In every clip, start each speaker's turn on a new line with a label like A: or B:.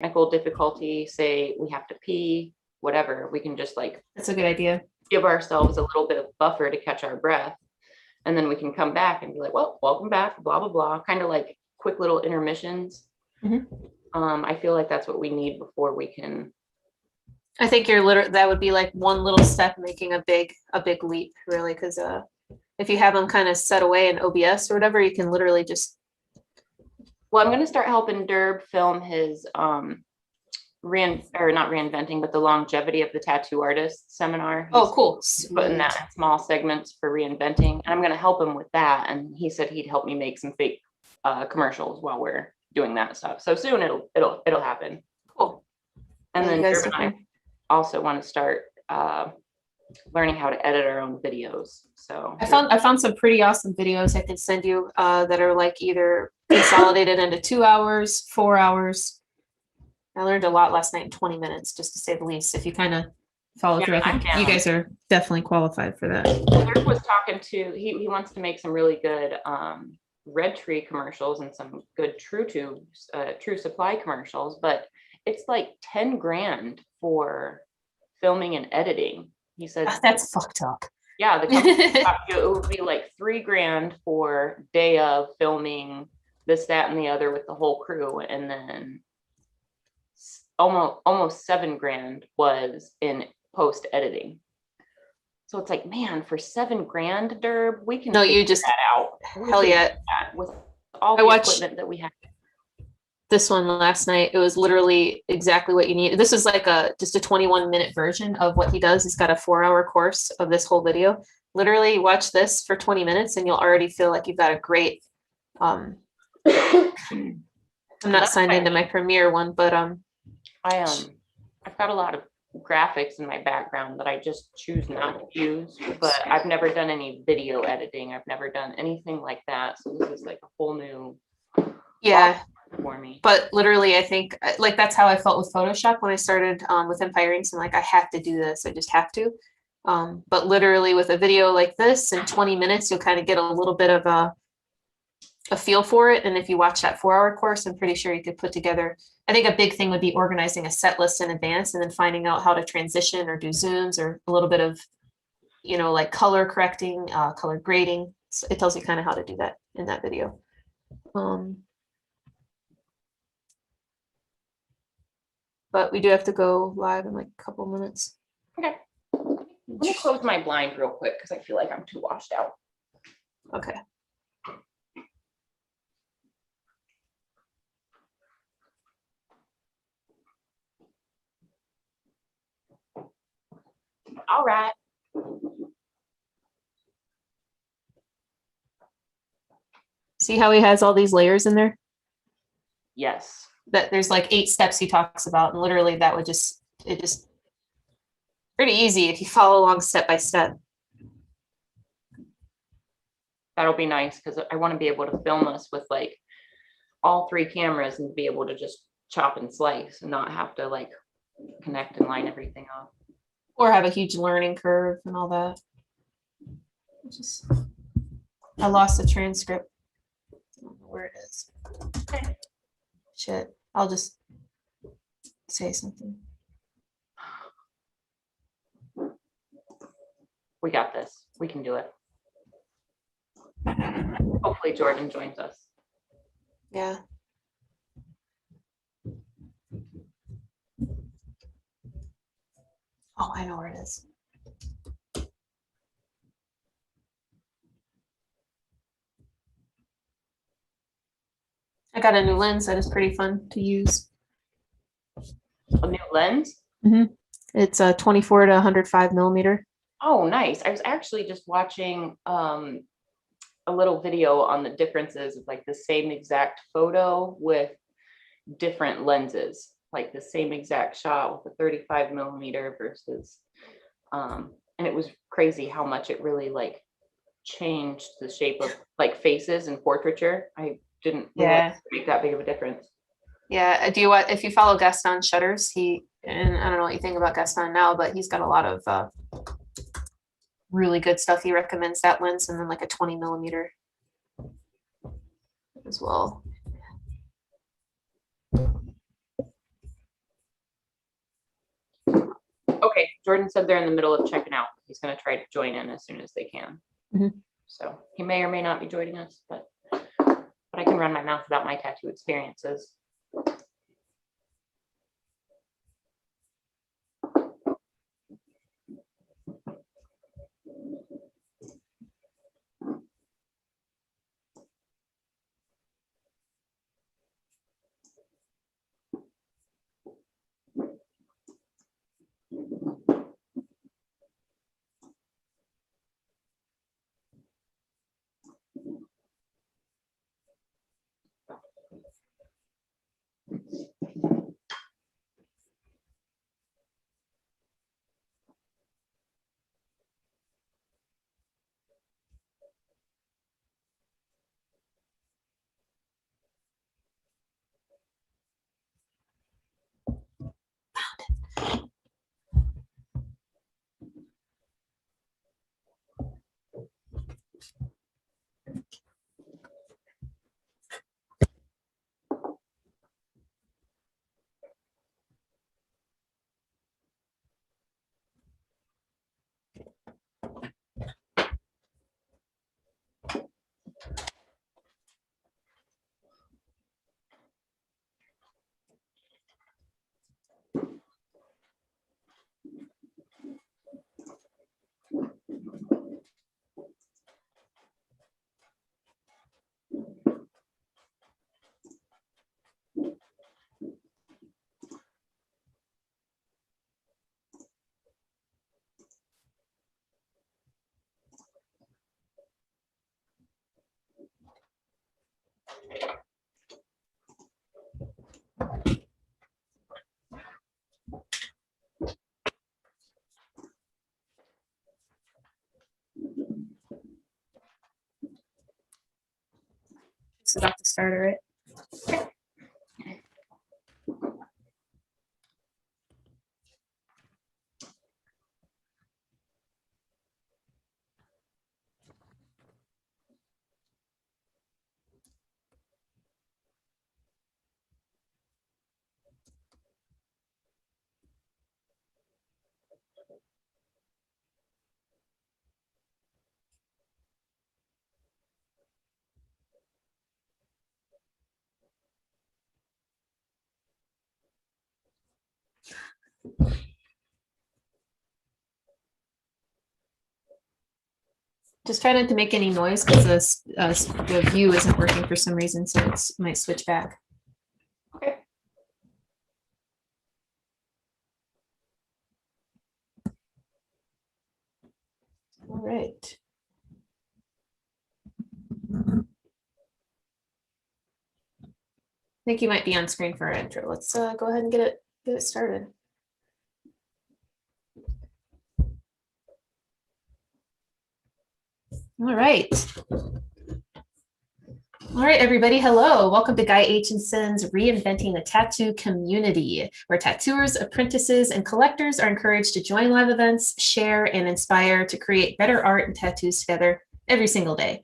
A: technical difficulty, say we have to pee, whatever, we can just like,
B: That's a good idea.
A: give ourselves a little bit of buffer to catch our breath. And then we can come back and be like, well, welcome back, blah, blah, blah, kind of like quick little intermissions. I feel like that's what we need before we can.
B: I think you're literally, that would be like one little step making a big leap, really, because if you have them kind of set away in OBS or whatever, you can literally just.
A: Well, I'm going to start helping Derb film his not reinventing, but the longevity of the tattoo artist seminar.
B: Oh, cool.
A: Putting that in small segments for reinventing, and I'm going to help him with that. And he said he'd help me make some fake commercials while we're doing that stuff. So soon it'll happen.
B: Cool.
A: And then Derb and I also want to start learning how to edit our own videos. So
B: I found some pretty awesome videos I can send you that are like either consolidated into 2 hours, 4 hours. I learned a lot last night in 20 minutes, just to say the least. If you kind of follow through, I think you guys are definitely qualified for that.
A: Derb was talking to, he wants to make some really good Red Tree commercials and some good True Supply commercials, but it's like 10 grand for filming and editing. He said
B: that's fucked up.
A: Yeah, the company it would be like 3 grand for day of filming this, that, and the other with the whole crew, and then almost 7 grand was in post editing. So it's like, man, for 7 grand, Derb, we can
B: just
A: that out.
B: Hell yeah!
A: With all the equipment that we have.
B: This one last night, it was literally exactly what you need. This is like just a 21-minute version of what he does. He's got a 4-hour course of this whole video. Literally watch this for 20 minutes and you'll already feel like you've got a great, I'm not signed into my Premiere one, but
A: I've got a lot of graphics in my background that I just choose not to use, but I've never done any video editing. I've never done anything like that. So this is like a whole new for me.
B: But literally, I think like that's how I felt with Photoshop when I started with Empire Inks. I'm like, I have to do this. I just have to. But literally with a video like this in 20 minutes, you'll kind of get a little bit of a feel for it. And if you watch that 4-hour course, I'm pretty sure you could put together. I think a big thing would be organizing a set list in advance and then finding out how to transition or do zooms or a little bit of, like color correcting, color grading. So it tells you kind of how to do that in that video. But we do have to go live in like a couple minutes.
A: Okay. Let me close my blind real quick because I feel like I'm too washed out.
B: Okay.
A: All right.
B: See how he has all these layers in there?
A: Yes.
B: That there's like 8 steps he talks about, and literally that would just pretty easy if you follow along step by step.
A: That'll be nice because I want to be able to film us with like all 3 cameras and be able to just chop and slice and not have to like connect and line everything up.
B: Or have a huge learning curve and all that. I lost the transcript. I don't know where it is.
A: Okay.
B: Shit. I'll just say something.
A: We got this. We can do it. Hopefully Jordan joins us.
B: Yeah. Oh, I know where it is. I got a new lens that is pretty fun to use.
A: A new lens?
B: Mm-hmm. It's a 24 to 105 millimeter.
A: Oh, nice. I was actually just watching a little video on the differences of like the same exact photo with different lenses, like the same exact shot with a 35 millimeter versus, and it was crazy how much it really like changed the shape of like faces and portraiture. I didn't realize it make that big of a difference.
B: Yeah. If you follow Gaston Shutters, and I don't know what you think about Gaston now, but he's got a lot of really good stuff. He recommends that lens and then like a 20 millimeter as well.
A: Okay, Jordan said they're in the middle of checking out. He's going to try to join in as soon as they can. So he may or may not be joining us, but I can run my mouth about my tattoo experiences.
B: It's about to start, all right? Just try not to make any noise because the view isn't working for some reason, so it might switch back.
A: Okay.
B: All right. I think you might be on screen for our intro. Let's go ahead and get it started. All right. All right, everybody. Hello. Welcome to Guy Aitchison's Reinventing the Tattoo community, where tattooers, apprentices, and collectors are encouraged to join live events, share, and inspire to create better art and tattoos together every single day.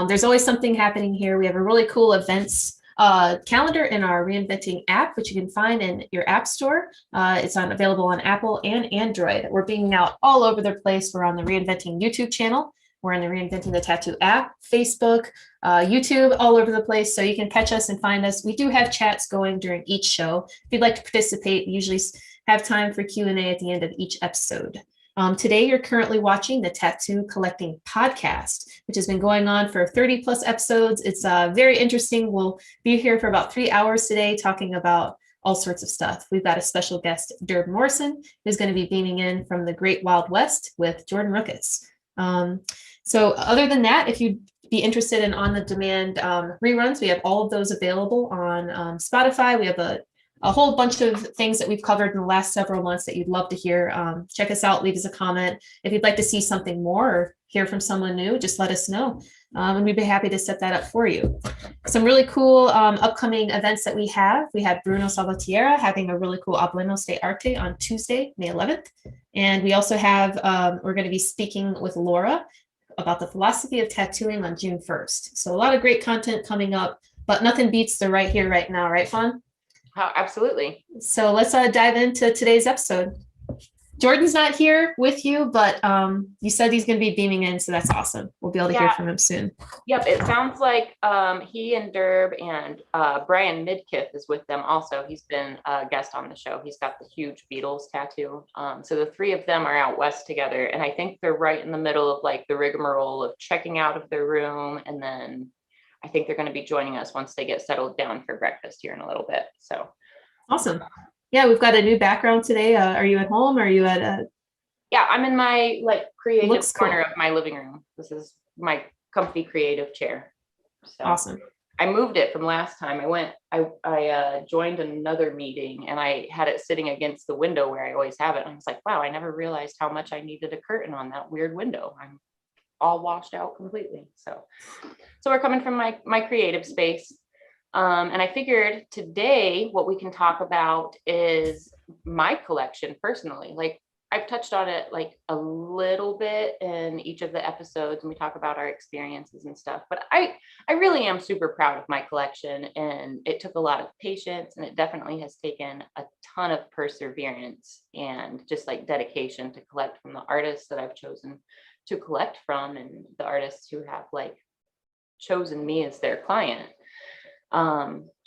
B: There's always something happening here. We have a really cool events calendar in our Reinventing app, which you can find in your app store. It's available on Apple and Android. We're being out all over the place. We're on the Reinventing YouTube channel. We're in the Reinventing the Tattoo app, Facebook, YouTube, all over the place. So you can catch us and find us. We do have chats going during each show. If you'd like to participate, we usually have time for Q&A at the end of each episode. Today, you're currently watching the Tattoo Collecting Podcast, which has been going on for 30 plus episodes. It's very interesting. We'll be here for about 3 hours today talking about all sorts of stuff. We've got a special guest, Derb Morrison, who's going to be beaming in from the Great Wild West with Jordan Ruckus. So other than that, if you'd be interested in on-the-demand reruns, we have all of those available on Spotify. We have a whole bunch of things that we've covered in the last several months that you'd love to hear. Check us out, leave us a comment. If you'd like to see something more or hear from someone new, just let us know. And we'd be happy to set that up for you. Some really cool upcoming events that we have. We have Bruno Salvatierra having a really cool Hablemos de Arte on Tuesday, May 11th. And we also have, we're going to be speaking with Laura about the philosophy of tattooing on June 1st. So a lot of great content coming up, but nothing beats the right here, right now, right, Fawn?
A: Oh, absolutely.
B: So let's dive into today's episode. Jordan's not here with you, but you said he's going to be beaming in, so that's awesome. We'll be able to hear
A: Yeah.
B: from him soon.
A: Yep, it sounds like he and Derb and Brian Midkiff is with them also. He's been a guest on the show. He's got the huge Beatles tattoo. So the three of them are out west together, and I think they're right in the middle of like the rigmarole of checking out of their room, and then I think they're going to be joining us once they get settled down for breakfast here in a little bit. So
B: awesome. Yeah, we've got a new background today. Are you at home? Or are you at a?
A: Yeah, I'm in my like creative corner
B: cool.
A: of my living room. This is my comfy creative chair. So
B: awesome.
A: I moved it from last time. I joined another meeting and I had it sitting against the window where I always have it. And I was like, wow, I never realized how much I needed a curtain on that weird window. I'm all washed out completely. So we're coming from my creative space. And I figured today what we can talk about is my collection personally. Like I've touched on it like a little bit in each of the episodes and we talk about our experiences and stuff, but I really am super proud of my collection, and it took a lot of patience, and it definitely has taken a ton of perseverance and just like dedication to collect from the artists that I've chosen to collect from and the artists who have like chosen me as their client.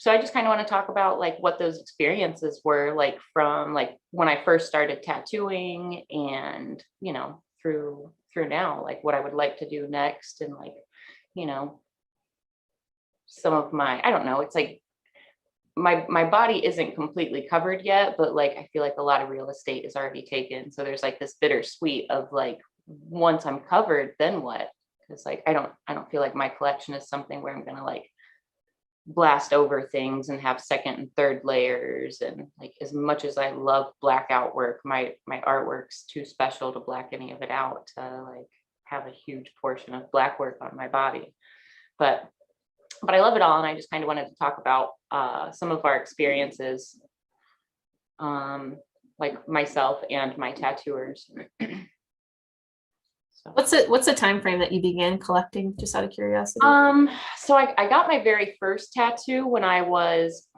A: So I just kind of want to talk about like what those experiences were like from like when I first started tattooing and, you know, through now, like what I would like to do next. And like, you know, some of my, I don't know, it's like my body isn't completely covered yet, but like I feel like a lot of real estate is already taken. So there's like this bittersweet of like, once I'm covered, then what? Because like I don't feel like my collection is something where I'm gonna like blast over things and have second and third layers. And like as much as I love blackout work, my artwork's too special to black any of it out to like have a huge portion of black work on my body. But I love it all, and I just kind of wanted to talk about some of our experiences, like myself and my tattooers. So.
B: What's the time frame that you began collecting, just out of curiosity?
A: So I got my very first tattoo when I was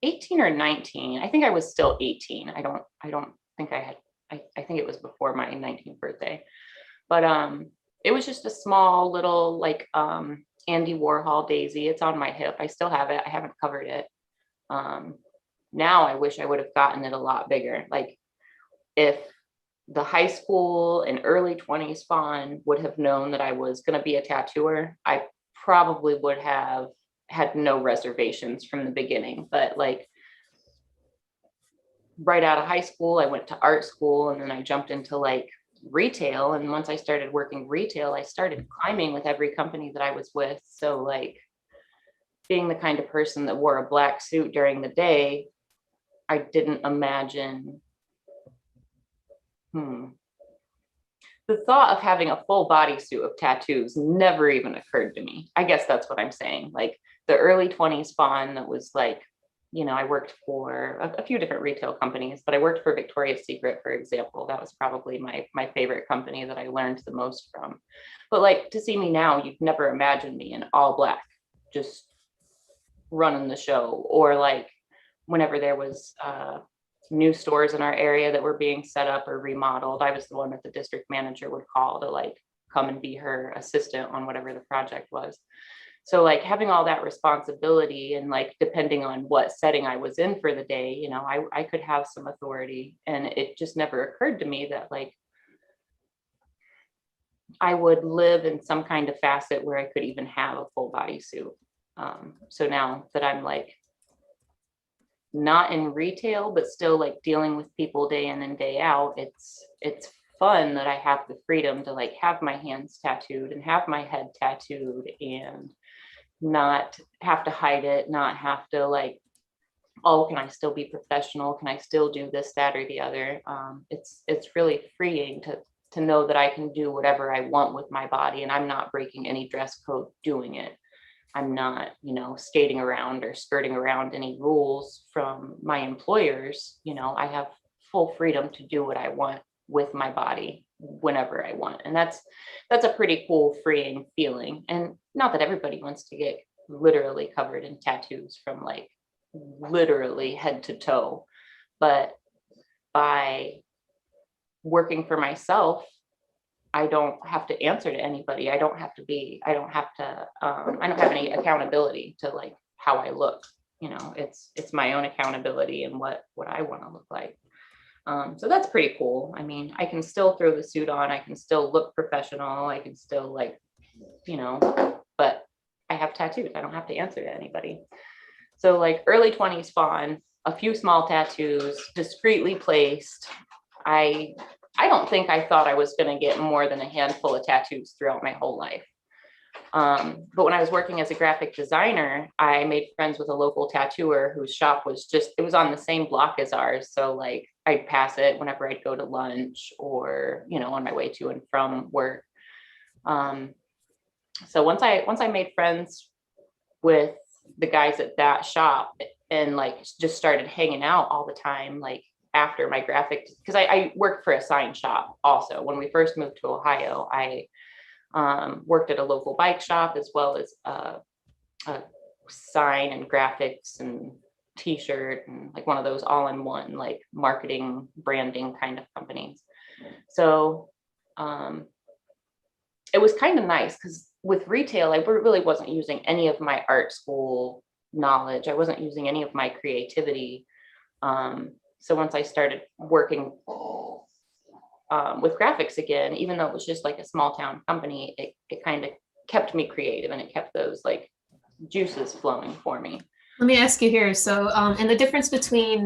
A: 18 or 19. I think I was still 18. I don't think I had, I think it was before my 19th birthday. But it was just a small little like Andy Warhol daisy. It's on my hip. I still have it. I haven't covered it. Now I wish I would have gotten it a lot bigger. Like if the high school and early 20s Fawn would have known that I was going to be a tattooer, I probably would have had no reservations from the beginning. But like right out of high school, I went to art school, and then I jumped into like retail. And once I started working retail, I started climbing with every company that I was with. So like being the kind of person that wore a black suit during the day, I didn't imagine the thought of having a full bodysuit of tattoos never even occurred to me. I guess that's what I'm saying. Like the early 20s Fawn that was like, you know, I worked for a few different retail companies, but I worked for Victoria's Secret, for example. That was probably my favorite company that I learned the most from. But like to see me now, you'd never imagine me in all black, just running the show. Or like whenever there was new stores in our area that were being set up or remodeled, I was the one that the district manager would call to like come and be her assistant on whatever the project was. So like having all that responsibility and like depending on what setting I was in for the day, you know, I could have some authority, and it just never occurred to me that like I would live in some kind of facet where I could even have a full body suit. So now that I'm like not in retail, but still like dealing with people day in and day out, it's fun that I have the freedom to like have my hands tattooed and have my head tattooed and not have to hide it, not have to like, oh, can I still be professional? Can I still do this, that, or the other? It's really freeing to know that I can do whatever I want with my body, and I'm not breaking any dress code doing it. I'm not, you know, skating around or skirting around any rules from my employers. You know, I have full freedom to do what I want with my body whenever I want. And that's a pretty cool, freeing feeling. And not that everybody wants to get literally covered in tattoos from like literally head to toe, but by working for myself, I don't have to answer to anybody. I don't have any accountability to like how I look. You know, it's my own accountability and what I want to look like. So that's pretty cool. I mean, I can still throw the suit on. I can still look professional. I can still like, you know, but I have tattoos. I don't have to answer to anybody. So like early 20s Fawn, a few small tattoos, discreetly placed. I don't think I thought I was going to get more than a handful of tattoos throughout my whole life. But when I was working as a graphic designer, I made friends with a local tattooer whose shop was it was on the same block as ours. So like I'd pass it whenever I'd go to lunch or, you know, on my way to and from work. So once I made friends with the guys at that shop and like just started hanging out all the time, like after my graphic, because I worked for a sign shop also. When we first moved to Ohio, I worked at a local bike shop as well as a sign and graphics and t-shirt and like one of those all-in-one like marketing branding kind of companies. So it was kind of nice because with retail, I really wasn't using any of my art school knowledge. I wasn't using any of my creativity. So once I started working with graphics again, even though it was just like a small town company, it kind of kept me creative and it kept those like juices flowing for me.
B: Let me ask you here. So, and the difference between,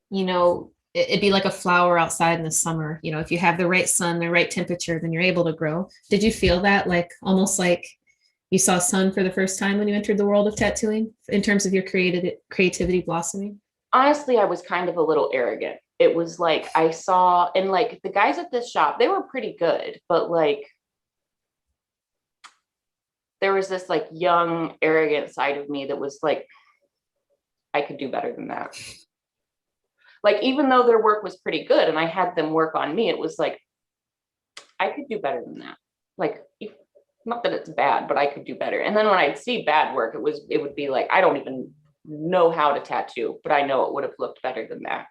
B: you know, it'd be like a flower outside in the summer, you know, if you have the right sun, the right temperature, then you're able to grow. Did you feel that like almost like you saw sun for the first time when you entered the world of tattooing in terms of your creativity blossoming?
A: Honestly, I was kind of a little arrogant. It was like I saw, and like the guys at this shop, they were pretty good, but like there was this like young, arrogant side of me that was like, I could do better than that. Like, even though their work was pretty good and I had them work on me, it was like, I could do better than that. Like, not that it's bad, but I could do better. And then when I'd see bad work, it would be like, I don't even know how to tattoo, but I know it would have looked better than that.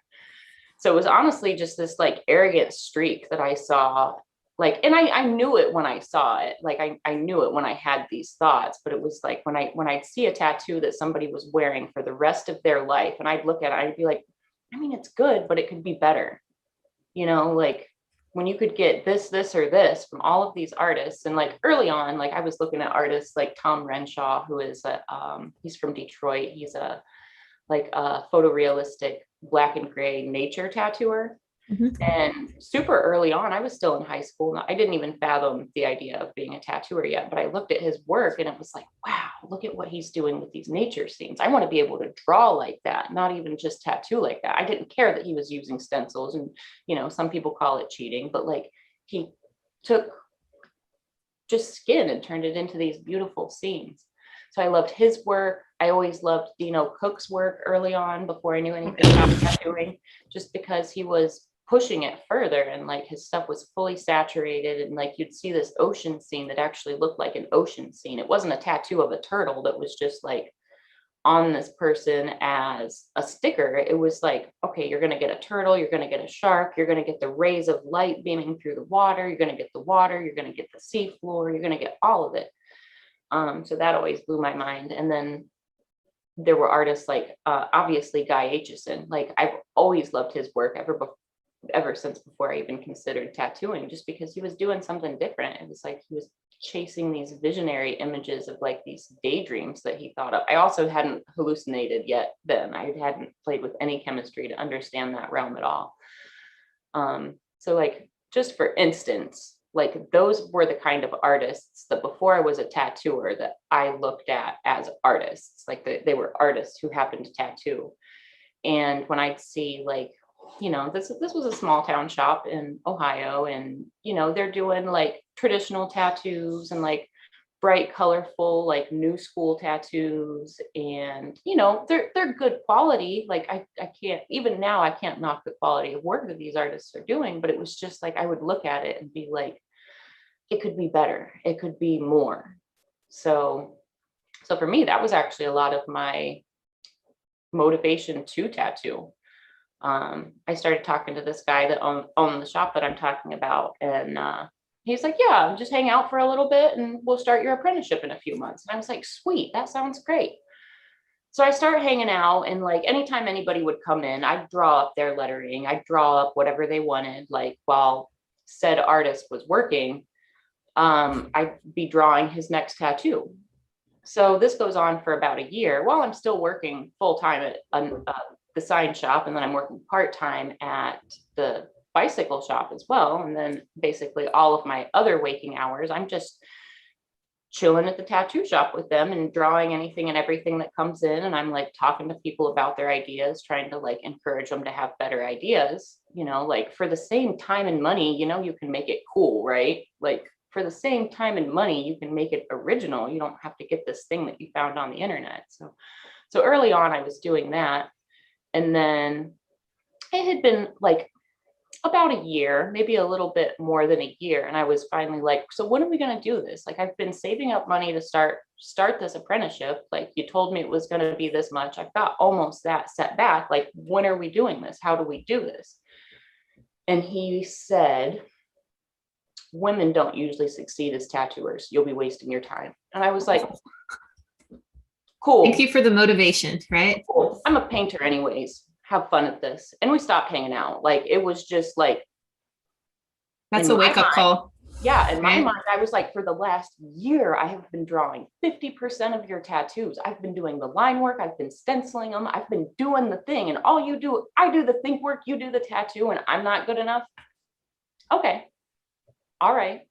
A: So it was honestly just this like arrogant streak that I saw, like, and I knew it when I saw it. Like I knew it when I had these thoughts, but it was like when I'd see a tattoo that somebody was wearing for the rest of their life, and I'd look at it, I'd be like, I mean, it's good, but it could be better. You know, like when you could get this, or this from all of these artists. And like early on, like I was looking at artists like Tom Renshaw, who is he's from Detroit. He's a photorealistic black and gray nature tattooer.
B: Mm-hmm.
A: And super early on, I was still in high school. I didn't even fathom the idea of being a tattooer yet, but I looked at his work and it was like, wow, look at what he's doing with these nature scenes. I want to be able to draw like that, not even just tattoo like that. I didn't care that he was using stencils, and, you know, some people call it cheating, but like he took just skin and turned it into these beautiful scenes. So I loved his work. I always loved Dino Cook's work early on before I knew anything about tattooing, just because he was pushing it further and like his stuff was fully saturated, and like you'd see this ocean scene that actually looked like an ocean scene. It wasn't a tattoo of a turtle that was just like on this person as a sticker. It was like, okay, you're going to get a turtle, you're going to get a shark, you're going to get the rays of light beaming through the water, you're going to get the water, you're going to get the sea floor, you're going to get all of it. So that always blew my mind. And then there were artists like obviously Guy Aitchison. Like I've always loved his work ever since before I even considered tattooing, just because he was doing something different. It was like he was chasing these visionary images of like these daydreams that he thought of. I also hadn't hallucinated yet then. I hadn't played with any chemistry to understand that realm at all. So like, just for instance, like those were the kind of artists that before I was a tattooer that I looked at as artists. Like they were artists who happened to tattoo. And when I'd see like, you know, this was a small town shop in Ohio, and, you know, they're doing like traditional tattoos and like bright, colorful, like new school tattoos. And, you know, they're good quality. Like I can't, even now, I can't knock the quality of work that these artists are doing, but it was just like, I would look at it and be like, it could be better. It could be more. So for me, that was actually a lot of my motivation to tattoo. I started talking to this guy that owned the shop that I'm talking about. And he's like, yeah, just hang out for a little bit and we'll start your apprenticeship in a few months. And I was like, sweet, that sounds great. So I started hanging out, and like anytime anybody would come in, I'd draw up their lettering, I'd draw up whatever they wanted, like while said artist was working, I'd be drawing his next tattoo. So this goes on for about a year while I'm still working full time at the sign shop, and then I'm working part time at the bicycle shop as well. And then basically all of my other waking hours, I'm just chilling at the tattoo shop with them and drawing anything and everything that comes in. And I'm like talking to people about their ideas, trying to like encourage them to have better ideas, you know, like for the same time and money, you know, you can make it cool, right? Like for the same time and money, you can make it original. You don't have to get this thing that you found on the internet. So early on, I was doing that. And then it had been like about a year, maybe a little bit more than a year. And I was finally like, so when are we going to do this? Like, I've been saving up money to start this apprenticeship. Like, you told me it was going to be this much. I've got almost that set back. Like, when are we doing this? How do we do this? And he said, women don't usually succeed as tattooers. You'll be wasting your time. And I was like, cool.
B: Thank you for the motivation, right?
A: Cool. I'm a painter anyways. Have fun at this. And we stopped hanging out. Like, it was just like,
B: that's a wake-up call.
A: Yeah, in my mind, I was like, for the last year, I have been drawing 50% of your tattoos. I've been doing the line work. I've been stenciling them. I've been doing the thing. And all you do, I do the think work, you do the tattoo, and I'm not good enough. Okay. All right.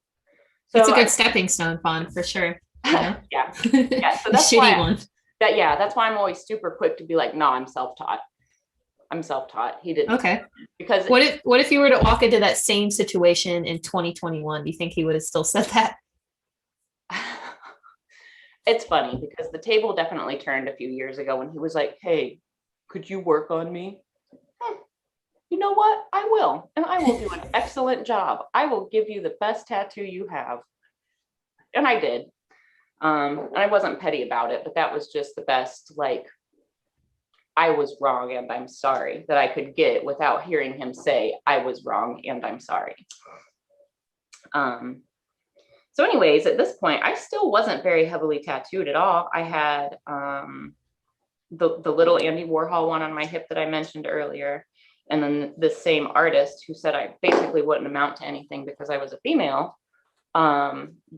A: So
B: it's a good stepping stone, Fawn, for sure.
A: Yeah. Yeah. So that's
B: shitty one.
A: That's why I'm always super quick to be like, no, I'm self-taught. He didn't.
B: Okay.
A: Because
B: what if you were to walk into that same situation in 2021? Do you think he would have still said that?
A: It's funny because the table definitely turned a few years ago when he was like, hey, could you work on me? You know what? I will. And I will do an excellent job. I will give you the best tattoo you have. And I did. And I wasn't petty about it, but that was just the best, like, I was wrong and I'm sorry that I could get without hearing him say I was wrong and I'm sorry. So anyways, at this point, I still wasn't very heavily tattooed at all. I had the little Andy Warhol one on my hip that I mentioned earlier. And then the same artist who said I basically wouldn't amount to anything because I was a female,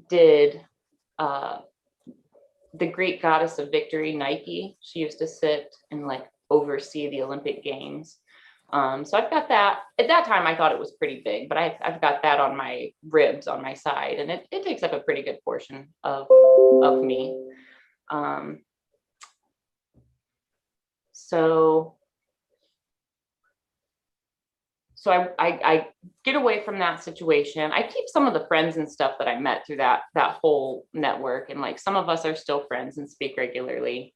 A: did the Greek goddess of victory, Nike. She used to sit and like oversee the Olympic Games. So I've got that. At that time, I thought it was pretty big, but I've got that on my ribs on my side, and it takes up a pretty good portion of me. So I get away from that situation. I keep some of the friends and stuff that I met through that whole network. And like some of us are still friends and speak regularly.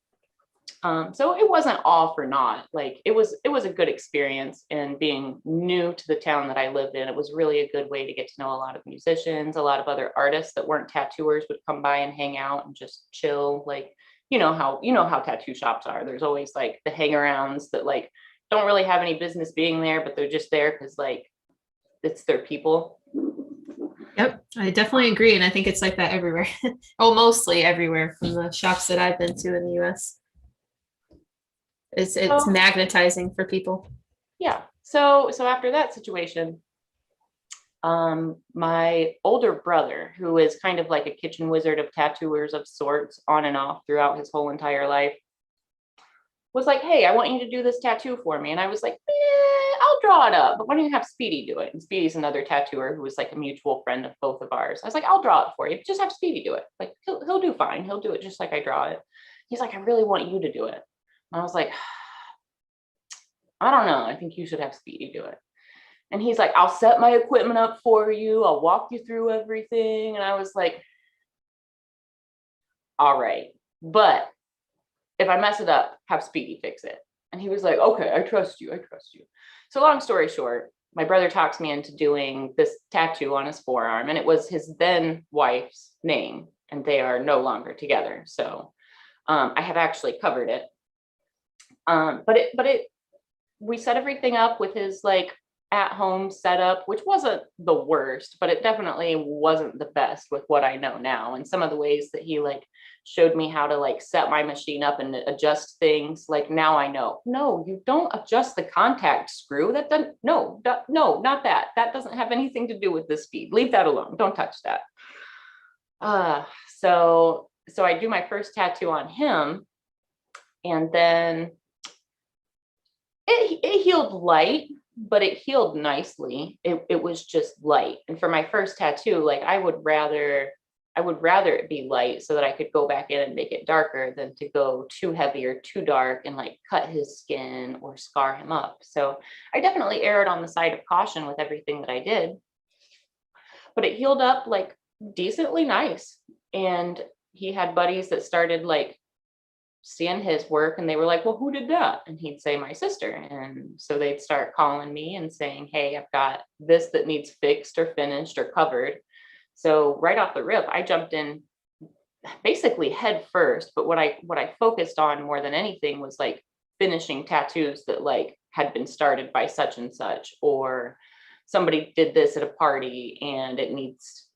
A: So it wasn't all for naught. Like it was a good experience, and being new to the town that I lived in, it was really a good way to get to know a lot of musicians, a lot of other artists that weren't tattooers would come by and hang out and just chill. Like, you know how tattoo shops are. There's always like the hangarounds that like don't really have any business being there, but they're just there because like it's their people.
B: Yep, I definitely agree. And I think it's like that everywhere. Oh, mostly everywhere from the shops that I've been to in the US. It's magnetizing for people.
A: Yeah. So after that situation, my older brother, who is kind of like a kitchen wizard of tattooers of sorts on and off throughout his whole entire life, was like, hey, I want you to do this tattoo for me. And I was like, I'll draw it up, but why don't you have Speedy do it? And Speedy's another tattooer who was like a mutual friend of both of ours. I was like, I'll draw it for you, but just have Speedy do it. Like he'll do fine. He'll do it just like I draw it. He's like, I really want you to do it. And I was like, I don't know. I think you should have Speedy do it. And he's like, I'll set my equipment up for you. I'll walk you through everything. And I was like, all right, but if I mess it up, have Speedy fix it. And he was like, okay, I trust you. So long story short, my brother talks me into doing this tattoo on his forearm, and it was his then wife's name, and they are no longer together. So I have actually covered it. But we set everything up with his like at home setup, which wasn't the worst, but it definitely wasn't the best with what I know now. And some of the ways that he like showed me how to like set my machine up and adjust things, like now I know, no, you don't adjust the contact screw. That doesn't, no, no, not that. That doesn't have anything to do with the speed. Leave that alone. Don't touch that. So I do my first tattoo on him, and then it healed light, but it healed nicely. It was just light. And for my first tattoo, like I would rather it be light so that I could go back in and make it darker than to go too heavy or too dark and like cut his skin or scar him up. So I definitely erred on the side of caution with everything that I did, but it healed up like decently nice. And he had buddies that started like seeing his work, and they were like, well, who did that? And he'd say, my sister. And so they'd start calling me and saying, hey, I've got this that needs fixed or finished or covered. So right off the rip, I jumped in basically head first. But what I focused on more than anything was like finishing tattoos that like had been started by such and such, or somebody did this at a party and it needs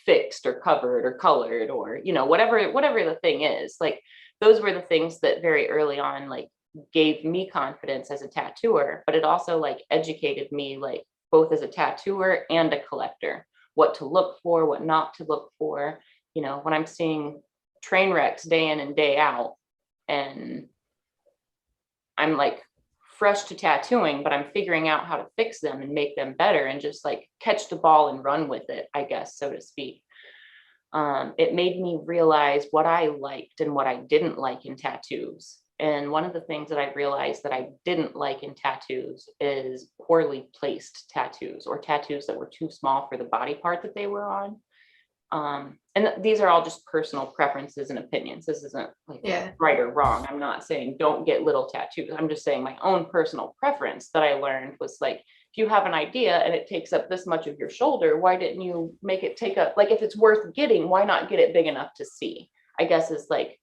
A: fixed or covered or colored, or whatever the thing is. Like those were the things that very early on like gave me confidence as a tattooer, but it also like educated me like both as a tattooer and a collector, what to look for, what not to look for. When I'm seeing train wrecks day in and day out, and I'm like fresh to tattooing, but I'm figuring out how to fix them and make them better and just like catch the ball and run with it, I guess, so to speak. It made me realize what I liked and what I didn't like in tattoos. And one of the things that I realized that I didn't like in tattoos is poorly placed tattoos, or tattoos that were too small for the body part that they were on. And these are all just personal preferences and opinions. This isn't like right or wrong. I'm not saying don't get little tattoos. I'm just saying my own personal preference that I learned was like, if you have an idea and it takes up this much of your shoulder, why didn't you make it take up, like if it's worth getting, why not get it big enough to see? I guess is like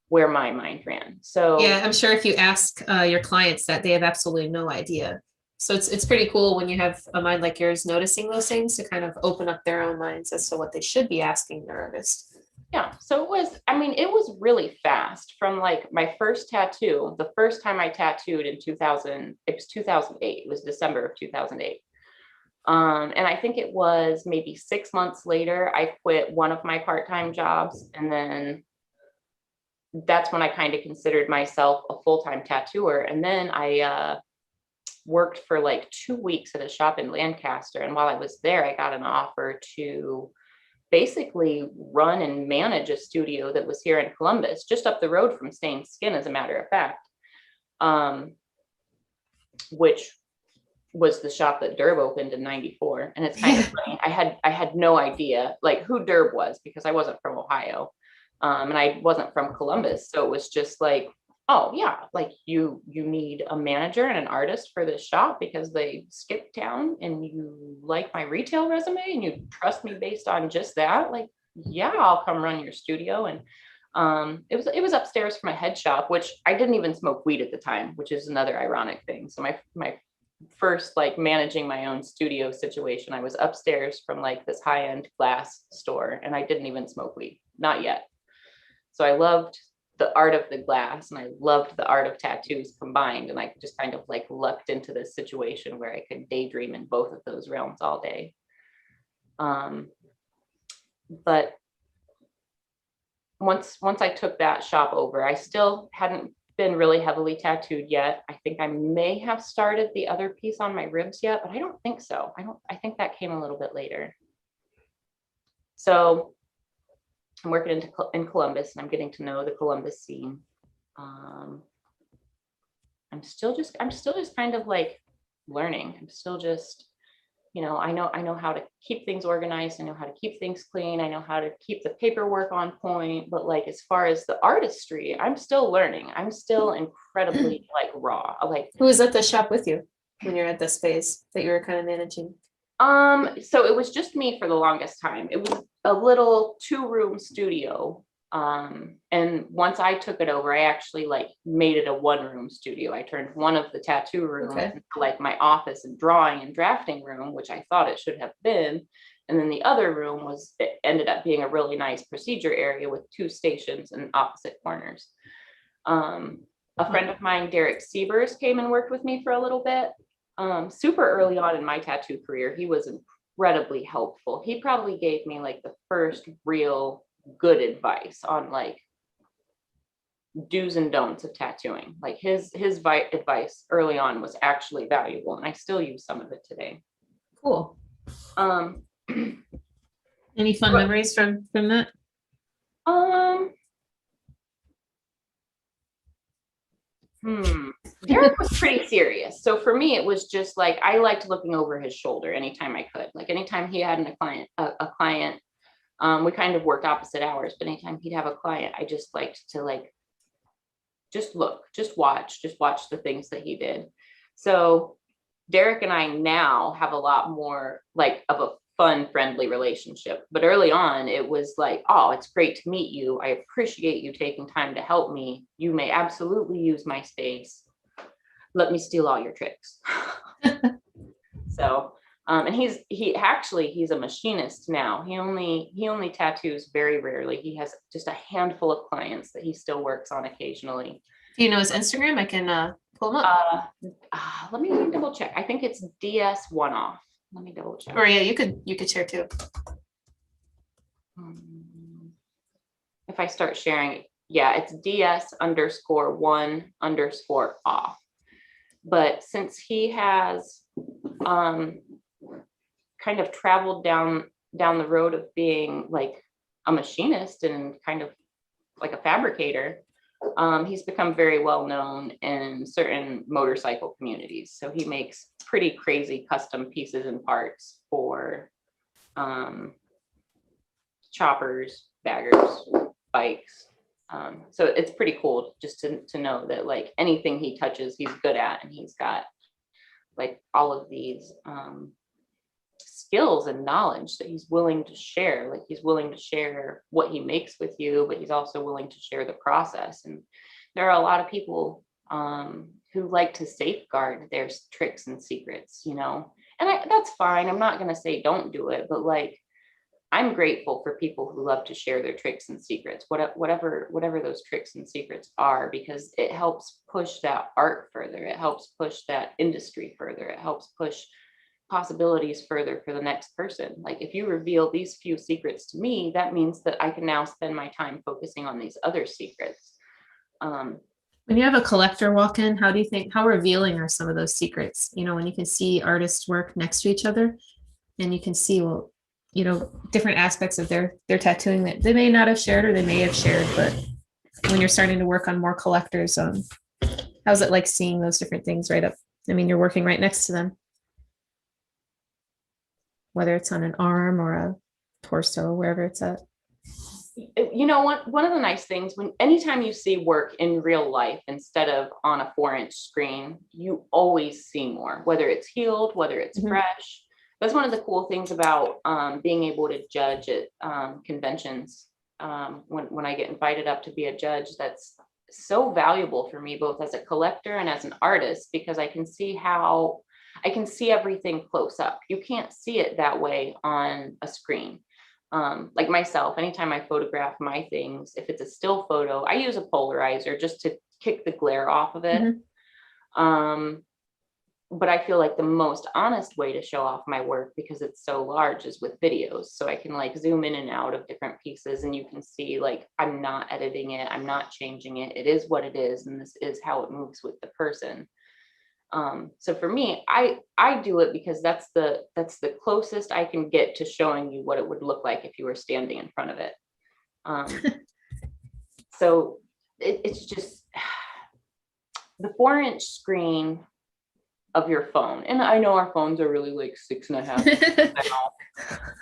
A: where my mind ran. So
B: yeah, I'm sure if you ask your clients that, they have absolutely no idea. So it's pretty cool when you have a mind like yours noticing those things to kind of open up their own minds as to what they should be asking their artist.
A: yeah, so it was really fast from like my first tattoo. The first time I tattooed in 2000, it was 2008. It was December of 2008. And I think it was maybe 6 months later, I quit one of my part-time jobs. And then that's when I kind of considered myself a full-time tattooer. And then I worked for like 2 weeks at a shop in Lancaster. And while I was there, I got an offer to basically run and manage a studio that was here in Columbus, just up the road from Stained Skin, as a matter of fact, which was the shop that Derb opened in '94. And it's kind of funny. I had no idea like who Derb was, because I wasn't from Ohio, and I wasn't from Columbus. So it was just like, oh yeah, like you need a manager and an artist for this shop because they skipped town, and you like my retail resume and you trust me based on just that. Like, yeah, I'll come run your studio. And it was upstairs from a head shop, which I didn't even smoke weed at the time, which is another ironic thing. So my first like managing my own studio situation, I was upstairs from like this high-end glass store, and I didn't even smoke weed, not yet. So I loved the art of the glass and I loved the art of tattoos combined. And I just kind of like lucked into this situation where I could daydream in both of those realms all day. But once I took that shop over, I still hadn't been really heavily tattooed yet. I think I may have started the other piece on my ribs yet, but I don't think so. I think that came a little bit later. So I'm working in Columbus, and I'm getting to know the Columbus scene. I'm still just kind of like learning. I'm still just, I know how to keep things organized. I know how to keep things clean. I know how to keep the paperwork on point. But like, as far as the artistry, I'm still learning. I'm still incredibly like raw. Like,
B: Who was at the shop with you when you're at this phase that you were kind of managing?
A: So it was just me for the longest time. It was a little 2-room studio. And once I took it over, I actually like made it a 1-room studio. I turned one of the tattoo rooms into like my office and drawing and drafting room, which I thought it should have been. And then the other room it ended up being a really nice procedure area with 2 stations in opposite corners. A friend of mine, Derek Sievers, came and worked with me for a little bit. Super early on in my tattoo career, he was incredibly helpful. He probably gave me like the first real good advice on like do's and don'ts of tattooing. Like his advice early on was actually valuable, and I still use some of it today.
B: Cool.
A: Um,
B: Any fun memories from that?
A: Derek was pretty serious. So for me, it was just like, I liked looking over his shoulder anytime I could. Like anytime he had a client, we kind of worked opposite hours, but anytime he'd have a client, I just liked to like, just look, just watch the things that he did. So Derek and I now have a lot more like of a fun, friendly relationship. But early on, it was like, oh, it's great to meet you. I appreciate you taking time to help me. You may absolutely use my space. Let me steal all your tricks. So, and he's a machinist now. He only tattoos very rarely. He has just a handful of clients that he still works on occasionally.
B: Do you know his Instagram? I can pull him up.
A: Let me double check. I think it's DS one off. Let me double check.
B: Or yeah, you could share too.
A: If I start sharing, yeah, it's DS_1_off. But since he has kind of traveled down the road of being like a machinist and kind of like a fabricator, he's become very well known in certain motorcycle communities. So he makes pretty crazy custom pieces and parts for choppers, baggers, bikes. So it's pretty cool just to know that like anything he touches, he's good at, and he's got like all of these skills and knowledge that he's willing to share. Like he's willing to share what he makes with you, but he's also willing to share the process. And there are a lot of people who like to safeguard their tricks and secrets, you know, and that's fine. I'm not going to say don't do it, but like, I'm grateful for people who love to share their tricks and secrets, whatever those tricks and secrets are, because it helps push that art further. It helps push that industry further. It helps push possibilities further for the next person. Like if you reveal these few secrets to me, that means that I can now spend my time focusing on these other secrets.
B: When you have a collector walk in, how revealing are some of those secrets? You know, when you can see artists work next to each other and you can see, well, you know, different aspects of their tattooing that they may not have shared or they may have shared, but when you're starting to work on more collectors, how's it like seeing those different things right up? I mean, you're working right next to them, whether it's on an arm or a torso, wherever it's at.
A: You know, one of the nice things, anytime you see work in real life instead of on a 4-inch screen, you always see more, whether it's healed, whether it's fresh. That's one of the cool things about being able to judge at conventions. When I get invited up to be a judge, that's so valuable for me, both as a collector and as an artist, because I can see everything close up. You can't see it that way on a screen. Like myself, anytime I photograph my things, if it's a still photo, I use a polarizer just to kick the glare off of it. But I feel like the most honest way to show off my work, because it's so large, is with videos. So I can like zoom in and out of different pieces, and you can see like I'm not editing it, I'm not changing it. It is what it is, and this is how it moves with the person. So for me, I do it because that's the closest I can get to showing you what it would look like if you were standing in front of it. So it's just the 4-inch screen of your phone. And I know our phones are really like 6.5,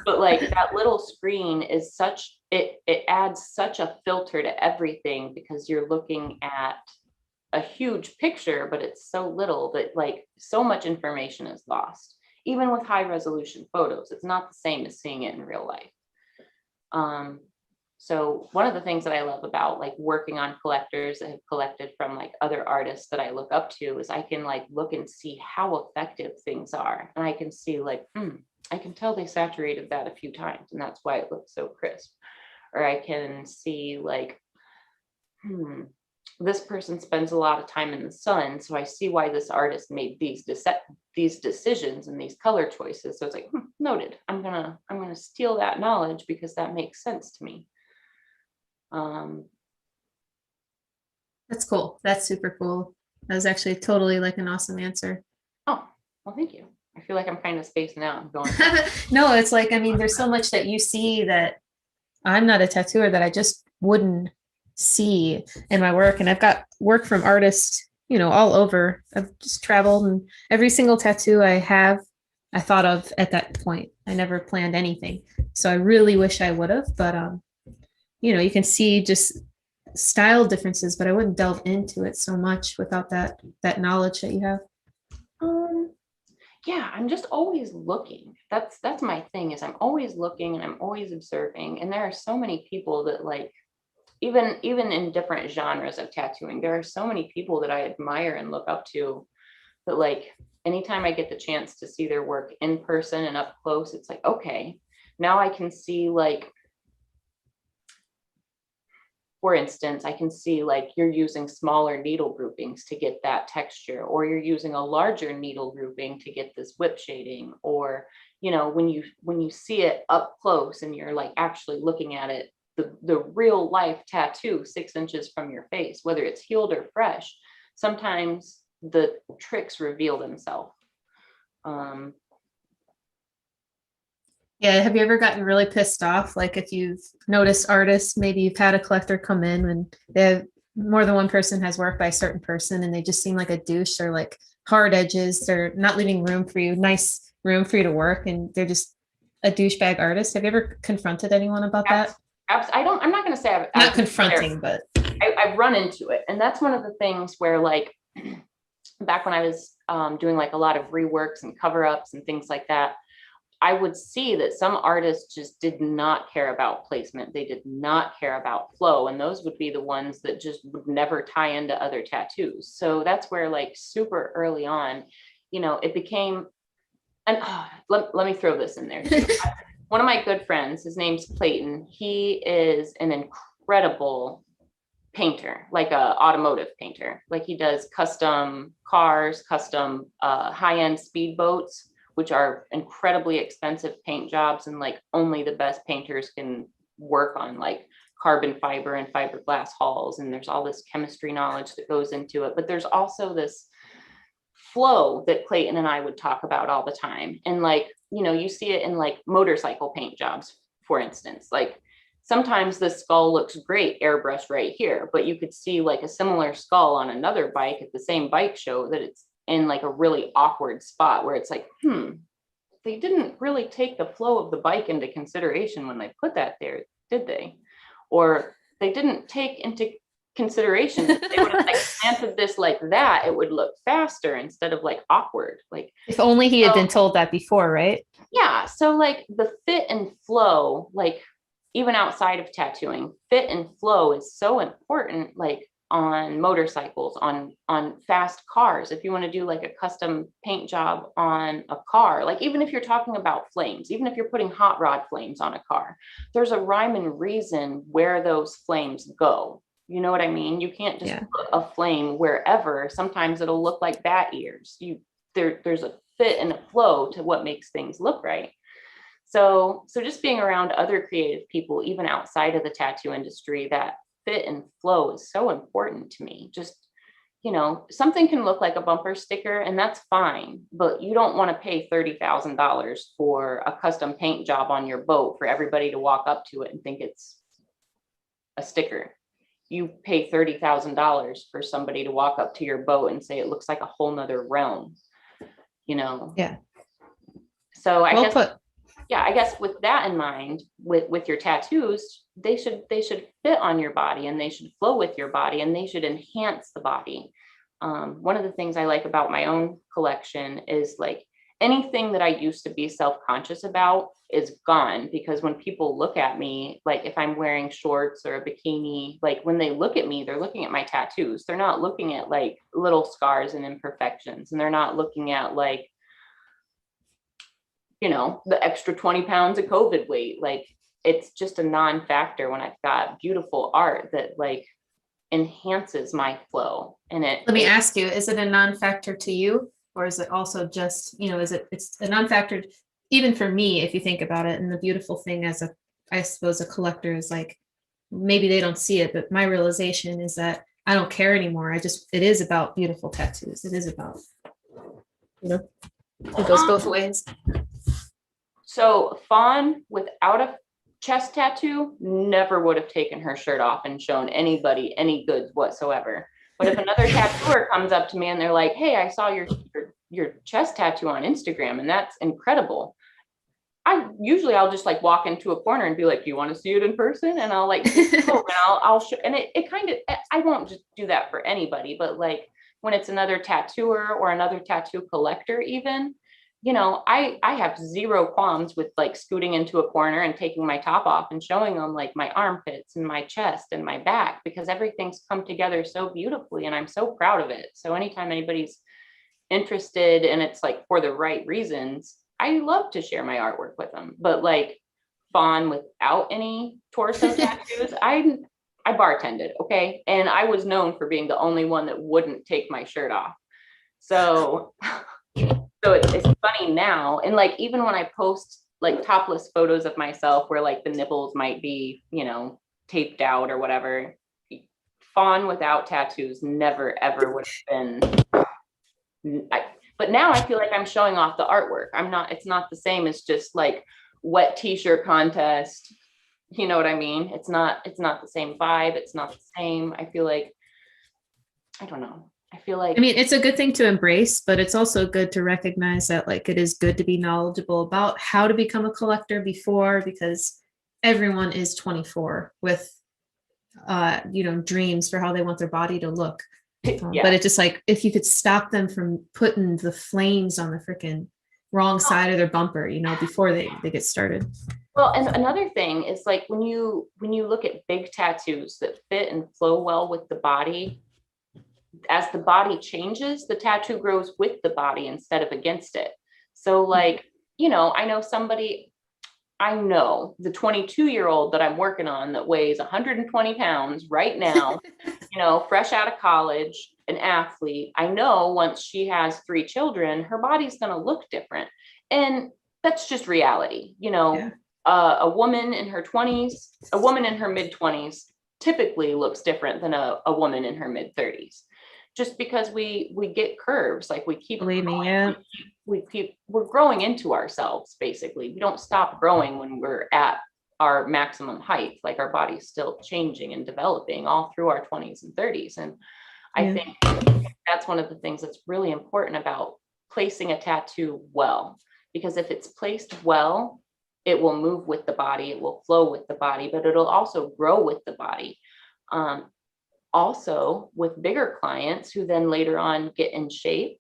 A: but like that little screen is it adds such a filter to everything, because you're looking at a huge picture, but it's so little that like so much information is lost. Even with high resolution photos, it's not the same as seeing it in real life. So one of the things that I love about like working on collectors that have collected from like other artists that I look up to is I can like look and see how effective things are. And I can see like, I can tell they saturated that a few times and that's why it looks so crisp. Or I can see like, this person spends a lot of time in the sun, so I see why this artist made these decisions and these color choices. So it's like, noted. I'm gonna steal that knowledge because that makes sense to me.
B: That's cool. That's super cool. That was actually totally like an awesome answer.
A: Oh, well, thank you. I feel like I'm kind of spacing out and going.
B: No, it's like, I mean, there's so much that you see that I'm not a tattooer that I just wouldn't see in my work. And I've got work from artists, all over. I've just traveled, and every single tattoo I have, I thought of at that point. I never planned anything. So I really wish I would have, but you can see just style differences, but I wouldn't delve into it so much without that knowledge that you have.
A: Yeah, I'm just always looking. That's my thing, is I'm always looking and I'm always observing. And there are so many people that like, even in different genres of tattooing, there are so many people that I admire and look up to that like anytime I get the chance to see their work in person and up close, it's like, okay, now I can see like, for instance, I can see like you're using smaller needle groupings to get that texture, or you're using a larger needle grouping to get this whip shading, or, when you see it up close and you're like actually looking at it, the real life tattoo 6 inches from your face, whether it's healed or fresh, sometimes the tricks reveal themselves.
B: Yeah, have you ever gotten really pissed off? Like if you've noticed artists, maybe you've had a collector come in and they have more than one person has work by a certain person and they just seem like a douche, or like hard edges, they're not leaving nice room for you to work, and they're just a douchebag artist. Have you ever confronted anyone about that?
A: I'm not going to say
B: Not confronting, but
A: I've run into it. And that's one of the things where like, back when I was doing like a lot of reworks and cover-ups and things like that, I would see that some artists just did not care about placement. They did not care about flow. And those would be the ones that just would never tie into other tattoos. So that's where like super early on, it became, and let me throw this in there too. One of my good friends, his name's Clayton. He is an incredible painter, like a automotive painter. Like he does custom cars, custom high-end speedboats, which are incredibly expensive paint jobs, and like only the best painters can work on like carbon fiber and fiberglass hulls. And there's all this chemistry knowledge that goes into it. But there's also this flow that Clayton and I would talk about all the time. And like, you see it in like motorcycle paint jobs, for instance. Like sometimes the skull looks great airbrush right here, but you could see like a similar skull on another bike at the same bike show that it's in like a really awkward spot where it's like, they didn't really take the flow of the bike into consideration when they put that there, did they? Or they didn't take into consideration that they would have like planted this like that, it would look faster instead of like awkward. Like
B: if only he had been told that before, right?
A: Yeah. So like the fit and flow, like even outside of tattooing, fit and flow is so important. Like on motorcycles, on fast cars, if you want to do like a custom paint job on a car, like even if you're talking about flames, even if you're putting hot rod flames on a car, there's a rhyme and reason where those flames go. You know what I mean? You can't just put a flame wherever. Sometimes it'll look like bat ears. There's a fit and a flow to what makes things look right. So just being around other creative people, even outside of the tattoo industry, that fit and flow is so important to me. Just, something can look like a bumper sticker and that's fine, but you don't want to pay $30,000 for a custom paint job on your boat for everybody to walk up to it and think it's a sticker. You pay $30,000 for somebody to walk up to your boat and say it looks like a whole nother realm,
B: Yeah.
A: So I
B: well
A: guess
B: put.
A: Yeah, I guess with that in mind, with your tattoos, they should fit on your body and they should flow with your body and they should enhance the body. One of the things I like about my own collection is like anything that I used to be self-conscious about is gone, because when people look at me, like if I'm wearing shorts or a bikini, like when they look at me, they're looking at my tattoos. They're not looking at like little scars and imperfections, and they're not looking at like, you know, the extra 20 pounds of COVID weight. Like it's just a non-factor when I've got beautiful art that like enhances my flow. And
B: Let me ask you, is it a non-factor to you? Or is it also just, you know, it's a non-factor even for me, if you think about it. And the beautiful thing as a, I suppose, a collector is like, maybe they don't see it, but my realization is that I don't care anymore. It is about beautiful tattoos. It is about, you know, it goes both ways.
A: So Fawn, without a chest tattoo, never would have taken her shirt off and shown anybody any goods whatsoever. But if another tattooer comes up to me and they're like, hey, I saw your chest tattoo on Instagram and that's incredible, I'll just like walk into a corner and be like, do you want to see it in person? And I'll like, and I'll show, and it kind of, I won't just do that for anybody, but like when it's another tattooer or another tattoo collector, even, you know, I have zero qualms with like scooting into a corner and taking my top off and showing them like my armpits and my chest and my back, because everything's come together so beautifully and I'm so proud of it. So anytime anybody's interested and it's like for the right reasons, I love to share my artwork with them. But like Fawn without any torso tattoos, I bartended, okay? And I was known for being the only one that wouldn't take my shirt off. So it's funny now. And like, even when I post like topless photos of myself where like the nipples might be, you know, taped out or whatever, Fawn without tattoos never, ever would have been. But now I feel like I'm showing off the artwork. It's not the same as just like wet t-shirt contest. You know what I mean? It's not the same vibe. It's not the same. I feel like, I don't know. I
B: mean, it's a good thing to embrace, but it's also good to recognize that like it is good to be knowledgeable about how to become a collector before, because everyone is 24 with you know, dreams for how they want their body to look.
A: Yeah.
B: But it's just like, if you could stop them from putting the flames on the freaking wrong side of their bumper, you know, before they get started.
A: Well, and another thing is like when you look at big tattoos that fit and flow well with the body, as the body changes, the tattoo grows with the body instead of against it. So like, you know, I know the 22-year-old that I'm working on that weighs 120 pounds right now, you know, fresh out of college, an athlete. I know once she has 3 children, her body's going to look different. And that's just reality. You know,
B: Yeah.
A: A woman in her 20s, a woman in her mid 20s typically looks different than a woman in her mid 30s. Just because we get curves, like we keep,
B: Believe me, yeah.
A: we're growing into ourselves. Basically, we don't stop growing when we're at our maximum height. Like our body's still changing and developing all through our 20s and 30s. And I think that's one of the things that's really important about placing a tattoo well, because if it's placed well, it will move with the body, it will flow with the body, but it'll also grow with the body. Also with bigger clients who then later on get in shape,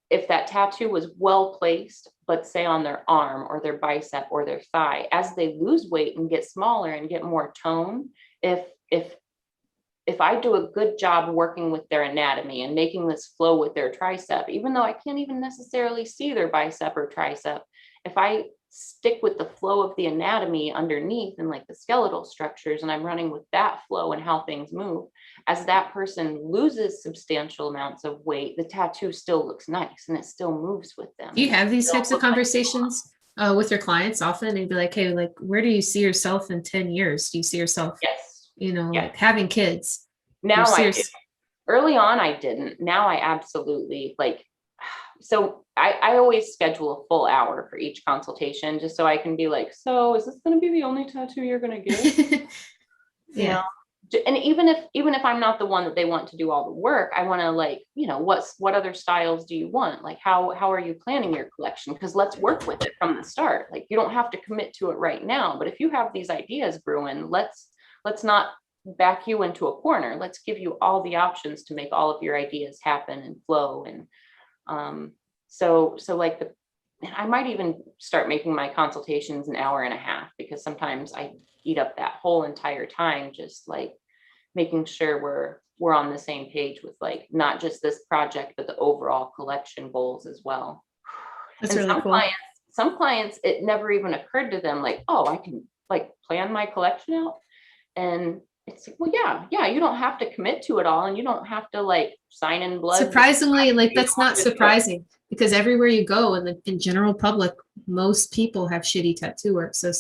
A: if that tattoo was well placed, but say on their arm or their bicep or their thigh, as they lose weight and get smaller and get more tone, if I do a good job working with their anatomy and making this flow with their tricep, even though I can't even necessarily see their bicep or tricep, if I stick with the flow of the anatomy underneath and like the skeletal structures, and I'm running with that flow and how things move, as that person loses substantial amounts of weight, the tattoo still looks nice and it still moves with them.
B: Do you have these types of conversations with your clients often? And be like, hey, like, where do you see yourself in 10 years? Do you see yourself, you know, like having kids?
A: Now early on, I didn't. Now I absolutely like, so I always schedule a full hour for each consultation, just so I can be like, so is this going to be the only tattoo you're going to get? You know? And even if I'm not the one that they want to do all the work, I want to like, you know, what other styles do you want? Like, how are you planning your collection? Because let's work with it from the start. Like, you don't have to commit to it right now, but if you have these ideas brewing, let's not back you into a corner. Let's give you all the options to make all of your ideas happen and flow. And so like I might even start making my consultations an hour and a half, because sometimes I eat up that whole entire time, just like making sure we're on the same page with like not just this project, but the overall collection goals as well.
B: That's
A: And
B: really cool.
A: some clients, it never even occurred to them like, oh, I can like plan my collection out. And it's like, well, yeah, you don't have to commit to it all, and you don't have to like sign in blood.
B: Surprisingly, like
A: You
B: that's
A: don't have
B: not
A: to do it.
B: surprising because everywhere you go in general public, most people have shitty tattoo work. So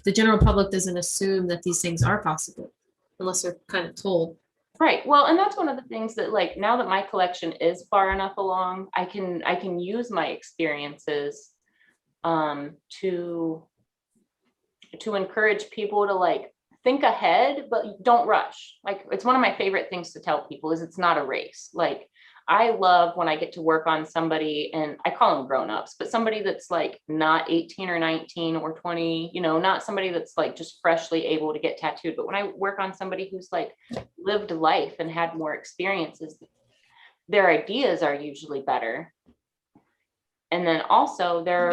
B: the general public doesn't assume that these things are possible unless they're kind of told.
A: Right. Well, and that's one of the things that like now that my collection is far enough along, I can use my experiences to encourage people to like think ahead, but don't rush. Like it's one of my favorite things to tell people is it's not a race. Like I love when I get to work on somebody, and I call them grown-ups, but somebody that's like not 18 or 19 or 20, you know, not somebody that's like just freshly able to get tattooed. But when I work on somebody who's like lived life and had more experiences, their ideas are usually better. And then also they're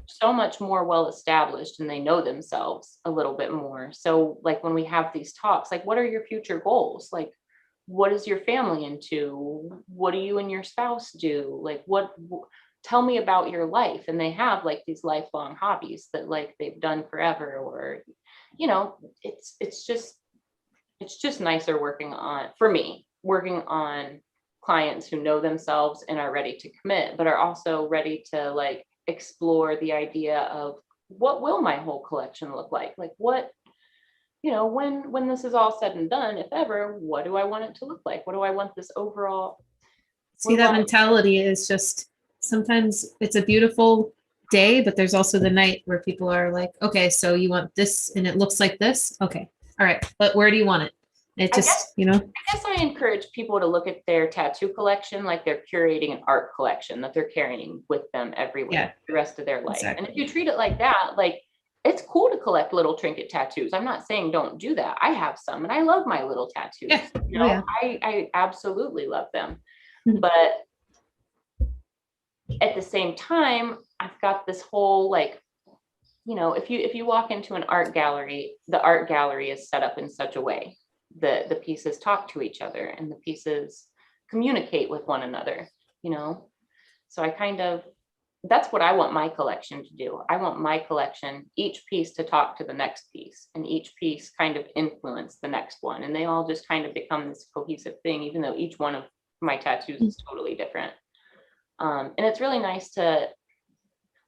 A: so much more well established, and they know themselves a little bit more. So like when we have these talks, like what are your future goals? Like what is your family into? What do you and your spouse do? Like tell me about your life. And they have like these lifelong hobbies that like they've done forever, or you know, it's just nicer working on, for me, working on clients who know themselves and are ready to commit, but are also ready to like explore the idea of what will my whole collection look like? Like what, you know, when this is all said and done, if ever, what do I want it to look like? What do I want this overall?
B: See, that mentality is just sometimes it's a beautiful day, but there's also the night where people are like, okay, so you want this and it looks like this. Okay. All right. But where do you want it? It just, you know,
A: I guess I encourage people to look at their tattoo collection like they're curating an art collection that they're carrying with them everywhere the rest of their life.
B: Exactly.
A: And if you treat it like that, like it's cool to collect little trinket tattoos. I'm not saying don't do that. I have some and I love my little tattoos.
B: Yeah.
A: You know, I absolutely love them.
B: Mhm.
A: But at the same time, I've got this whole like, you know, if you walk into an art gallery, the art gallery is set up in such a way that the pieces talk to each other and the pieces communicate with one another, you know. So I kind of, that's what I want my collection to do. I want my collection, each piece to talk to the next piece, and each piece kind of influence the next one, and they all just kind of become this cohesive thing, even though each one of my tattoos is totally different. And it's really nice to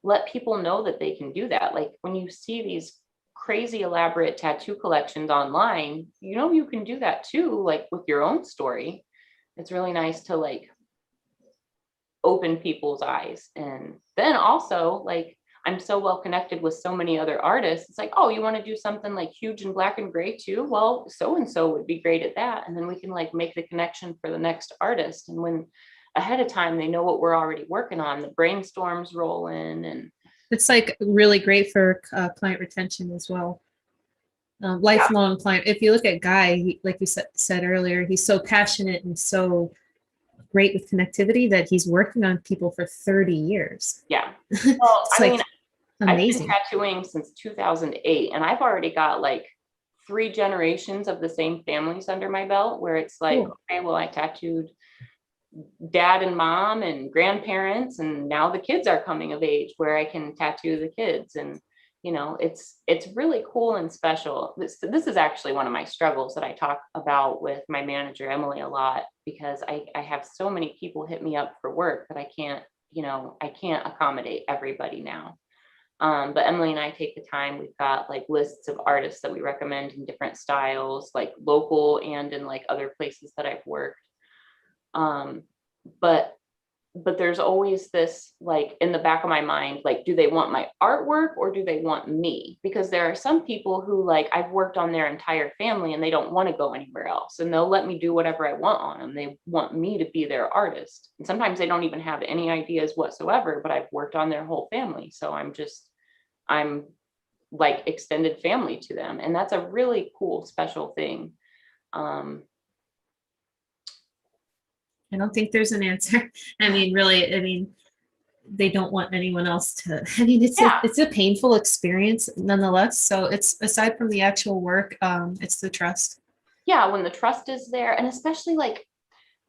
A: let people know that they can do that. Like when you see these crazy elaborate tattoo collections online, you know, you can do that too, like with your own story. It's really nice to like open people's eyes. And then also like I'm so well connected with so many other artists. It's like, oh, you want to do something like huge and black and gray too? Well, so and so would be great at that. And then we can like make the connection for the next artist. And when ahead of time they know what we're already working on, the brainstorms roll in, and
B: it's like really great for client retention as well. Lifelong client. If you look at Guy, like you said earlier, he's so passionate and so great with connectivity that he's working on people for 30 years.
A: Yeah. Well, I mean,
B: amazing.
A: I've been tattooing since 2008, and I've already got like 3 generations of the same families under my belt, where it's like, cool. Okay, well, I tattooed dad and mom and grandparents, and now the kids are coming of age where I can tattoo the kids. And you know, it's really cool and special. This is actually one of my struggles that I talk about with my manager Emily a lot, because I have so many people hit me up for work that I can't accommodate everybody now. But Emily and I take the time. We've got like lists of artists that we recommend in different styles, like local and in like other places that I've worked. But there's always this like in the back of my mind, like, do they want my artwork or do they want me? Because there are some people who like I've worked on their entire family and they don't want to go anywhere else, and they'll let me do whatever I want on them. They want me to be their artist, and sometimes they don't even have any ideas whatsoever, but I've worked on their whole family, so I'm like extended family to them, and that's a really cool, special thing.
B: I don't think there's an answer. I mean, really, they don't want anyone else to, I mean,
A: Yeah.
B: it's a painful experience nonetheless. So it's aside from the actual work, it's the trust.
A: Yeah, when the trust is there, and especially like,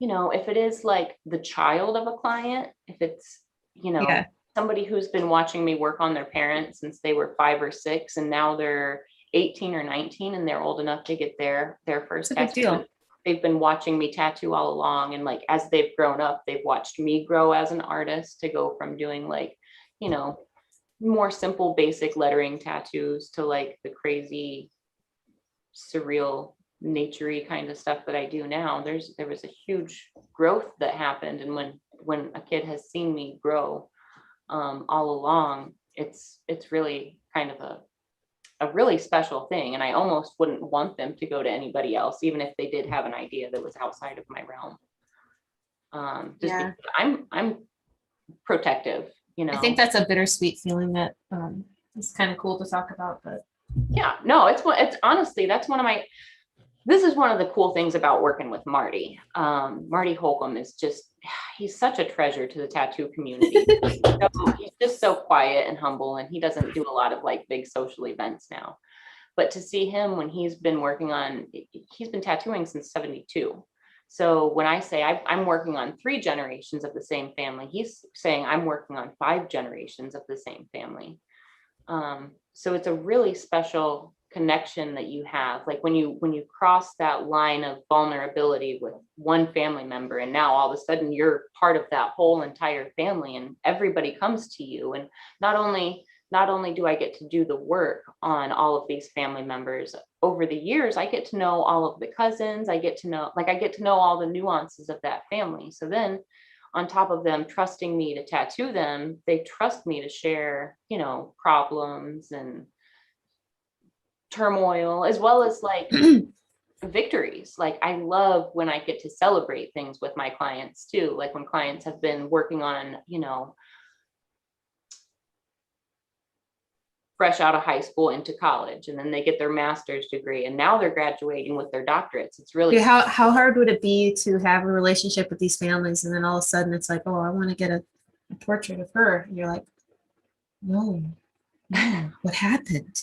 A: if it is like the child of a client, if it's,
B: Yeah.
A: somebody who's been watching me work on their parents since they were 5 or 6, and now they're 18 or 19 and they're old enough to get their first
B: It's a big
A: tattoo.
B: deal.
A: They've been watching me tattoo all along. And like, as they've grown up, they've watched me grow as an artist to go from doing like, you know, more simple, basic lettering tattoos to like the crazy, surreal, naturey kind of stuff that I do now. There was a huge growth that happened. And when a kid has seen me grow all along, it's really kind of a really special thing. And I almost wouldn't want them to go to anybody else, even if they did have an idea that was outside of my realm. Just
B: Yeah.
A: because I'm protective,
B: I think that's a bittersweet feeling that is kind of cool to talk about, but
A: yeah, no, it's honestly, this is one of the cool things about working with Marty. Marty Holcomb is he's such a treasure to the tattoo community. He's just so quiet and humble, and he doesn't do a lot of like big social events now. But to see him when he's been tattooing since 72. So when I say I'm working on 3 generations of the same family, he's saying I'm working on 5 generations of the same family. So it's a really special connection that you have, like when you cross that line of vulnerability with one family member, and now all of a sudden you're part of that whole entire family, and everybody comes to you. And not only do I get to do the work on all of these family members, over the years I get to know all of the cousins. I get to know all the nuances of that family. So then on top of them trusting me to tattoo them, they trust me to share, problems and turmoil, as well as like victories. Like I love when I get to celebrate things with my clients too. Like when clients have been working on, fresh out of high school into college, and then they get their master's degree, and now they're graduating with their doctorates. It's really
B: how hard would it be to have a relationship with these families, and then all of a sudden it's like, oh, I want to get a portrait of her, and you're like, no, what happened?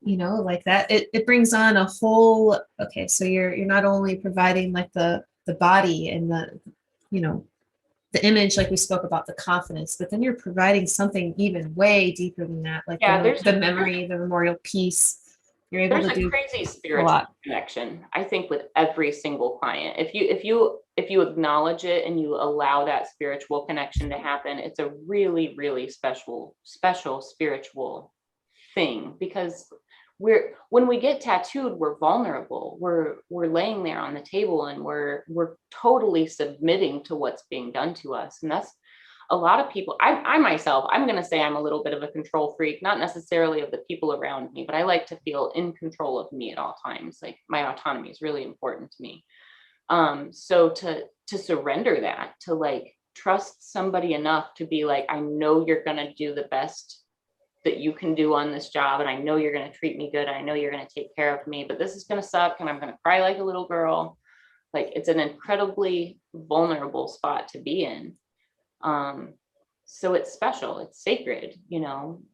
B: Like that. It brings on a whole, okay, so you're not only providing like the body and the image, like we spoke about, the confidence, but then you're providing something even way deeper than that, like the memory, the memorial piece. You're able to do
A: a crazy spiritual connection, I think, with every single client. If you acknowledge it and you allow that spiritual connection to happen, it's a really, really special spiritual thing. Because when we get tattooed, we're vulnerable. We're laying there on the table, and we're totally submitting to what's being done to us. And that's a lot of people. I myself, I'm going to say I'm a little bit of a control freak, not necessarily of the people around me, but I like to feel in control of me at all times. Like my autonomy is really important to me. So to surrender that, to like trust somebody enough to be like, I know you're going to do the best that you can do on this job, and I know you're going to treat me good. I know you're going to take care of me, but this is going to suck, and I'm going to cry like a little girl. Like it's an incredibly vulnerable spot to be in. So it's special, it's sacred,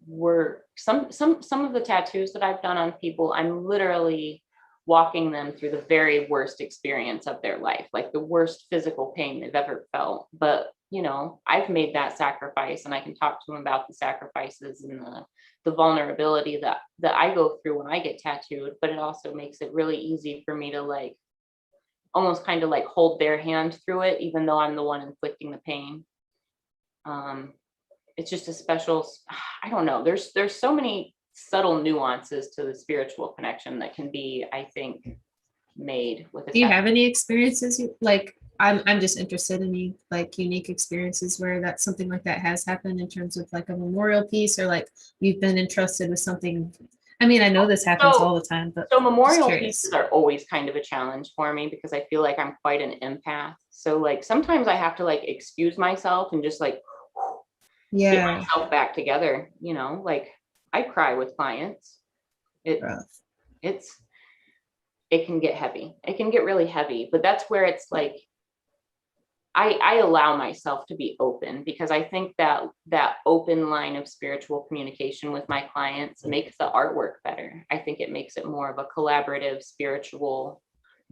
A: we're some of the tattoos that I've done on people, I'm literally walking them through the very worst experience of their life, like the worst physical pain they've ever felt. But I've made that sacrifice, and I can talk to them about the sacrifices and the vulnerability that I go through when I get tattooed. But it also makes it really easy for me to like almost kind of like hold their hand through it, even though I'm the one inflicting the pain. It's just a special, I don't know, there's so many subtle nuances to the spiritual connection that can be, I think, made with.
B: Do you have any experiences like, I'm just interested in any like unique experiences where that something like that has happened in terms of like a memorial piece, or like you've been entrusted with something? I mean, I know this happens all the time, but
A: so memorial pieces are always kind of a challenge for me, because I feel like I'm quite an empath. So like sometimes I have to like excuse myself and just like get myself back together, like I cry with clients. It can get heavy. It can get really heavy, but that's where it's like, I allow myself to be open, because I think that that open line of spiritual communication with my clients makes the artwork better. I think it makes it more of a collaborative spiritual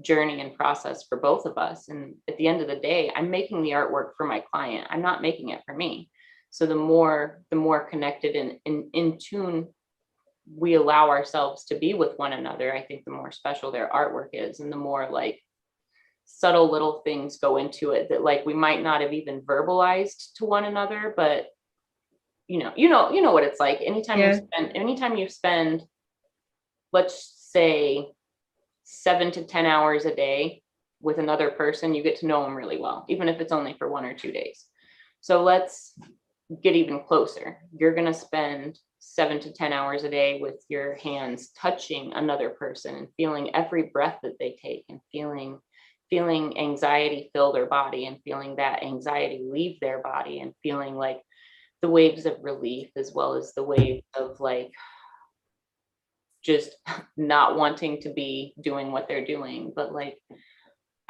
A: journey and process for both of us. And at the end of the day, I'm making the artwork for my client. I'm not making it for me. So the more connected and in tune we allow ourselves to be with one another, I think the more special their artwork is, and the more like subtle little things go into it that like we might not have even verbalized to one another. But you know what it's like. Anytime you spend, let's say, 7 to 10 hours a day with another person, you get to know them really well, even if it's only for 1 or 2 days. So let's get even closer. You're going to spend 7 to 10 hours a day with your hands touching another person and feeling every breath that they take, and feeling anxiety fill their body, and feeling that anxiety leave their body, and feeling like the waves of relief as well as the waves of like just not wanting to be doing what they're doing. But like,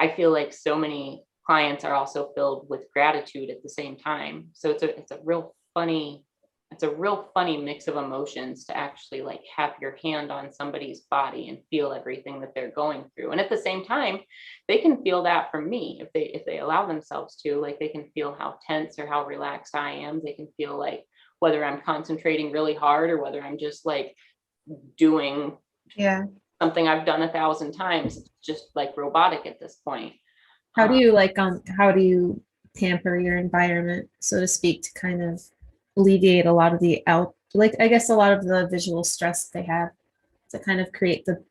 A: I feel like so many clients are also filled with gratitude at the same time. So it's a real funny mix of emotions to actually like have your hand on somebody's body and feel everything that they're going through. And at the same time, they can feel that from me if they allow themselves to. Like, they can feel how tense or how relaxed I am. They can feel like whether I'm concentrating really hard or whether I'm just like doing something I've done 1,000 times, just like robotic at this point.
B: How do you tamper your environment, so to speak, to kind of alleviate a lot of the I guess a lot of the visual stress they have, to kind of create the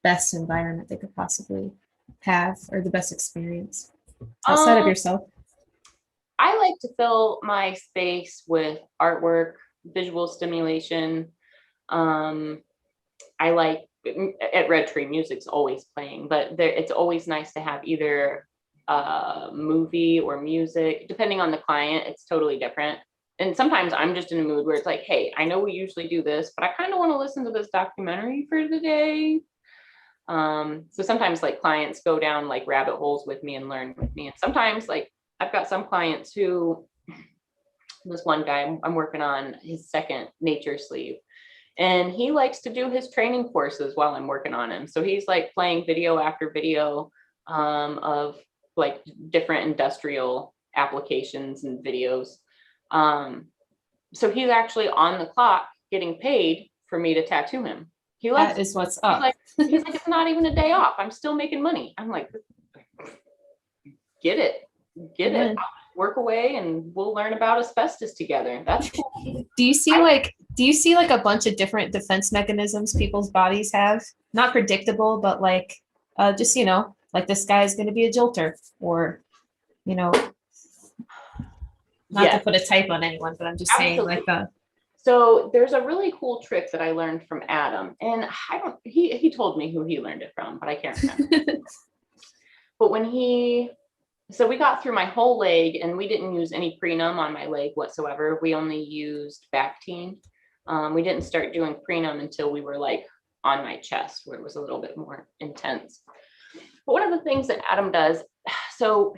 B: best environment they could possibly have, or the best experience outside of yourself?
A: I like to fill my space with artwork, visual stimulation. I like, at Red Tree, music's always playing, but it's always nice to have either movie or music, depending on the client. It's totally different. And sometimes I'm just in a mood where it's like, hey, I know we usually do this, but I kind of want to listen to this documentary for the day. So sometimes like clients go down like rabbit holes with me and learn with me. And sometimes like I've got some clients who, this one guy, I'm working on his second nature sleeve, and he likes to do his training courses while I'm working on him. So he's like playing video after video of like different industrial applications and videos. So he's actually on the clock getting paid for me to tattoo him. He loves
B: That is what's up.
A: He's like, it's not even a day off. I'm still making money. I'm like, get it. I'll work away and we'll learn about asbestos together. That's cool.
B: Do you see like a bunch of different defense mechanisms people's bodies have? Not predictable, but like just, like this guy is going to be a jilter, or, not to put a type on anyone, but I'm just saying like
A: So there's a really cool trick that I learned from Adam, and he told me who he learned it from, but I can't remember. But so we got through my whole leg, and we didn't use any prenum on my leg whatsoever. We only used Bactine. We didn't start doing prenum until we were like on my chest, where it was a little bit more intense. But one of the things that Adam does, so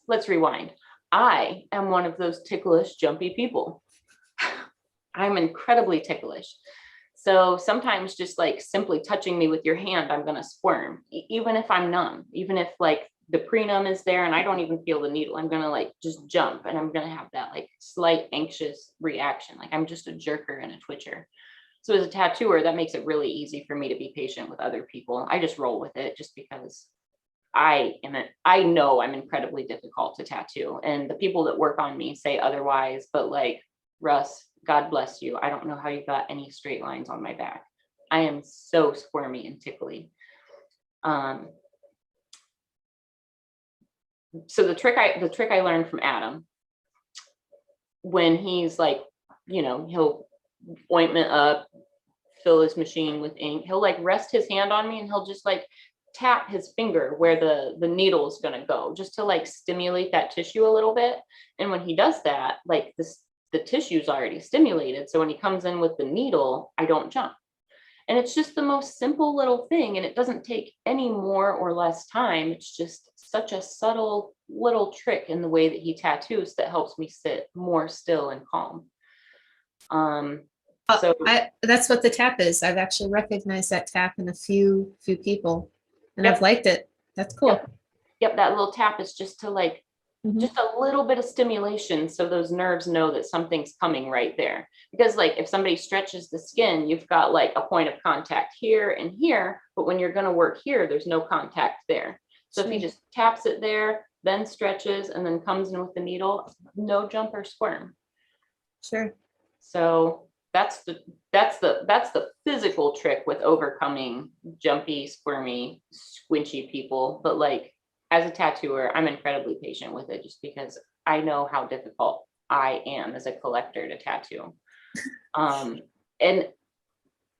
A: let's rewind. I am one of those ticklish, jumpy people. I'm incredibly ticklish. So sometimes just like simply touching me with your hand, I'm going to squirm, even if I'm numb, even if like the prenum is there and I don't even feel the needle, I'm going to like just jump, and I'm going to have that like slight anxious reaction. Like I'm just a jerker and a twitcher. So as a tattooer, that makes it really easy for me to be patient with other people. I just roll with it, just because I know I'm incredibly difficult to tattoo, and the people that work on me say otherwise. But like, Russ, God bless you, I don't know how you got any straight lines on my back. I am so squirmy and tickly. So the trick I learned from Adam, when he's like, he'll ointment up, fill his machine with ink, he'll like rest his hand on me, and he'll just like tap his finger where the needle is going to go, just to like stimulate that tissue a little bit. And when he does that, like the tissue's already stimulated, so when he comes in with the needle, I don't jump. And it's just the most simple little thing, and it doesn't take any more or less time. It's just such a subtle little trick in the way that he tattoos that helps me sit more still and calm. So
B: That's what the tap is. I've actually recognized that tap in a few people, and
A: Yep.
B: I've liked it. That's cool.
A: Yep, that little tap is just to like, just a little bit of stimulation so those nerves know that something's coming right there. Because like if somebody stretches the skin, you've got like a point of contact here and here, but when you're going to work here, there's no contact there. So if he just taps it there, then stretches and then comes in with the needle, no jump or squirm.
B: Sure.
A: So that's the physical trick with overcoming jumpy, squirmy, squinchy people. But like as a tattooer, I'm incredibly patient with it just because I know how difficult I am as a collector to tattoo. And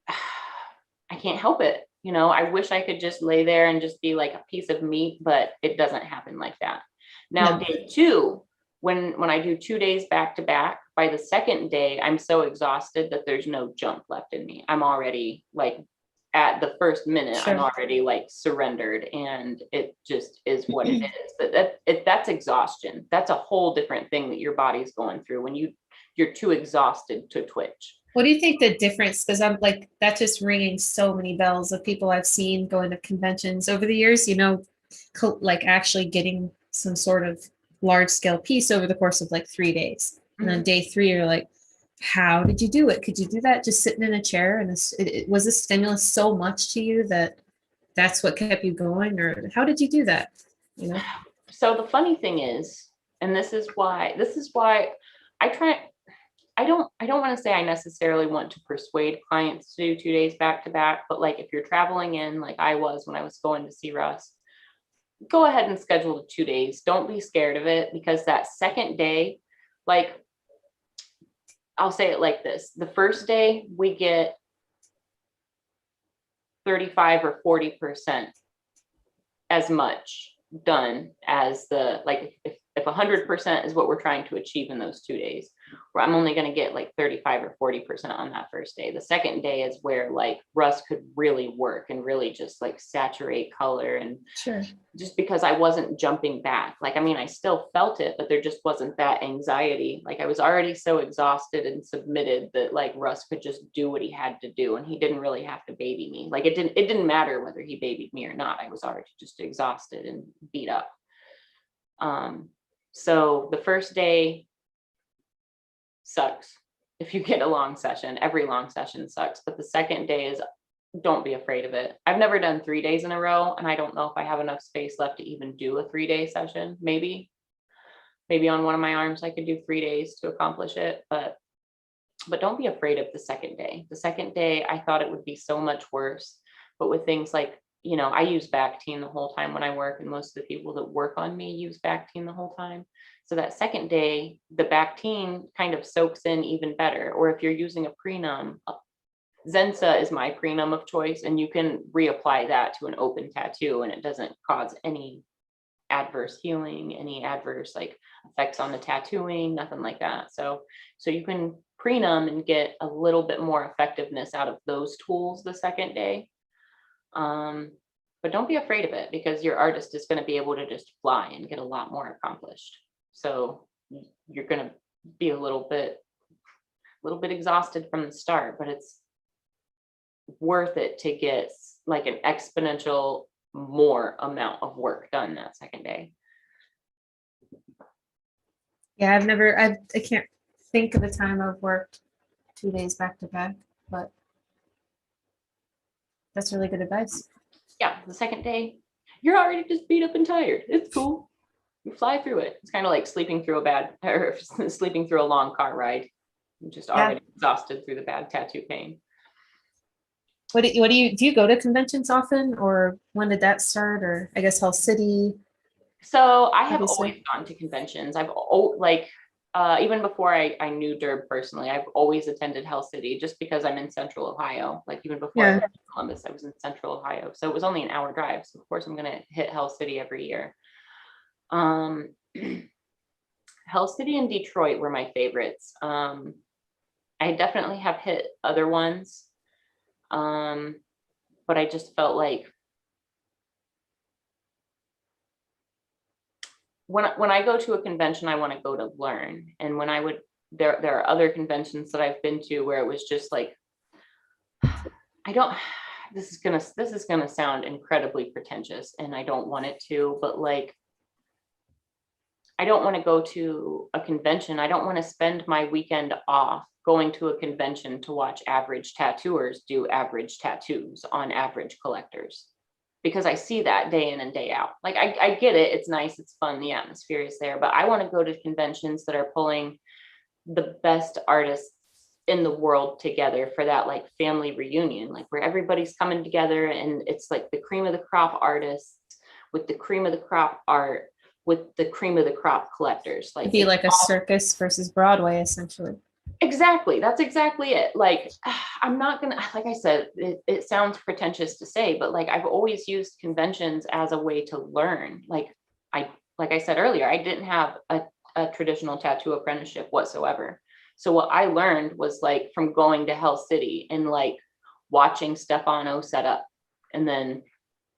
A: I can't help it. You know, I wish I could just lay there and just be like a piece of meat, but it doesn't happen like that. Now, day two, when I do 2 days back to back, by the second day, I'm so exhausted that there's no jump left in me. I'm already like at the first minute, I'm already like surrendered, and it just is what it is. But that's exhaustion. That's a whole different thing that your body's going through when you're too exhausted to twitch.
B: What do you think the difference? Because I'm like, that's just ringing so many bells of people I've seen going to conventions over the years, you know, like actually getting some sort of large scale piece over the course of like 3 days. And then day 3, you're like, how did you do it? Could you do that just sitting in a chair? And was this stimulus so much to you that that's what kept you going? Or how did you do that? You know?
A: So the funny thing is, and this is why I don't want to say I necessarily want to persuade clients to do 2 days back to back, but like if you're traveling in like I was when I was going to see Russ, go ahead and schedule the 2 days. Don't be scared of it, because that second day, like I'll say it like this. The first day we get 35 or 40% as much done as the, like if 100% is what we're trying to achieve in those 2 days, where I'm only going to get like 35 or 40% on that first day. The second day is where like Russ could really work and really just like saturate color. And just because I wasn't jumping back, like, I mean, I still felt it, but there just wasn't that anxiety. Like I was already so exhausted and submitted that like Russ could just do what he had to do. And he didn't really have to baby me. Like it didn't matter whether he babied me or not. I was already just exhausted and beat up. So the first day sucks. If you get a long session, every long session sucks. But the second day is, don't be afraid of it. I've never done 3 days in a row, and I don't know if I have enough space left to even do a 3-day session. Maybe on one of my arms I could do 3 days to accomplish it, but don't be afraid of the second day. The second day, I thought it would be so much worse, but with things like, you know, I use Bactine the whole time when I work, and most of the people that work on me use Bactine the whole time. So that second day, the Bactine kind of soaks in even better. Or if you're using a prenum, Zensa is my prenum of choice, and you can reapply that to an open tattoo and it doesn't cause any adverse healing, any adverse like effects on the tattooing, nothing like that. So you can prenum and get a little bit more effectiveness out of those tools the second day. But don't be afraid of it, because your artist is going to be able to just fly and get a lot more accomplished. So you're going to be a little bit exhausted from the start, but it's worth it to get like an exponential more amount of work done that second day.
B: Yeah, I can't think of a time I've worked 2 days back to back, but that's really good advice.
A: Yeah, the second day, you're already just beat up and tired. It's cool. You fly through it. It's kind of like sleeping through a long car ride. You're just already exhausted through the bad tattoo pain.
B: What do you go to conventions often, or when did that start? Or I guess Hell City.
A: So I have always gone to conventions. Even before I knew Derb personally, I've always attended Hell City just because I'm in Central Ohio. Like even before I was in Columbus, I was in Central Ohio. So it was only an hour drive. So of course I'm gonna hit Hell City every year. Hell City and Detroit were my favorites. I definitely have hit other ones. But I just felt like when I go to a convention, I want to go to learn. And when I would, there are other conventions that I've been to where it was just like, I don't, this is gonna sound incredibly pretentious, and I don't want it to, but like, I don't want to go to a convention. I don't want to spend my weekend off going to a convention to watch average tattooers do average tattoos on average collectors, because I see that day in and day out. Like, I get it. It's nice. It's fun. The atmosphere is there, but I want to go to conventions that are pulling the best artists in the world together for that like family reunion, like where everybody's coming together and it's like the cream of the crop artists with the cream of the crop art with the cream of the crop collectors. Like,
B: It'd be like a circus versus Broadway, essentially.
A: exactly. That's exactly it. Like, I'm not gonna, like I said, it sounds pretentious to say, but like, I've always used conventions as a way to learn. Like I said earlier, I didn't have a traditional tattoo apprenticeship whatsoever. So what I learned was like from going to Hell City and like watching Stefano set up, and then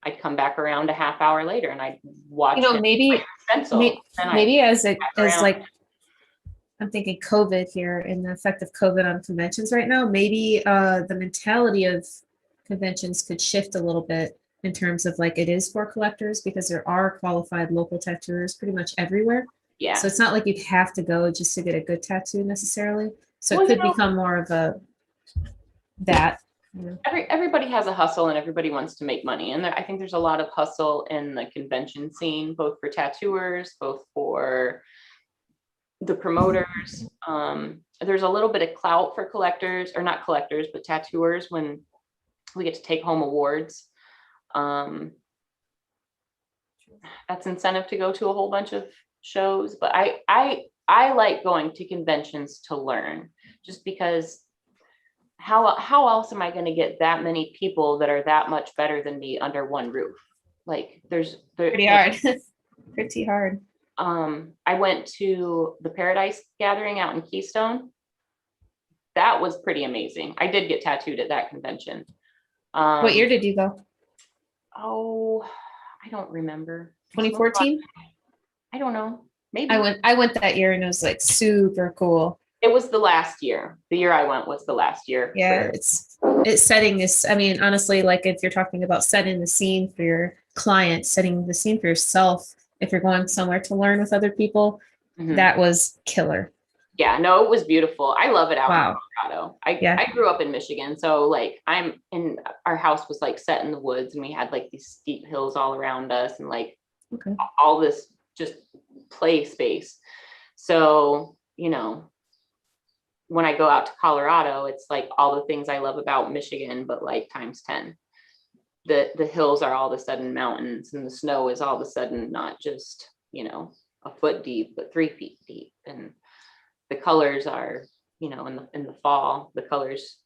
A: I'd come back around a half hour later and I'd watch him
B: maybe
A: stencil.
B: maybe as like, I'm thinking COVID here and the effect of COVID on conventions right now, maybe the mentality of conventions could shift a little bit in terms of like, it is for collectors because there are qualified local tattooers pretty much everywhere.
A: Yeah.
B: So it's not like you'd have to go just to get a good tattoo necessarily. So it could become more of that.
A: Everybody has a hustle and everybody wants to make money. And I think there's a lot of hustle in the convention scene, both for tattooers, both for the promoters. There's a little bit of clout for collectors, or not collectors, but tattooers when we get to take home awards. That's incentive to go to a whole bunch of shows. But I like going to conventions to learn, just because how else am I going to get that many people that are that much better than me under one roof? Like,
B: pretty hard. Pretty hard.
A: I went to the Paradise Gathering out in Keystone. That was pretty amazing. I did get tattooed at that convention.
B: What year did you go?
A: Oh, I don't remember.
B: 2014?
A: I don't know. Maybe.
B: I went that year and it was like super cool.
A: It was the last year. The year I went was the last year.
B: Yeah, it's setting this. I mean, honestly, like if you're talking about setting the scene for your client, setting the scene for yourself, if you're going somewhere to learn with other people, that was killer.
A: Yeah, no, it was beautiful. I love it out in Colorado. I grew up in Michigan, so like our house was like set in the woods, and we had like these steep hills all around us, and like all this just play space. So, you know, when I go out to Colorado, it's like all the things I love about Michigan, but like times 10. The hills are all of a sudden mountains, and the snow is all of a sudden not just, you know, a foot deep, but 3 feet deep. And the colors are, you know, in the fall, the colors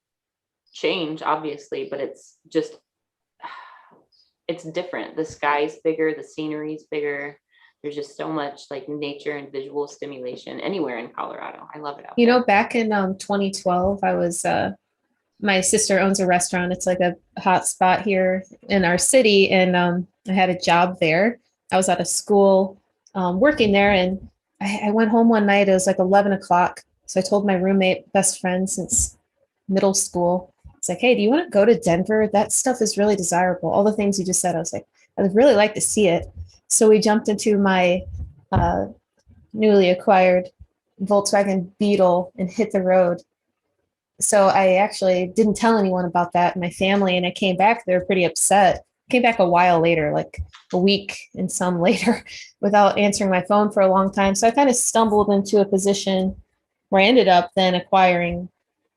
A: change obviously, but it's just, it's different. The sky's bigger, the scenery's bigger. There's just so much like nature and visual stimulation anywhere in Colorado. I love it out there.
B: You know, back in 2012, I was my sister owns a restaurant. It's like a hot spot here in our city, and I had a job there. I was out of school working there, and I went home one night. It was like 11 o'clock. So I told my roommate, best friend since middle school, it's like, hey, do you want to go to Denver? That stuff is really desirable. All the things you just said, I was like, I would really like to see it. So we jumped into my newly acquired Volkswagen Beetle and hit the road. So I actually didn't tell anyone about that in my family, and I came back. They were pretty upset. Came back a while later, like a week and some later, without answering my phone for a long time. So I kind of stumbled into a position where I ended up then acquiring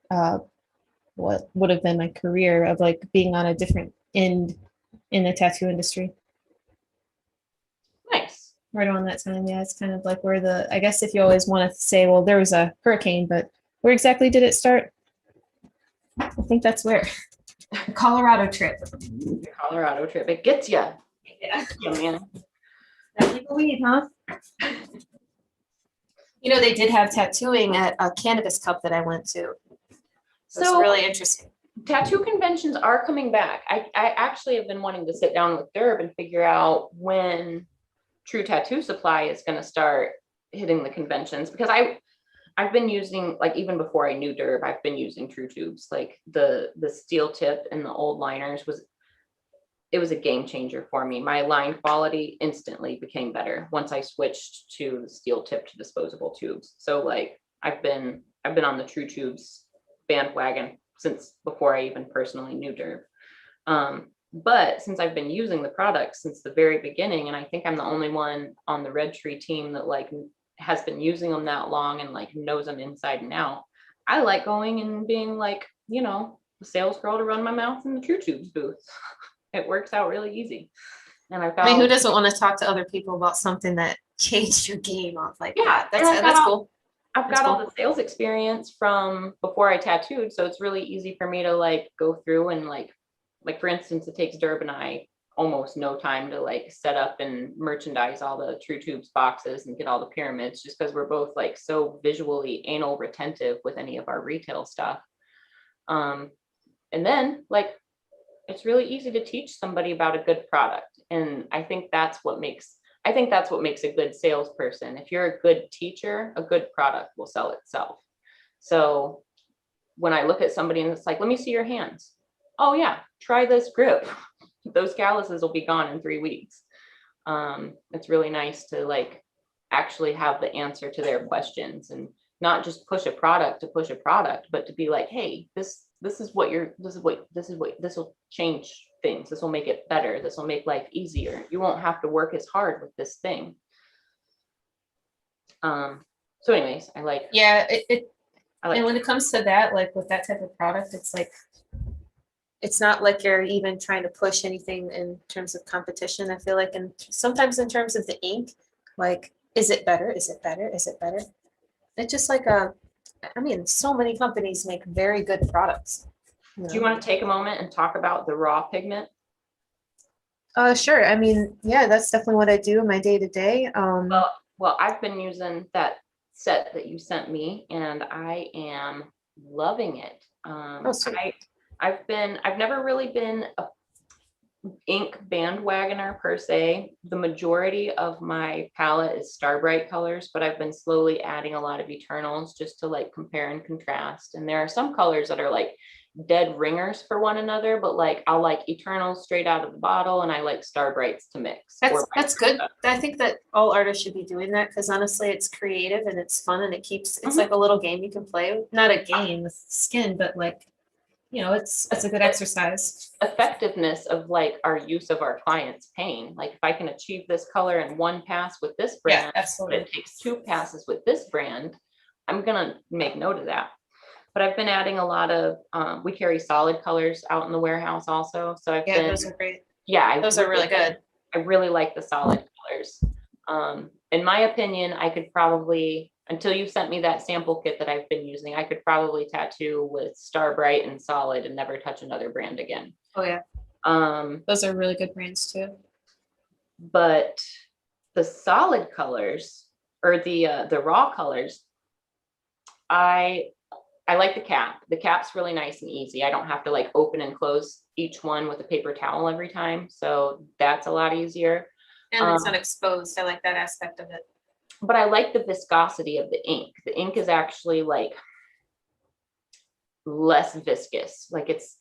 B: what would have been my career of like being on a different end in the tattoo industry.
A: Nice.
B: Right on that time. Yeah, it's kind of like where I guess if you always want to say, well, there was a hurricane, but where exactly did it start? I think that's where. The Colorado trip.
A: The Colorado trip. It gets you.
B: Yeah,
A: man.
B: That people weed, huh? You know, they did have tattooing at a cannabis cup that I went to. So it's really interesting.
A: Tattoo conventions are coming back. I actually have been wanting to sit down with Derb and figure out when True Tattoo Supply is going to start hitting the conventions, because I've been using, like, even before I knew Derb, I've been using True Tubes. Like the steel tip and the old liners it was a game changer for me. My line quality instantly became better once I switched to the steel tipped disposable tubes. So like I've been on the True Tubes bandwagon since before I even personally knew Derb. But since I've been using the product since the very beginning, and I think I'm the only one on the Red Tree team that like has been using them that long and like knows them inside and out, I like going and being like, you know, the sales girl to run my mouth in the True Tubes booth. It works out really easy. And I
B: I mean, who
A: found,
B: doesn't want to talk to other people about something that changed your game off like
A: yeah,
B: that?
A: and
B: That's cool.
A: I've
B: That's
A: got all
B: cool.
A: the sales experience from before I tattooed, so it's really easy for me to like go through and like for instance, it takes Derb and I almost no time to like set up and merchandise all the True Tubes boxes and get all the pyramids, just because we're both like so visually anal retentive with any of our retail stuff. And then like it's really easy to teach somebody about a good product, and I think that's what makes a good salesperson. If you're a good teacher, a good product will sell itself. So when I look at somebody and it's like, let me see your hands. Oh yeah, try this grip. Those calluses will be gone in 3 weeks. It's really nice to like actually have the answer to their questions, and not just push a product to push a product, but to be like, hey, this will change things. This will make it better. This will make life easier. You won't have to work as hard with this thing. So anyways, I like,
B: Yeah,
A: I
B: and when
A: like,
B: it comes to that, like with that type of product, it's like it's not like you're even trying to push anything in terms of competition. I feel like, and sometimes in terms of the ink, like, is it better? Is it better? Is it better? It's just like I mean, so many companies make very good products.
A: do you want to take a moment and talk about the raw pigment?
B: Sure. I mean, yeah, that's definitely what I do in my day to day.
A: Well, I've been using that set that you sent me, and I am loving it.
B: Sweet.
A: I've never really been a ink bandwagoner per se. The majority of my palette is Star Bright colors, but I've been slowly adding a lot of Eternals just to like compare and contrast. And there are some colors that are like dead ringers for one another, but like I'll like Eternals straight out of the bottle, and I like Star Brights to mix.
B: That's good. I think that all artists should be doing that because honestly, it's creative and it's fun and it's like a little game you can play. Not a game with skin, but like, you know, it's a good exercise.
A: Effectiveness of like our use of our clients' pain. Like if I can achieve this color in one pass with this brand,
B: Yeah, absolutely.
A: but it takes 2 passes with this brand, I'm gonna make note of that. But I've been adding a lot of, we carry solid colors out in the warehouse also. So
B: Those are great.
A: yeah,
B: those are really good.
A: I really like the solid colors. In my opinion, I could probably, until you sent me that sample kit that I've been using, I could probably tattoo with Star Bright and solid and never touch another brand again.
B: Oh yeah. Those are really good brands too.
A: But the solid colors, or the raw colors, I like the cap. The cap's really nice and easy. I don't have to like open and close each one with a paper towel every time. So that's a lot easier.
B: And it's not exposed. I like that aspect of it.
A: But I like the viscosity of the ink. The ink is actually like less viscous. Like it's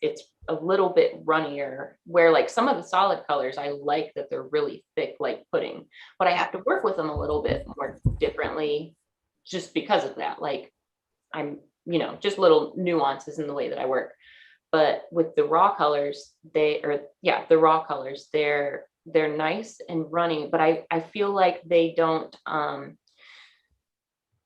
A: a little bit runnier, where like some of the solid colors, I like that they're really thick like pudding, but I have to work with them a little bit more differently just because of that. Like I'm, you know, just little nuances in the way that I work. But with the raw colors, the raw colors, they're nice and runny, but I feel like they don't,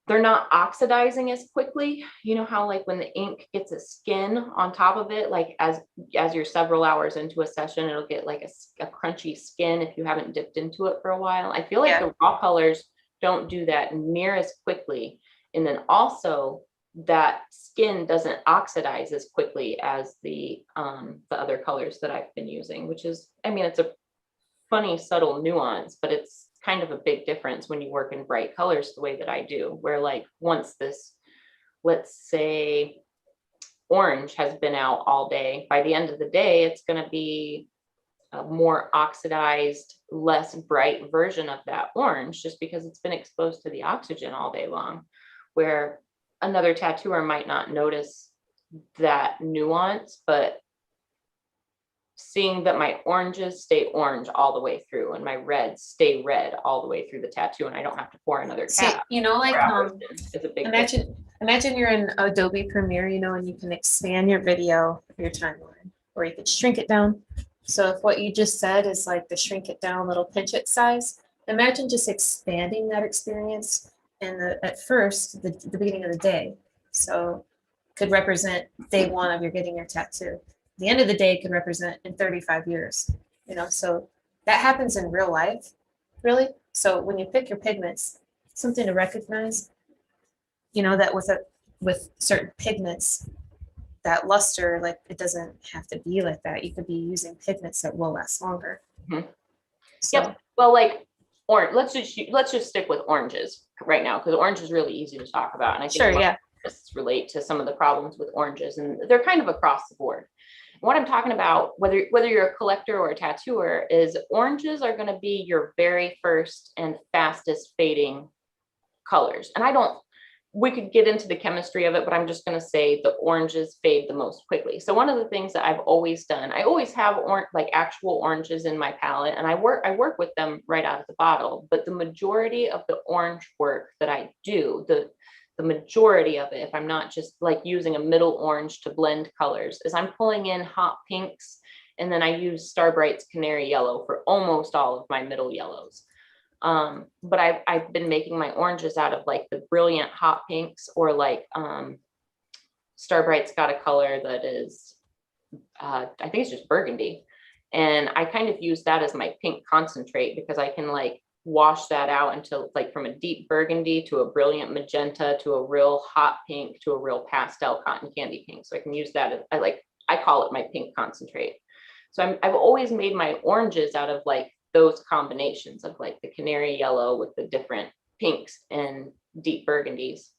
A: they're not oxidizing as quickly. You know how like when the ink gets a skin on top of it, like as you're several hours into a session, it'll get like a crunchy skin if you haven't dipped into it for a while. I feel like the raw colors don't do that near as quickly. And then also that skin doesn't oxidize as quickly as the other colors that I've been using, which is, I mean, it's a funny, subtle nuance, but it's kind of a big difference when you work in bright colors the way that I do, where like once this, let's say orange has been out all day, by the end of the day, it's going to be a more oxidized, less bright version of that orange, just because it's been exposed to the oxygen all day long, where another tattooer might not notice that nuance, but seeing that my oranges stay orange all the way through and my reds stay red all the way through the tattoo, and I don't have to pour another
B: See,
A: cap.
B: you know, like
A: Is a big
B: imagine you're in Adobe Premiere, you know, and you can expand your video, your timeline, or you could shrink it down. So if what you just said is like the shrink it down, little pinch it size, imagine just expanding that experience in at first the beginning of the day. So could represent day one of your getting your tattoo. The end of the day could represent in 35 years, you know, so that happens in real life, really. So when you pick your pigments, something to recognize, you know, that with certain pigments, that luster, like it doesn't have to be like that. You could be using pigments that will last longer.
A: Mhm.
B: So,
A: Yep. Well, like orange, let's just stick with oranges right now, because orange is really easy to talk about, and I think
B: sure, yeah.
A: relate to some of the problems with oranges, and they're kind of across the board. What I'm talking about, whether you're a collector or a tattooer, is oranges are going to be your very first and fastest fading colors. And we could get into the chemistry of it, but I'm just going to say the oranges fade the most quickly. So one of the things that I've always done, I always have like actual oranges in my palette, and I work with them right out of the bottle. But the majority of the orange work that I do, the majority of it, if I'm not just like using a middle orange to blend colors, is I'm pulling in hot pinks, and then I use Starbright's Canary Yellow for almost all of my middle yellows. But I've been making my oranges out of like the brilliant hot pinks, or like Starbright's got a color that is, I think it's just burgundy. And I kind of use that as my pink concentrate, because I can like wash that out until it's like from a deep burgundy to a brilliant magenta to a real hot pink to a real pastel cotton candy pink. So I can use that as I call it my pink concentrate. So I've always made my oranges out of like those combinations of like the canary yellow with the different pinks and deep burgundies.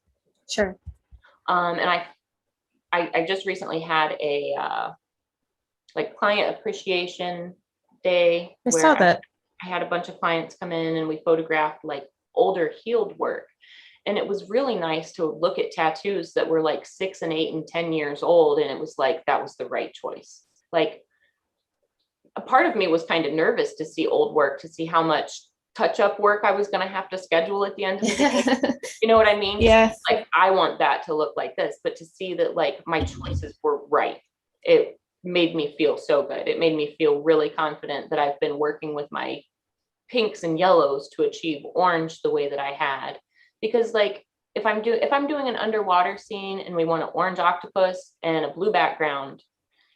B: Sure.
A: And I just recently had a like client appreciation day.
B: I saw that.
A: I had a bunch of clients come in and we photographed like older healed work. And it was really nice to look at tattoos that were like 6 and 8 and 10 years old. And it was like, that was the right choice. Like a part of me was kind of nervous to see old work, to see how much touch-up work I was going to have to schedule at the end of the day. You know what I mean?
B: Yeah.
A: Like, I want that to look like this, but to see that like my choices were right, it made me feel so good. It made me feel really confident that I've been working with my pinks and yellows to achieve orange the way that I had. Because like, if I'm doing an underwater scene and we want an orange octopus and a blue background,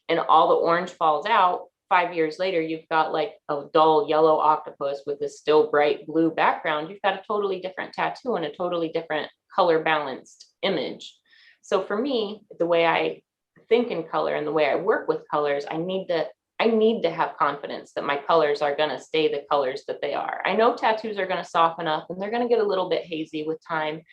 A: and all the orange falls out, 5 years later, you've got like a dull yellow octopus with a still bright blue background. You've got a totally different tattoo and a totally different color balanced image. So for me, the way I think in color and the way I work with colors, I need to have confidence that my colors are going to stay the colors that they are. I know tattoos are going to soften up and they're going to get a little bit hazy with time.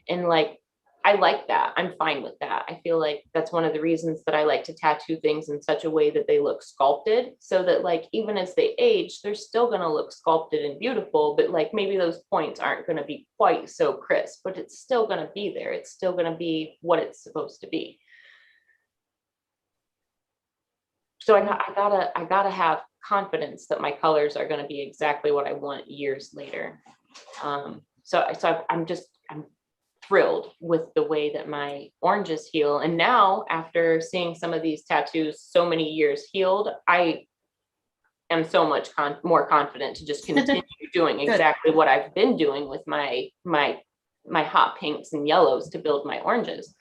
A: And like, I like that. I'm fine with that. I feel like that's one of the reasons that I like to tattoo things in such a way that they look sculpted, so that like, even as they age, they're still going to look sculpted and beautiful, but like maybe those points aren't going to be quite so crisp, but it's still going to be there. It's still going to be what it's supposed to be. So I gotta have confidence that my colors are going to be exactly what I want years later. So I'm thrilled with the way that my oranges heal. And now, after seeing some of these tattoos so many years healed, I am so much more confident to just continue doing exactly what I've been doing with my hot pinks and yellows to build my oranges.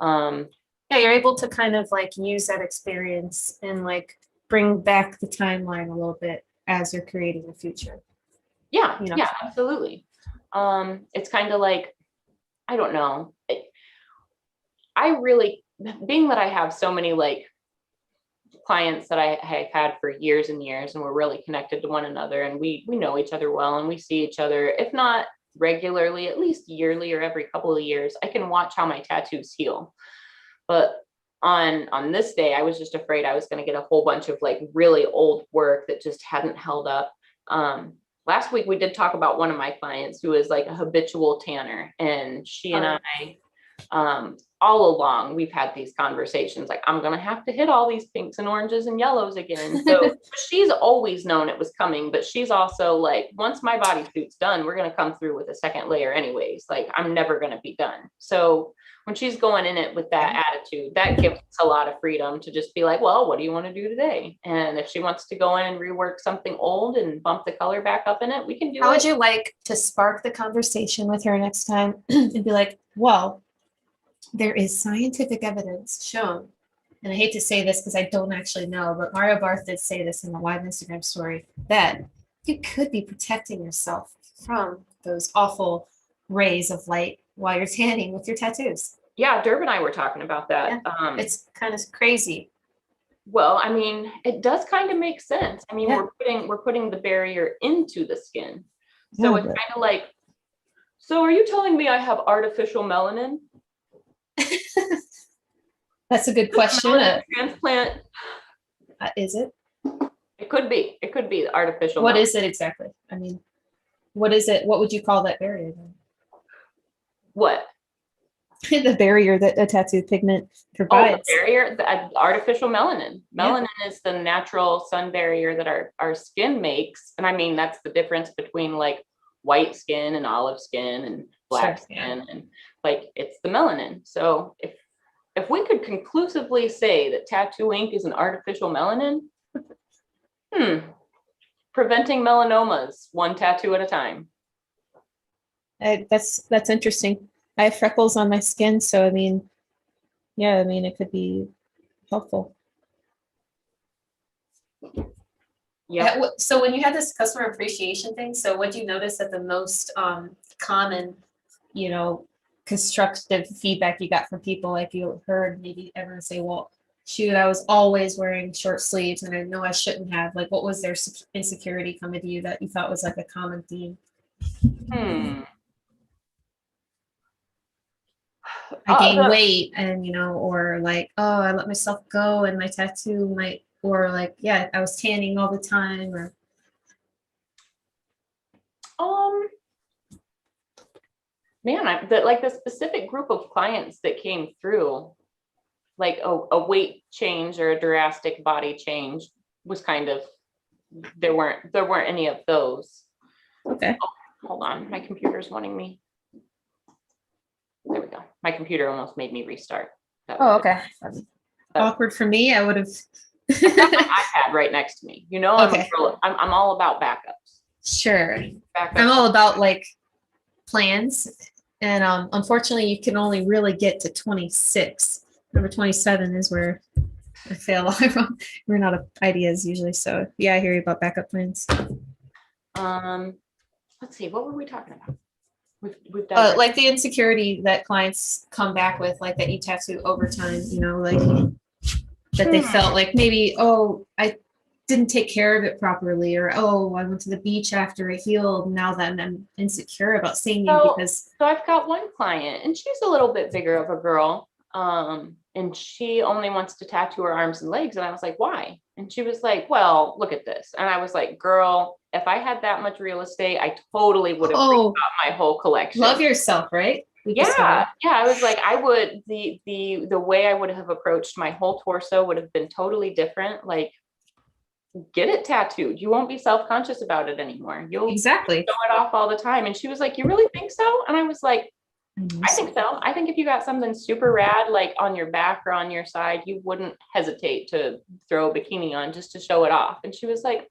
B: Yeah, you're able to kind of like use that experience and like bring back the timeline a little bit as you're creating the future.
A: Yeah, you know? Yeah, absolutely. It's kind of like, I don't know. I really, being that I have so many like clients that I have had for years and years, and we're really connected to one another, and we know each other well, and we see each other, if not regularly, at least yearly or every couple of years. I can watch how my tattoos heal. But on this day, I was just afraid I was going to get a whole bunch of like really old work that just hadn't held up. Last week we did talk about one of my clients who is like a habitual tanner, and she and I, all along we've had these conversations like, I'm going to have to hit all these pinks and oranges and yellows again. So she's always known it was coming, but she's also like, once my bodysuit's done, we're going to come through with a second layer anyways. Like, I'm never going to be done. So when she's going in it with that attitude, that gives us a lot of freedom to just be like, well, what do you want to do today? And if she wants to go in and rework something old and bump the color back up in it, we can do it.
B: How would you like to spark the conversation with her next time and be like, well, there is scientific evidence shown, and I hate to say this because I don't actually know, but Mario Barth did say this in a live Instagram story, that you could be protecting yourself from those awful rays of light while you're tanning with your tattoos.
A: Yeah, Derb and I were talking about that.
B: Yeah, it's kind of crazy.
A: Well, I mean, it does kind of make sense. I mean, we're putting the barrier into the skin. So it's kind of like, so are you telling me I have artificial melanin?
B: That's a good question.
A: Transplant.
B: Is it?
A: It could be. It could be artificial.
B: What is it exactly? I mean, what is it? What would you call that barrier then?
A: What?
B: The barrier that a tattoo pigment provides.
A: Oh, the barrier, the artificial melanin. Melanin is the natural sun barrier that our skin makes. And I mean, that's the difference between like white skin and olive skin and black skin, and like, it's the melanin. So if we could conclusively say that tattoo ink is an artificial melanin, preventing melanomas one tattoo at a time.
B: That's interesting. I have freckles on my skin, so I mean, yeah, I mean, it could be helpful. Yeah. So when you had this customer appreciation thing, so what do you notice that the most common, constructive feedback you got from people? Like, you heard maybe everyone say, well, shoot, I was always wearing short sleeves and I know I shouldn't have. Like, what was their insecurity coming to you that you thought was like a common theme? I gained weight and, or like, oh, I let myself go and my tattoo might, or like, yeah, I was tanning all the time, or.
A: Man, the specific group of clients that came through, like a weight change or a drastic body change was kind of, there weren't any of those.
B: Okay.
A: Oh, hold on, my computer's wanting me. There we go. My computer almost made me restart.
B: Oh, okay. Awkward for me. I would have.
A: I've got my iPad right next to me.
B: Okay.
A: I'm all about backups.
B: Sure. I'm all about like plans, and unfortunately, you can only really get to 26. Number 27 is where I fail. We're not of ideas usually. So yeah, I hear you about backup plans.
A: Let's see. What were we talking about? We've
B: like the insecurity that clients come back with, like that you tattoo over time, like that they felt like maybe, oh, I didn't take care of it properly, or oh, I went to the beach after it healed. Now that I'm insecure about seeing you because.
A: So I've got one client, and she's a little bit bigger of a girl, and she only wants to tattoo her arms and legs, and I was like, why? And she was like, well, look at this. And I was like, girl, if I had that much real estate, I totally would have got my whole collection.
B: Love yourself, right?
A: Yeah. I was like, I would, the way I would have approached my whole torso would have been totally different. Like, get it tattooed. You won't be self-conscious about it anymore. You'll show it off all the time. And she was like, you really think so? And I was like, I think so. I think if you got something super rad, like on your back or on your side, you wouldn't hesitate to throw a bikini on just to show it off. And she was like,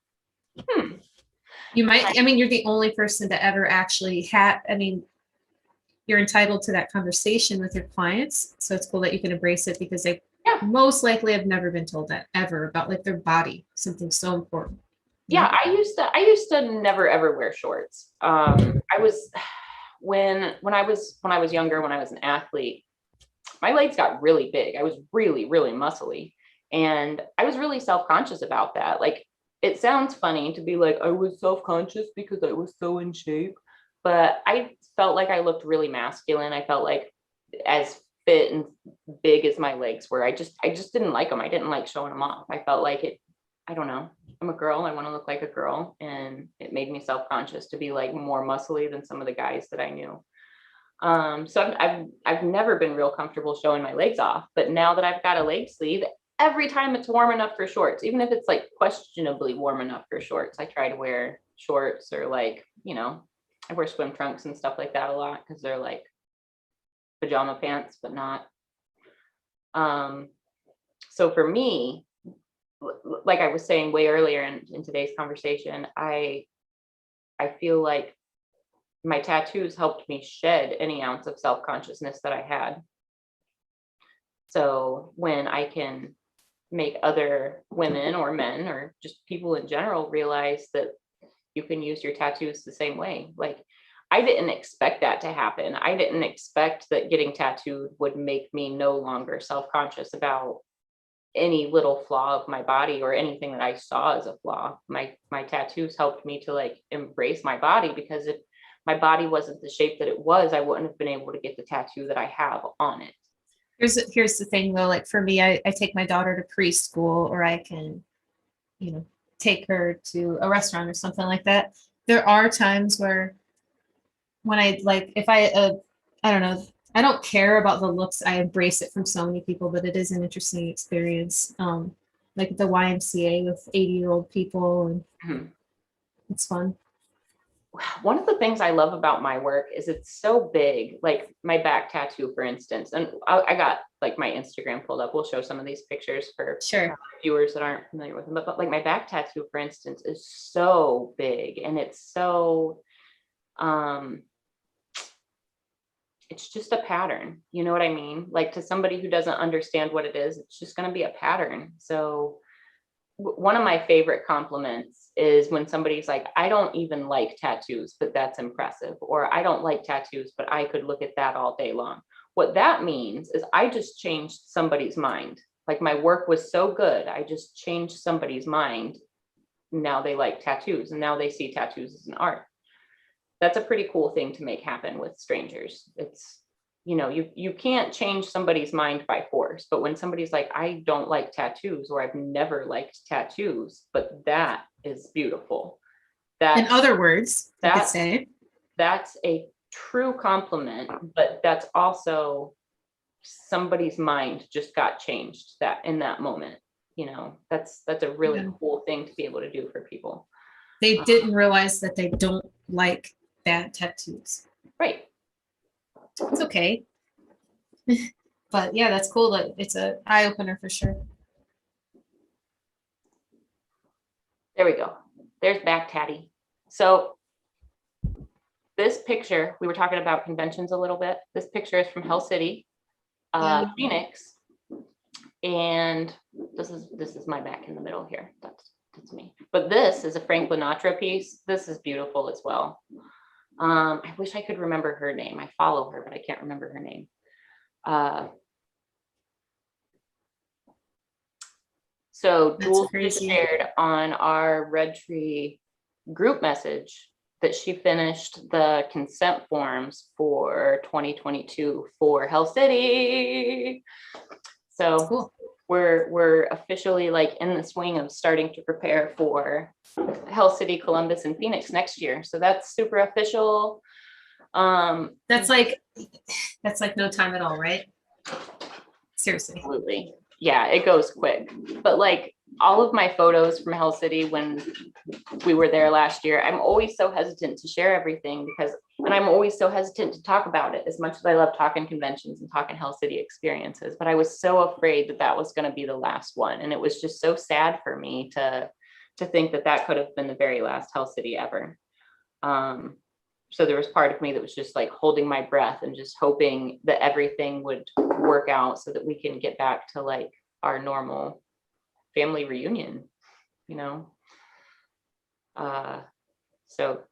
B: You might, I mean, you're the only person to ever actually you're entitled to that conversation with your clients. So it's cool that you can embrace it, because they most likely have never been told that ever about like their body, something so important.
A: Yeah. I used to never ever wear shorts. When I was younger, when I was an athlete, my legs got really big. I was really, really muscly. And I was really self-conscious about that. Like, it sounds funny to be like, I was self-conscious because I was so in shape, but I felt like I looked really masculine. I felt like as fit and big as my legs were. I just didn't like them. I didn't like showing them off. I felt like it, I don't know. I'm a girl. I want to look like a girl. And it made me self-conscious to be like more muscly than some of the guys that I knew. So I've never been real comfortable showing my legs off, but now that I've got a leg sleeve, every time it's warm enough for shorts, even if it's like questionably warm enough for shorts, I try to wear shorts, or like, you know, I wear swim trunks and stuff like that a lot because they're like pajama pants, but not. So for me, like I was saying way earlier in today's conversation, I feel like my tattoos helped me shed any ounce of self-consciousness that I had. So when I can make other women or men or just people in general realize that you can use your tattoos the same way. Like, I didn't expect that to happen. I didn't expect that getting tattooed would make me no longer self-conscious about any little flaw of my body or anything that I saw as a flaw. My tattoos helped me to like embrace my body, because if my body wasn't the shape that it was, I wouldn't have been able to get the tattoo that I have on it.
B: Here's the thing though, like for me, I take my daughter to preschool, or I can, you know, take her to a restaurant or something like that. There are times where when I like, if I don't know, I don't care about the looks. I embrace it from so many people, but it is an interesting experience. Like the YMCA with 80-year-old people, and
A: Mhm.
B: it's fun.
A: One of the things I love about my work is it's so big, like my back tattoo, for instance, and I got like my Instagram pulled up. We'll show some of these pictures for
B: Sure.
A: viewers that aren't familiar with them, but like my back tattoo, for instance, is so big, and it's so, it's just a pattern. You know what I mean? Like, to somebody who doesn't understand what it is, it's just going to be a pattern. So one of my favorite compliments is when somebody's like, I don't even like tattoos, but that's impressive. Or I don't like tattoos, but I could look at that all day long. What that means is I just changed somebody's mind. Like, my work was so good, I just changed somebody's mind. Now they like tattoos, and now they see tattoos as an art. That's a pretty cool thing to make happen with strangers. It's, you know, you can't change somebody's mind by force, but when somebody's like, I don't like tattoos, or I've never liked tattoos, but that is beautiful.
B: In
A: That's
B: other words, you could
A: that's
B: say.
A: that's a true compliment, but that's also somebody's mind just got changed that in that moment. You know, that's a really
B: Yeah.
A: cool thing to be able to do for people.
B: They didn't realize that they don't like bad tattoos.
A: Right.
B: It's okay. But yeah, that's cool. That it's a eye opener for sure.
A: There we go. There's back tatty. So this picture, we were talking about conventions a little bit. This picture is from Hell City, Phoenix. And this is my back in the middle here. That's me. But this is a Frank Sinatra piece. This is beautiful as well. I wish I could remember her name. I follow her, but I can't remember her name. So Jules just shared on our Red Tree group message that she finished the consent forms for 2022 for Hell City. So cool. We're officially like in the swing of starting to prepare for Hell City, Columbus, and Phoenix next year. So that's super official.
B: That's like no time at all, right? Seriously.
A: Absolutely. Yeah, it goes quick. But like all of my photos from Hell City when we were there last year, I'm always so hesitant to share everything and I'm always so hesitant to talk about it, as much as I love talking conventions and talking Hell City experiences. But I was so afraid that was going to be the last one. And it was just so sad for me to think that could have been the very last Hell City ever. So there was part of me that was just like holding my breath and just hoping that everything would work out so that we can get back to like our normal family reunion, you know? So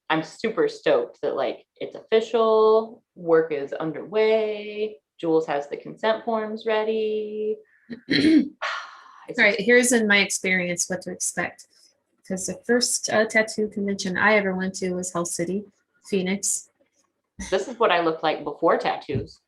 A: I'm super stoked that like it's official, work is underway. Jules has the consent forms ready.
B: All right, here's in my experience what to expect. Because the first tattoo convention I ever went to was Hell City, Phoenix.
A: This is what I looked like before tattoos.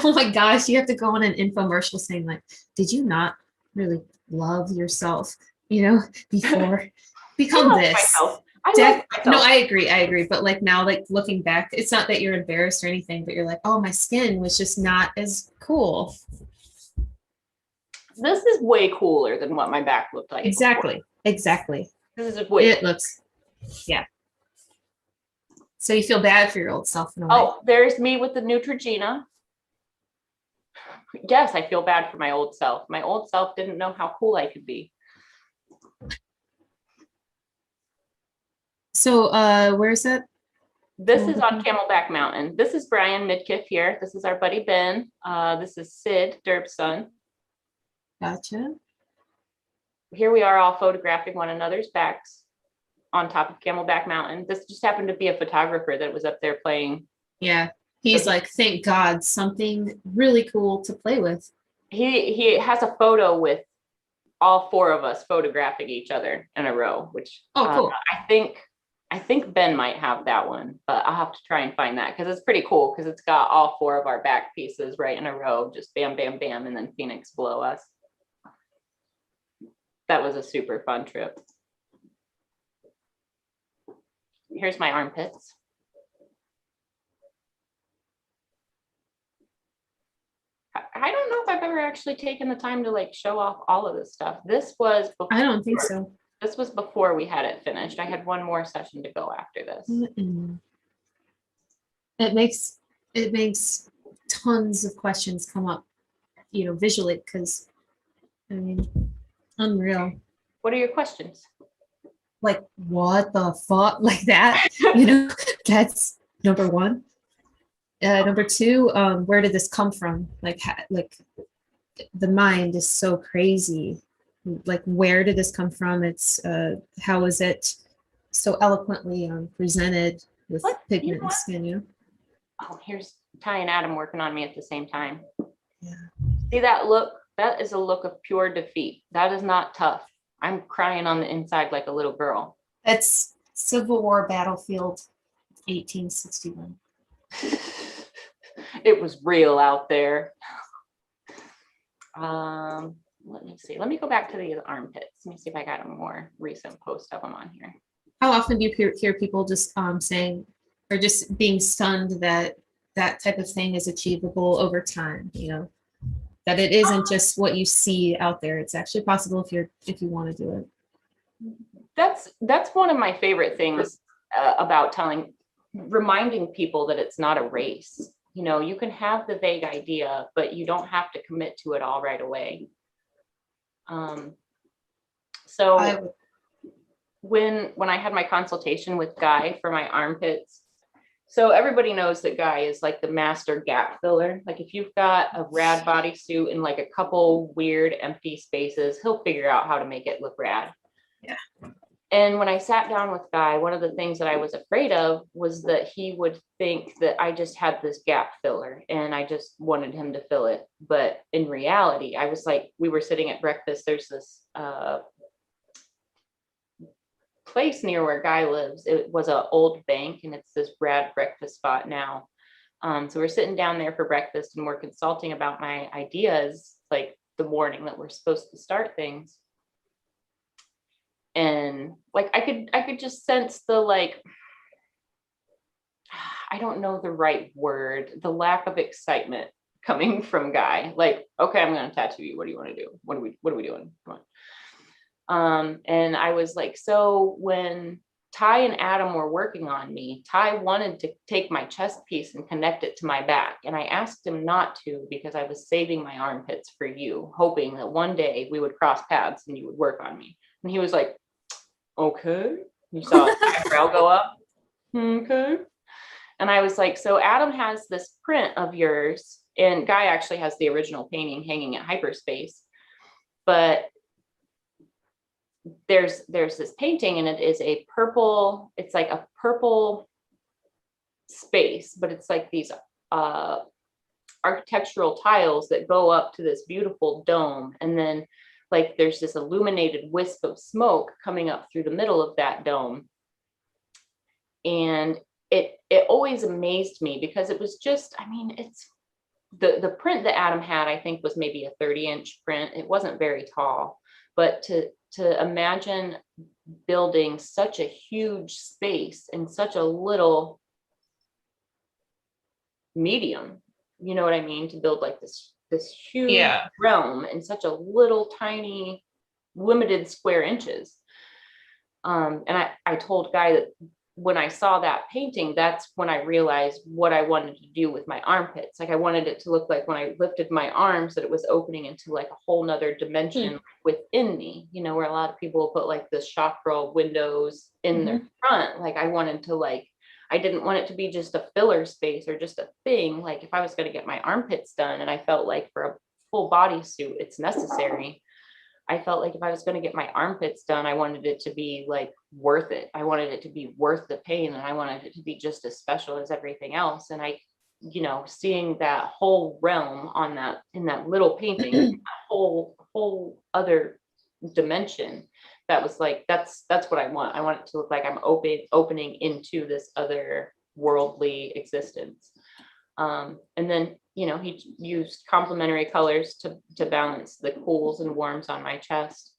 B: Oh my gosh, you have to go on an infomercial saying like, did you not really love yourself, before
A: I
B: become
A: love
B: this?
A: myself. I
B: Def
A: like
B: no,
A: myself.
B: I agree. But like now, like looking back, it's not that you're embarrassed or anything, but you're like, oh, my skin was just not as cool.
A: This is way cooler than what my back looked like before.
B: Exactly.
A: This is way
B: It
A: cooler.
B: looks, yeah. So you feel bad for your old self in a way.
A: Oh, there's me with the Neutrogena. Yes, I feel bad for my old self. My old self didn't know how cool I could be.
B: So where's that?
A: This is on Camelback Mountain. This is Brian Midkiff here. This is our buddy Ben. This is Sid, Derb's son.
B: Gotcha.
A: Here we are all photographing one another's backs on top of Camelback Mountain. This just happened to be a photographer that was up there playing.
B: Yeah. He's like, thank God, something really cool to play with.
A: He has a photo with all four of us photographing each other in a row, which
B: cool.
A: I think Ben might have that one, but I'll have to try and find that because it's pretty cool because it's got all four of our back pieces right in a row, just bam, bam, bam, and then Phoenix below us. That was a super fun trip. Here's my armpits. I don't know if I've ever actually taken the time to like show off all of this stuff. This was before,
B: I don't think so.
A: This was before we had it finished. I had one more session to go after this.
B: It makes tons of questions come up, visually, because I mean, unreal.
A: What are your questions?
B: Like, what the fuck? Like that, that's number one. Number two, where did this come from? Like the mind is so crazy. Like, where did this come from? It's how is it so eloquently presented with pigment and skin?
A: Oh, here's Ty and Adam working on me at the same time.
B: Yeah.
A: See that look? That is a look of pure defeat. That is not tough. I'm crying on the inside like a little girl.
B: That's Civil War battlefield, 1861.
A: It was real out there. Let me see. Let me go back to the armpits. Let me see if I got a more recent post of them on here.
B: How often do you hear people just saying, or just being stunned that that type of thing is achievable over time? That it isn't just what you see out there. It's actually possible if you want to do it.
A: That's one of my favorite things about reminding people that it's not a race. You can have the vague idea, but you don't have to commit to it all right away. So when I had my consultation with Guy for my armpits, so everybody knows that Guy is like the master gap filler. Like if you've got a rad bodysuit and like a couple weird empty spaces, he'll figure out how to make it look rad.
B: Yeah.
A: And when I sat down with Guy, one of the things that I was afraid of was that he would think that I just had this gap filler and I just wanted him to fill it. But in reality, I was like, we were sitting at breakfast. There's this place near where Guy lives. It was an old bank and it's this rad breakfast spot now. So we're sitting down there for breakfast and we're consulting about my ideas, like the morning that we're supposed to start things. And like I could just sense the like, I don't know the right word, the lack of excitement coming from Guy. Like, okay, I'm gonna tattoo you. What do you want to do? What are we doing? Come on. And I was like, so when Ty and Adam were working on me, Ty wanted to take my chest piece and connect it to my back. And I asked him not to because I was saving my armpits for you, hoping that one day we would cross paths and you would work on me. And he was like, okay. You saw his eyebrow go up. Okay. And I was like, so Adam has this print of yours, and Guy actually has the original painting hanging at Hyperspace. But there's this painting and it is a purple, it's like a purple space, but it's like these architectural tiles that go up to this beautiful dome. And then like there's this illuminated wisp of smoke coming up through the middle of that dome. And it always amazed me because it was just, I mean, the print that Adam had, I think, was maybe a 30-inch print. It wasn't very tall, but to imagine building such a huge space in such a little medium, you know what I mean? To build like this huge
B: Yeah.
A: realm in such a little tiny limited square inches. And I told Guy that when I saw that painting, that's when I realized what I wanted to do with my armpits. Like I wanted it to look like when I lifted my arms, that it was opening into like a whole nother dimension within me, you know, where a lot of people put like the chakra windows in their front. Like I wanted to like, I didn't want it to be just a filler space or just a thing. Like if I was going to get my armpits done, and I felt like for a full body suit, it's necessary. I felt like if I was going to get my armpits done, I wanted it to be like worth it. I wanted it to be worth the pain, and I wanted it to be just as special as everything else. And I, you know, seeing that whole realm on that, in that little painting, whole other dimension, that was like, that's what I want. I want it to look like I'm opening into this other worldly existence. And then, you know, he used complementary colors to balance the cools and warms on my chest.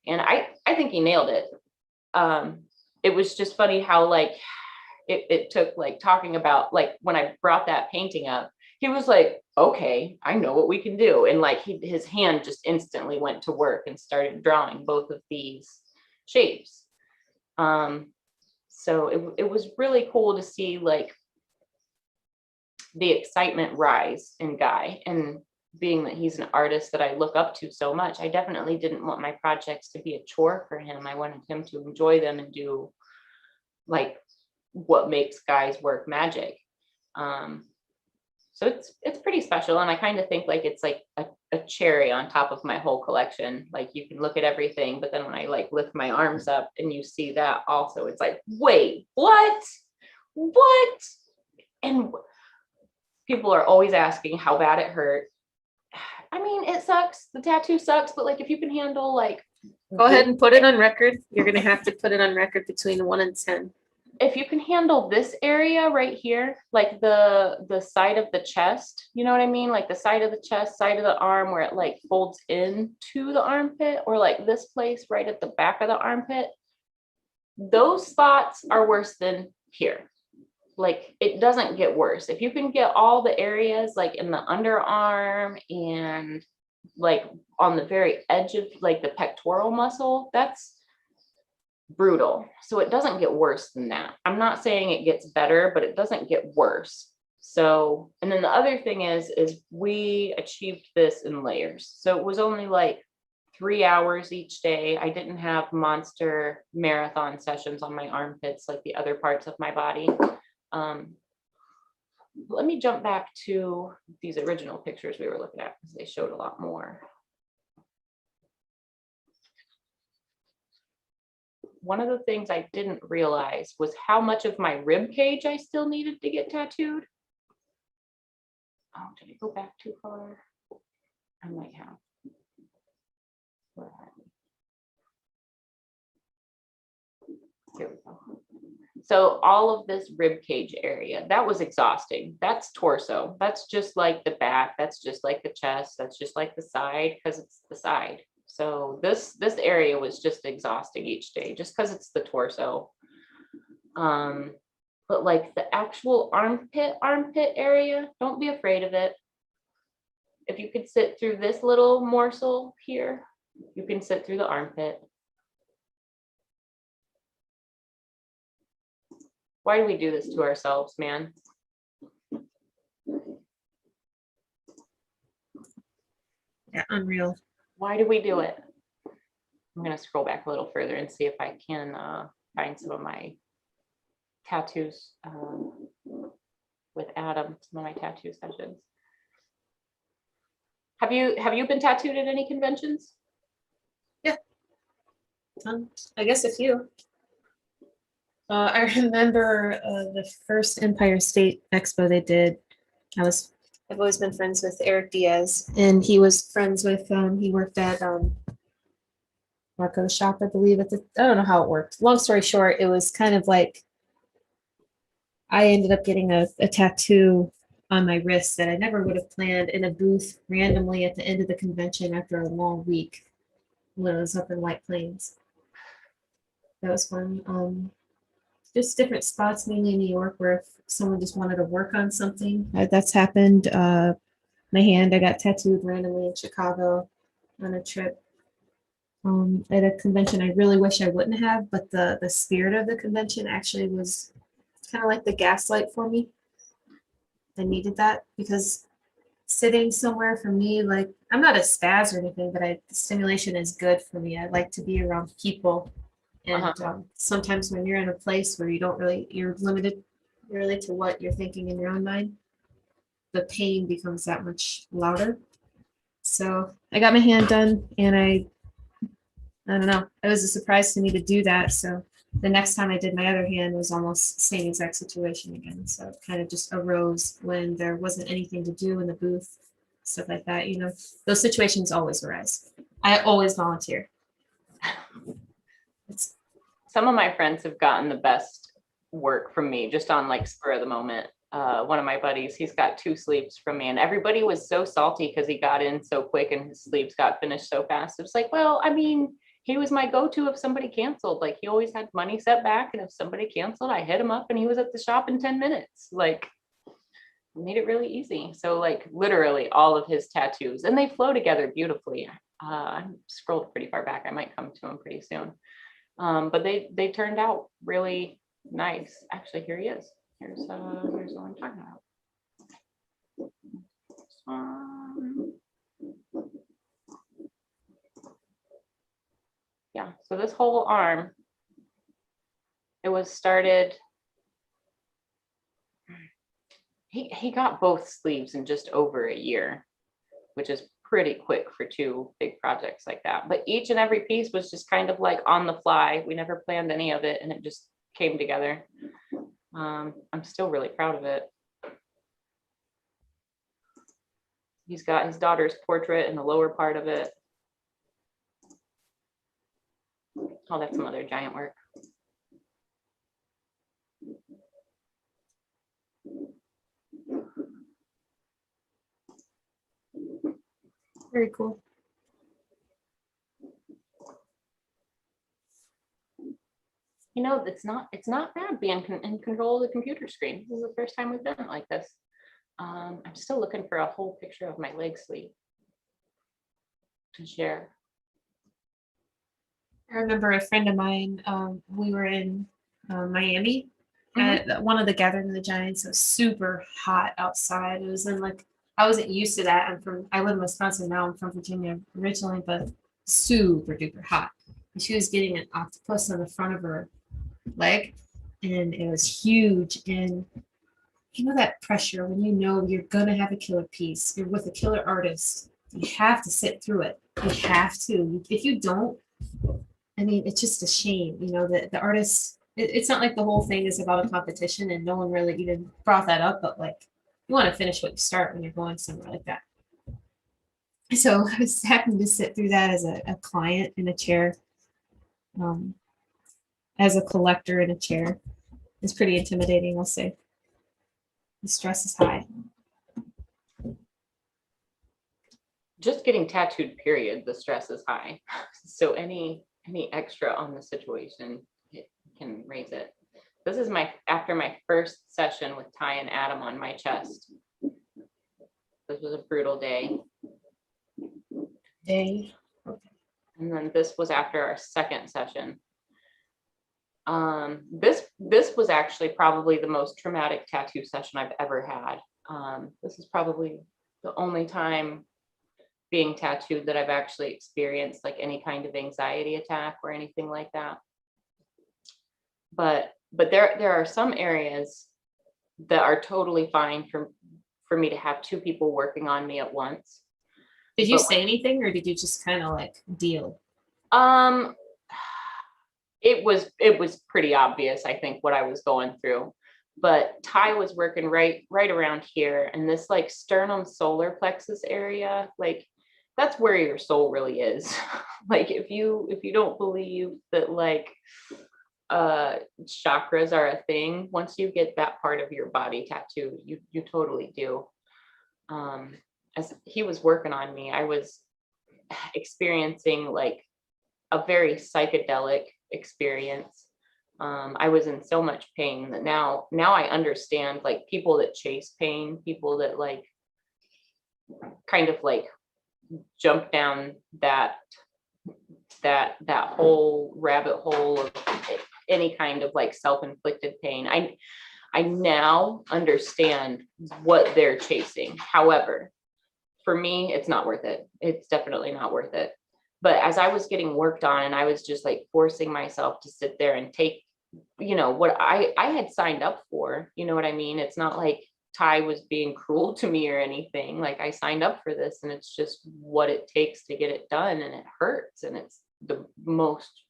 A: And I think he nailed it. It was just funny how like it took like talking about, like when I brought that painting up, he was like, okay, I know what we can do. And like his hand just instantly went to work and started drawing both of these shapes. So it was really cool to see like the excitement rise in Guy, and being that he's an artist that I look up to so much, I definitely didn't want my projects to be a chore for him. I wanted him to enjoy them and do like what makes Guy's work magic. So it's pretty special, and I kind of think like it's like a cherry on top of my whole collection. Like you can look at everything, but then when I like lift my arms up and you see that also, it's like, wait, what? And people are always asking how bad it hurt. I mean, it sucks. The tattoo sucks, but like if you can handle like,
B: Go ahead and put it on record. You're gonna have to put it on record between 1 and 10.
A: if you can handle this area right here, like the side of the chest, you know what I mean? Like the side of the chest, side of the arm where it like folds into the armpit, or like this place right at the back of the armpit. Those spots are worse than here. Like it doesn't get worse. If you can get all the areas like in the underarm and like on the very edge of like the pectoral muscle, that's brutal. So it doesn't get worse than that. I'm not saying it gets better, but it doesn't get worse. So, and then the other thing is we achieved this in layers. So it was only like 3 hours each day. I didn't have monster marathon sessions on my armpits like the other parts of my body. Let me jump back to these original pictures we were looking at, because they showed a lot more. One of the things I didn't realize was how much of my rib cage I still needed to get tattooed. Oh, did I go back too far? I might have. Where are we? Here we go. So all of this rib cage area, that was exhausting. That's torso. That's just like the back. That's just like the chest. That's just like the side, because it's the side. So this area was just exhausting each day, just because it's the torso. But like the actual armpit area, don't be afraid of it. If you could sit through this little morsel here, you can sit through the armpit. Why do we do this to ourselves, man?
B: Yeah, unreal.
A: Why do we do it? I'm going to scroll back a little further and see if I can find some of my tattoos with Adam, some of my tattoo sessions. Have you been tattooed at any conventions?
B: Yeah. I guess a few. I remember the first Empire State Expo they did. I've always been friends with Eric Diaz, and he was friends with he worked at Marco's shop, I believe. I don't know how it worked. Long story short, it was kind of like I ended up getting a tattoo on my wrist that I never would have planned in a booth randomly at the end of the convention after a long week when I was up in White Plains. That was fun. Just different spots, mainly in New York, where if someone just wanted to work on something. That's happened. My hand, I got tattooed randomly in Chicago on a trip. At a convention I really wish I wouldn't have, but the spirit of the convention actually was kind of like the gaslight for me. I needed that because sitting somewhere for me, like I'm not a spaz or anything, but stimulation is good for me. I like to be around people. And sometimes when you're in a place where you're limited really to what you're thinking in your own mind, the pain becomes that much louder. So I got my hand done, and I don't know, it was a surprise to me to do that. So the next time I did my other hand was almost the same exact situation again. So it kind of just arose when there wasn't anything to do in the booth, stuff like that. You know, those situations always arise. I always volunteer.
A: Some of my friends have gotten the best work from me just on like spur of the moment. One of my buddies, he's got 2 sleeves from me, and everybody was so salty because he got in so quick and his sleeves got finished so fast. It was like, well, I mean, he was my go-to if somebody canceled. Like, he always had money set back, and if somebody canceled, I hit him up and he was at the shop in 10 minutes. Like, made it really easy. So like literally all of his tattoos, and they flow together beautifully. I scrolled pretty far back. I might come to him pretty soon. But they turned out really nice. Actually, here he is. Here's what I'm talking about. Yeah, so this whole arm, it was started, he got both sleeves in just over a year, which is pretty quick for 2 big projects like that. But each and every piece was just kind of like on the fly. We never planned any of it, and it just came together. I'm still really proud of it. He's got his daughter's portrait in the lower part of it. Oh, that's some other giant work.
B: Very cool.
A: You know, it's not bad being in control of the computer screen. This is the first time we've done it like this. I'm still looking for a whole picture of my leg sleeve to share.
B: I remember a friend of mine, we were in Miami at one of the Gathering of the Giants. It was super hot outside. It was in like, I wasn't used to that. I live in Wisconsin now. I'm from Virginia originally, but super duper hot. And she was getting an octopus on the front of her leg, and it was huge. And you know that pressure when you know you're gonna have a killer piece, you're with a killer artist, you have to sit through it. You have to. If you don't, I mean, it's just a shame, you know, that the artists, it's not like the whole thing is about a competition, and no one really even brought that up, but like, you want to finish what you start when you're going somewhere like that. So I was happy to sit through that as a client in a chair, as a collector in a chair. It's pretty intimidating, I'll say. The stress is high.
A: Just getting tattooed, period, the stress is high. So any extra on the situation, it can raise it. This is after my first session with Ty and Adam on my chest. This was a brutal day.
B: Okay.
A: And then this was after our second session. This was actually probably the most traumatic tattoo session I've ever had. This is probably the only time being tattooed that I've actually experienced like any kind of anxiety attack or anything like that. But there are some areas that are totally fine for me to have 2 people working on me at once.
B: Did you say anything, or did you just kind of like deal?
A: It was pretty obvious, I think, what I was going through. But Ty was working right around here, and this like sternum solar plexus area, like that's where your soul really is. Like if you don't believe that like chakras are a thing. Once you get that part of your body tattooed, you totally do. As he was working on me, I was experiencing like a very psychedelic experience. I was in so much pain that now I understand, like, people that chase pain, people that like kind of like jump down that whole rabbit hole of any kind of like self-inflicted pain. I now understand what they're chasing. However, for me, it's not worth it. It's definitely not worth it. But as I was getting worked on and I was just like forcing myself to sit there and take, what I had signed up for, you know what I mean? It's not like Ty was being cruel to me or anything. Like, I signed up for this and it's just what it takes to get it done, and it hurts, and it's the most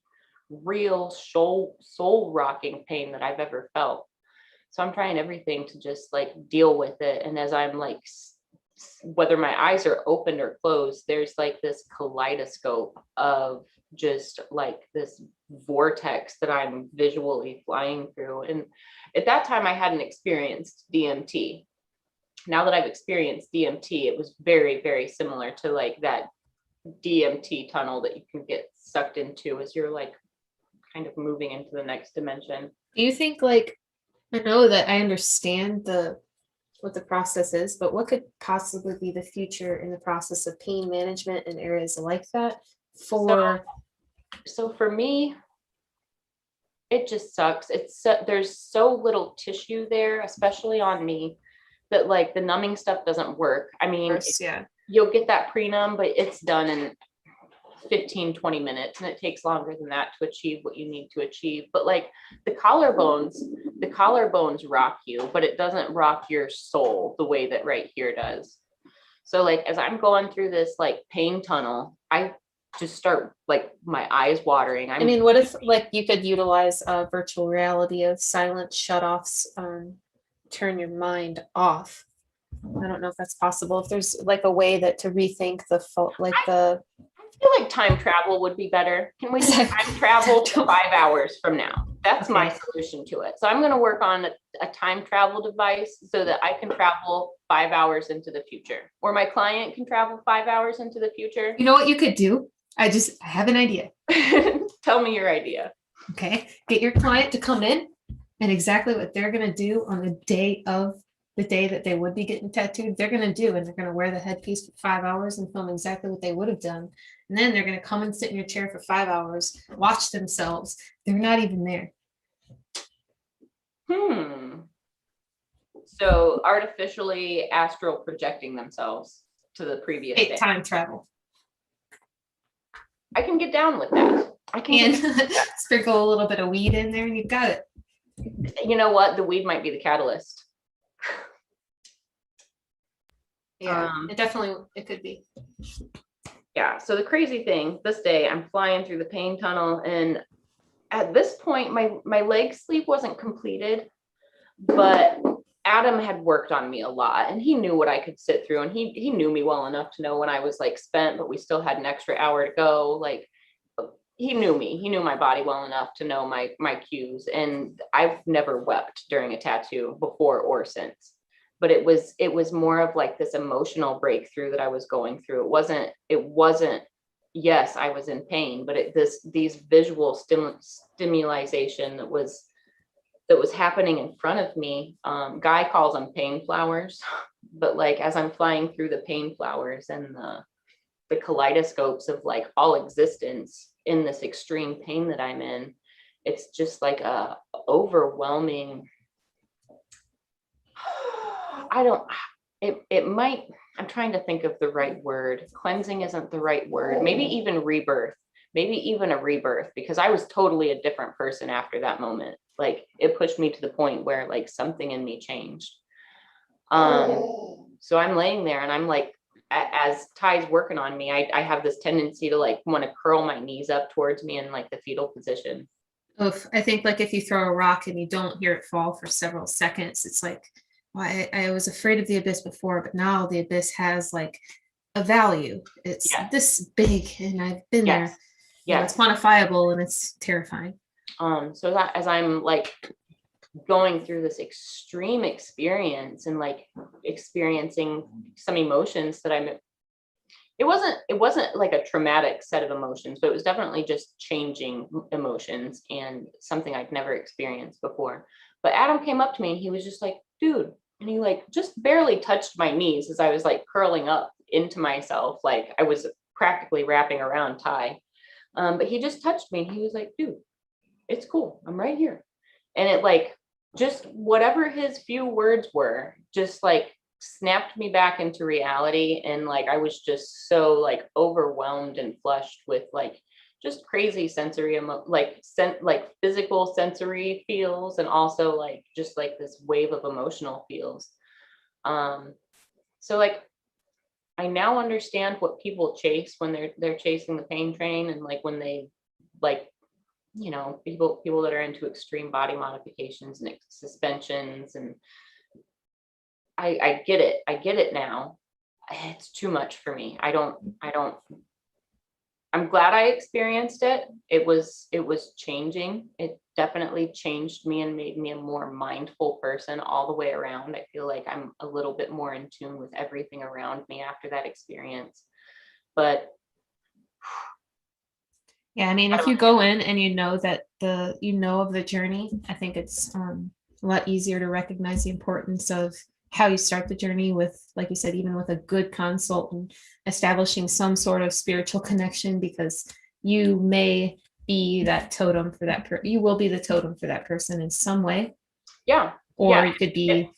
A: real soul rocking pain that I've ever felt. So I'm trying everything to just like deal with it. And as I'm like, whether my eyes are open or closed, there's like this kaleidoscope of just like this vortex that I'm visually flying through. And at that time I hadn't experienced DMT. Now that I've experienced DMT, it was very, very similar to like that DMT tunnel that you can get sucked into as you're like kind of moving into the next dimension.
B: Do you think, like, I know that I understand what the process is, but what could possibly be the future in the process of pain management in areas like that for?
A: So for me, it just sucks. There's so little tissue there, especially on me, that like the numbing stuff doesn't work. I mean,
B: Yeah,
A: you'll get that pre-numb, but it's done in 15-20 minutes, and it takes longer than that to achieve what you need to achieve. But like the collarbones rock you, but it doesn't rock your soul the way that right here does. So like as I'm going through this like pain tunnel, I just start like my eyes watering.
B: I mean, what if like you could utilize virtual reality of silent shutoffs, turn your mind off? I don't know if that's possible. If there's like a way that to rethink the
A: I feel like time travel would be better. Can we just time travel to 5 hours from now? That's okay. My solution to it. So I'm going to work on a time travel device so that I can travel 5 hours into the future, or my client can travel 5 hours into the future.
B: You know what you could do? I have an idea.
A: Tell me your idea.
B: Okay. Get your client to come in, and exactly what they're going to do on the day that they would be getting tattooed, they're going to do, and they're going to wear the headpiece for 5 hours and film exactly what they would have done. And then they're going to come and sit in your chair for 5 hours, watch themselves. They're not even there.
A: So artificially astral projecting themselves to the previous day.
B: Time travel.
A: I can get down with that. I can
B: sprinkle a little bit of weed in there and you've got it.
A: You know what? The weed might be the catalyst.
B: Yeah, it could be.
A: Yeah. So the crazy thing, this day I'm flying through the pain tunnel, and at this point my leg sleeve wasn't completed, but Adam had worked on me a lot, and he knew what I could sit through, and he knew me well enough to know when I was like spent, but we still had an extra hour to go. Like, he knew me, he knew my body well enough to know my cues. And I've never wept during a tattoo before or since, but it was more of like this emotional breakthrough that I was going through. It wasn't, yes, I was in pain, but these visual stimulation that was happening in front of me. Guy calls them pain flowers, but like as I'm flying through the pain flowers and the kaleidoscopes of like all existence in this extreme pain that I'm in, it's just like a overwhelming, I'm trying to think of the right word. Cleansing isn't the right word. Maybe even a rebirth, because I was totally a different person after that moment. Like, it pushed me to the point where like something in me changed. So I'm laying there and I'm like, as Ty's working on me, I have this tendency to like want to curl my knees up towards me in like the fetal position.
B: Oof, I think like if you throw a rock and you don't hear it fall for several seconds, it's like, well, I was afraid of the abyss before, but now the abyss has like a value. It's this big, and I've been there. Yeah, it's quantifiable and it's terrifying.
A: So that as I'm like going through this extreme experience and like experiencing some emotions that it wasn't like a traumatic set of emotions, but it was definitely just changing emotions and something I'd never experienced before. But Adam came up to me and he was just like, dude, and he like just barely touched my knees as I was like curling up into myself, like I was practically wrapping around Ty. But he just touched me and he was like, dude, it's cool. I'm right here. And it like just whatever his few words were, just like snapped me back into reality. And like I was just so like overwhelmed and flushed with like just crazy sensory like physical sensory feels, and also like just like this wave of emotional feels. Um so like I now understand what people chase when they're chasing the pain train, and like when they like, people that are into extreme body modifications and suspensions, and I get it. I get it now. It's too much for me. I don't I'm glad I experienced it. It was changing. It definitely changed me and made me a more mindful person all the way around. I feel like I'm a little bit more in tune with everything around me after that experience. But
B: Yeah, I mean,
A: I
B: if you
A: don't
B: go in and you know that you know of the journey, I think it's a lot easier to recognize the importance of how you start the journey with, like you said, even with a good consult and establishing some sort of spiritual connection, because you may be that totem for you will be the totem for that person in some way,
A: yeah.
B: or
A: Yeah.
B: it could
A: It,
B: be,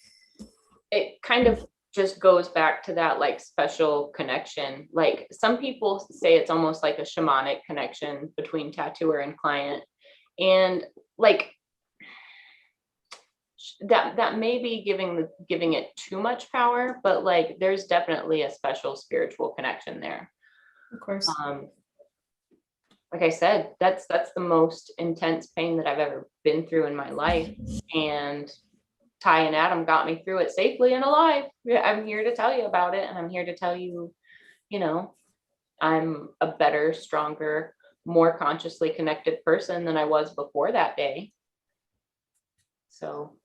A: it kind of just goes back to that like special connection. Like some people say it's almost like a shamanic connection between tattooer and client. And like that may be giving it too much power, but like there's definitely a special spiritual connection there.
B: of course.
A: Um, like I said, that's the most intense pain that I've ever been through in my life. And Ty and Adam got me through it safely and alive. Yeah, I'm here to tell you about it. And I'm here to tell you, you know, I'm a better, stronger, more consciously connected person than I was before that day. So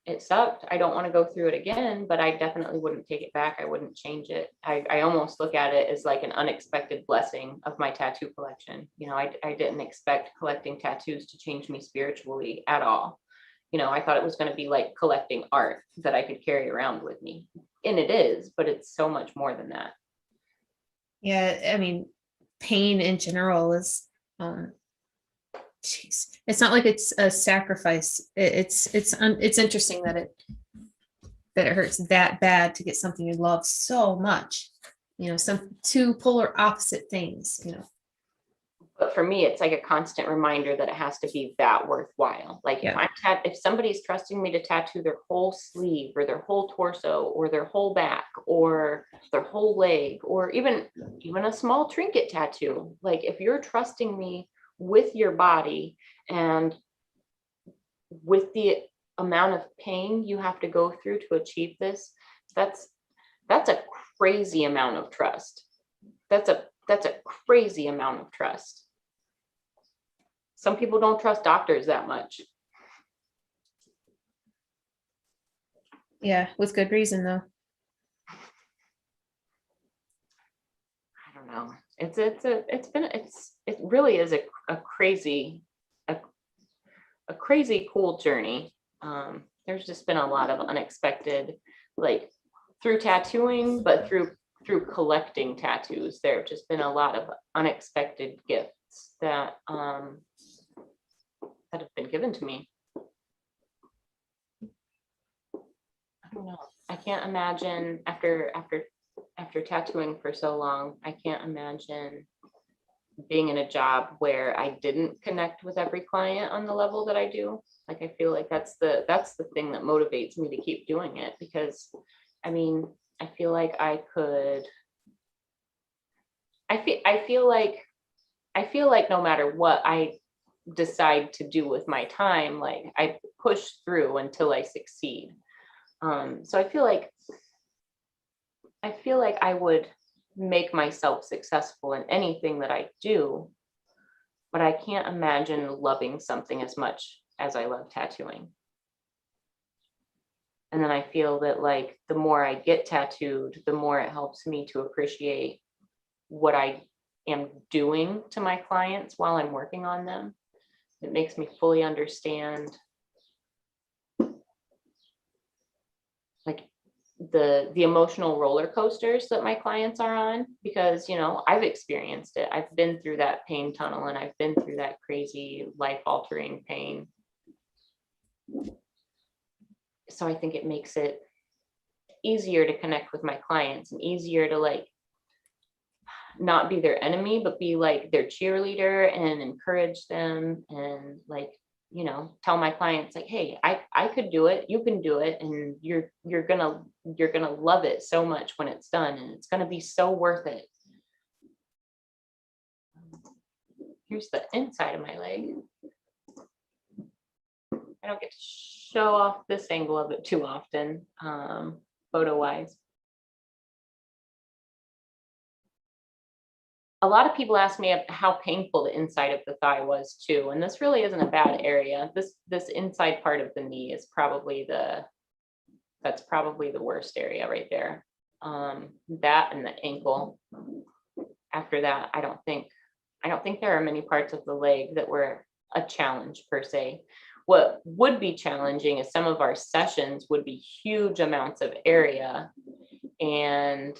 A: it sucked. I don't want to go through it again, but I definitely wouldn't take it back. I wouldn't change it. I almost look at it as like an unexpected blessing of my tattoo collection. I didn't expect collecting tattoos to change me spiritually at all. I thought it was going to be like collecting art that I could carry around with me. And it is, but it's so much more than that.
B: Yeah, I mean, pain in general is, um, jeez, it's not like it's a sacrifice. It's interesting that it hurts that bad to get something you love so much. Some two polar opposite things.
A: But for me, it's like a constant reminder that it has to be that worthwhile. Like
B: Yeah.
A: if somebody's trusting me to tattoo their whole sleeve or their whole torso or their whole back or their whole leg, or even a small trinket tattoo, like if you're trusting me with your body and with the amount of pain you have to go through to achieve this, that's a crazy amount of trust. That's a crazy amount of trust. Some people don't trust doctors that much.
B: Yeah, with good reason though.
A: I don't know. It really is a crazy cool journey. There's just been a lot of unexpected, like through tattooing, but through collecting tattoos, there have just been a lot of unexpected gifts that have been given to me. I don't know. I can't imagine after tattooing for so long, I can't imagine being in a job where I didn't connect with every client on the level that I do. Like I feel like that's the thing that motivates me to keep doing it, because I mean, I feel like I could I feel like no matter what I decide to do with my time, like I push through until I succeed. So I feel like I would make myself successful in anything that I do. but I can't imagine loving something as much as I love tattooing. And then I feel that like the more I get tattooed, the more it helps me to appreciate what I am doing to my clients while I'm working on them. It makes me fully understand like the emotional roller coasters that my clients are on, because you know I've experienced it. I've been through that pain tunnel and I've been through that crazy life altering pain. So I think it makes it easier to connect with my clients and easier to like not be their enemy, but be like their cheerleader and encourage them and like, you know, tell my clients like, hey, I could do it, you can do it, and you're gonna love it so much when it's done, and it's gonna be so worth it. Here's the inside of my leg. I don't get to show off this angle of it too often, photo wise. A lot of people ask me how painful the inside of the thigh was too, and this really isn't a bad area. This inside part of the knee is probably that's probably the worst area right there. That and the ankle. After that, I don't think there are many parts of the leg that were a challenge per se. What would be challenging is some of our sessions would be huge amounts of area, and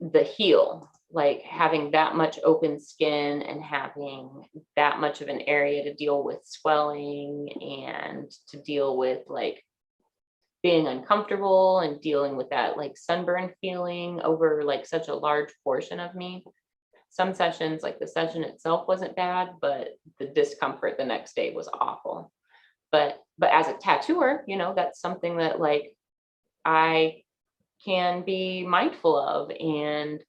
A: the heel, like having that much open skin and having that much of an area to deal with swelling and to deal with like being uncomfortable and dealing with that like sunburn feeling over like such a large portion of me. Some sessions, like the session itself wasn't bad, but the discomfort the next day was awful. But as a tattooer, you know, that's something that like I can be mindful of, and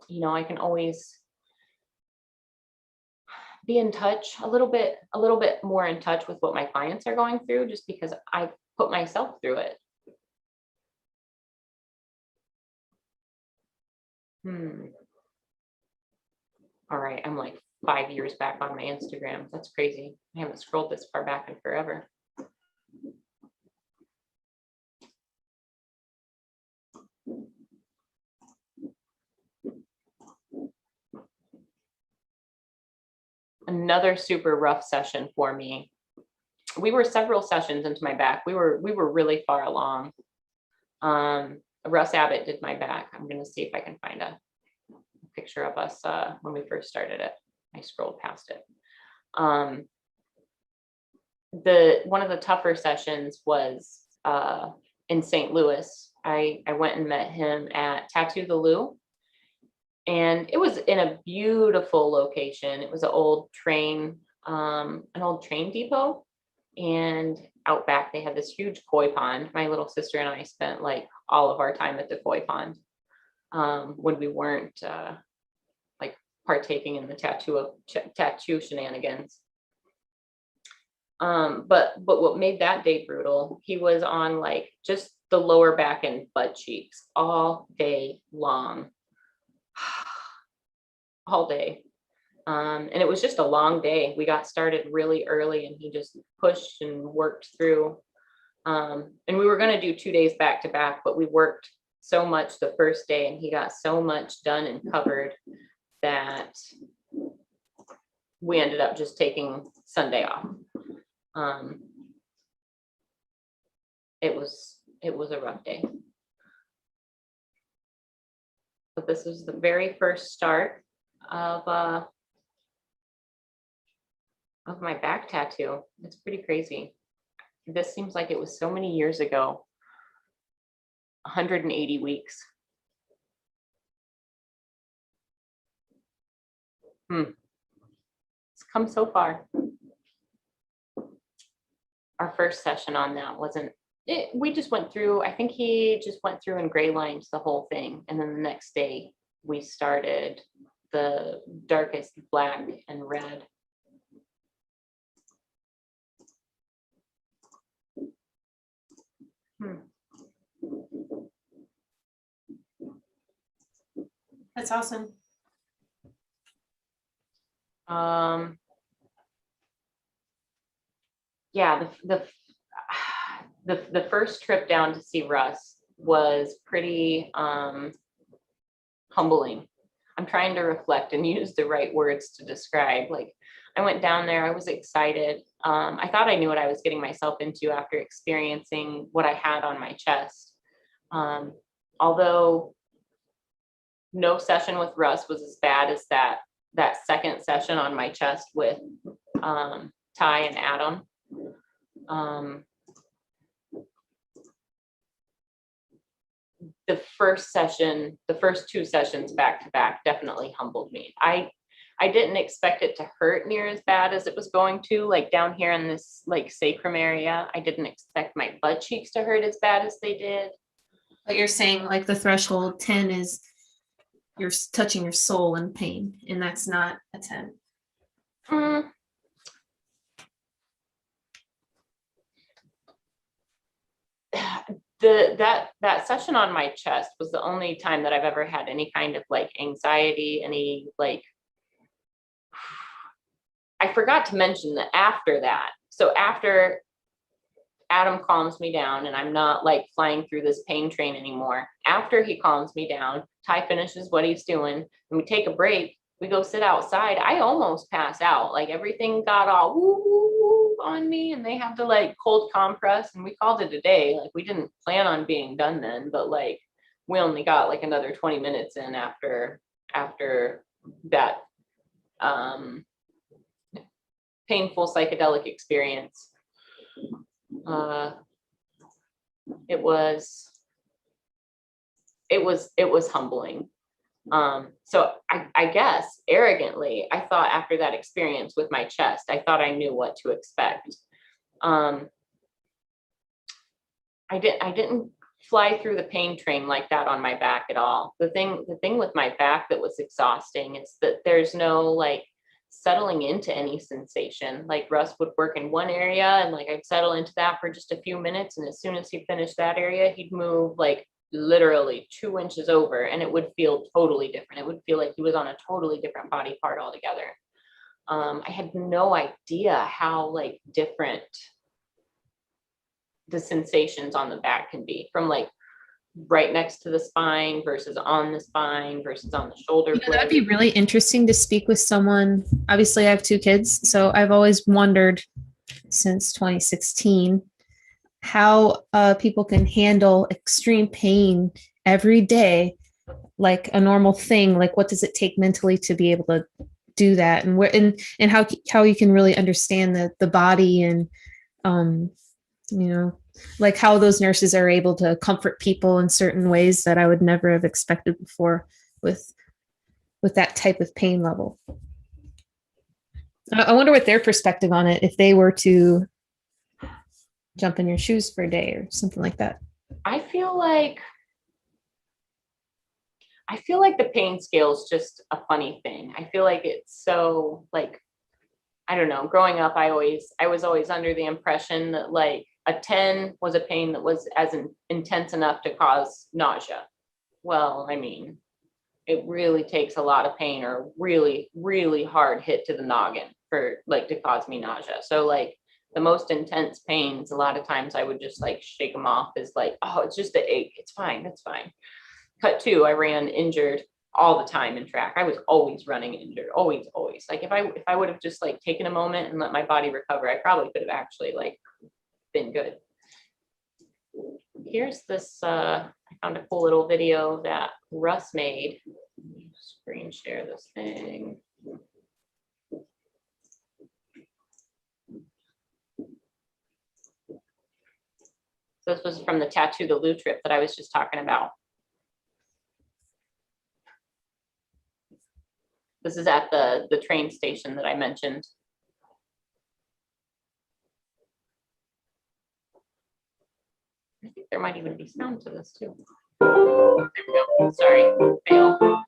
A: you know I can always be in touch a little bit more in touch with what my clients are going through, just because I put myself through it. All right, I'm like 5 years back on my Instagram. That's crazy. I haven't scrolled this far back in forever. Another super rough session for me. We were several sessions into my back. We were really far along. Russ Abbott did my back. I'm gonna see if I can find a picture of us when we first started it. I scrolled past it. One of the tougher sessions was in St. Louis. I went and met him at Tattoo the Lou, and it was in a beautiful location. It was an old train depot, and out back they had this huge koi pond. My little sister and I spent like all of our time at the koi pond when we weren't like partaking in the tattoo shenanigans. But what made that day brutal, he was on like just the lower back and butt cheeks all day long. All day. And it was just a long day. We got started really early and he just pushed and worked through. And we were going to do 2 days back to back, but we worked so much the first day and he got so much done and covered that we ended up just taking Sunday off. It was a rough day. But this is the very first start of my back tattoo. It's pretty crazy. This seems like it was so many years ago. 180 weeks. It's come so far. Our first session on that wasn't it. We just went through, I think he just went through and gray lined the whole thing. And then the next day we started the darkest black and red.
B: That's awesome.
A: Um, yeah, the first trip down to see Russ was pretty humbling. I'm trying to reflect and use the right words to describe. Like, I went down there, I was excited. I thought I knew what I was getting myself into after experiencing what I had on my chest. Although no session with Russ was as bad as that second session on my chest with Ty and Adam. The first session, the first two sessions back to back definitely humbled me. I didn't expect it to hurt near as bad as it was going to, like down here in this like sacrum area. I didn't expect my butt cheeks to hurt as bad as they did.
B: But you're saying like the threshold 10 is you're touching your soul in pain, and that's not a 10.
A: That session on my chest was the only time that I've ever had any kind of like anxiety, any like, I forgot to mention that after that, so after Adam calms me down and I'm not like flying through this pain train anymore, after he calms me down, Ty finishes what he's doing and we take a break, we go sit outside. I almost pass out, like everything got all woo, woo, woo on me and they have to like cold compress, and we called it a day. Like, we didn't plan on being done then, but like we only got like another 20 minutes in after that painful psychedelic experience. It was humbling. So I guess arrogantly, I thought after that experience with my chest, I thought I knew what to expect. I didn't fly through the pain train like that on my back at all. The thing with my back that was exhausting is that there's no like settling into any sensation. Like, Russ would work in one area and like I'd settle into that for just a few minutes, and as soon as he finished that area, he'd move like literally 2 inches over and it would feel totally different. It would feel like he was on a totally different body part altogether. I had no idea how like different the sensations on the back can be, from like right next to the spine versus on the spine versus on the shoulder blade.
B: That'd be really interesting to speak with someone. Obviously, I have 2 kids, so I've always wondered since 2016 how people can handle extreme pain every day like a normal thing. Like, what does it take mentally to be able to do that, and where and how you can really understand the body, and like how those nurses are able to comfort people in certain ways that I would never have expected before with that type of pain level. I wonder what their perspective on it, if they were to jump in your shoes for a day or something like that.
A: I feel like the pain scale is just a funny thing. I feel like it's so like, I don't know, growing up, I was always under the impression that like a 10 was a pain that was as intense enough to cause nausea. Well, I mean, it really takes a lot of pain or a really, really hard hit to the noggin for like to cause me nausea. So like the most intense pains, a lot of times I would just like shake them off as like, oh, it's just the ache. It's fine. It's fine. Cut 2, I ran injured all the time in track. I was always running injured, always. Like if I would have just like taken a moment and let my body recover, I probably could have actually like been good. Here's this, I found a cool little video that Russ made. Screen share this thing. So this was from the Tattoo the Lou trip that I was just talking about. This is at the train station that I mentioned. I think there might even be sound to this too. There we go. Sorry, fail. Oh.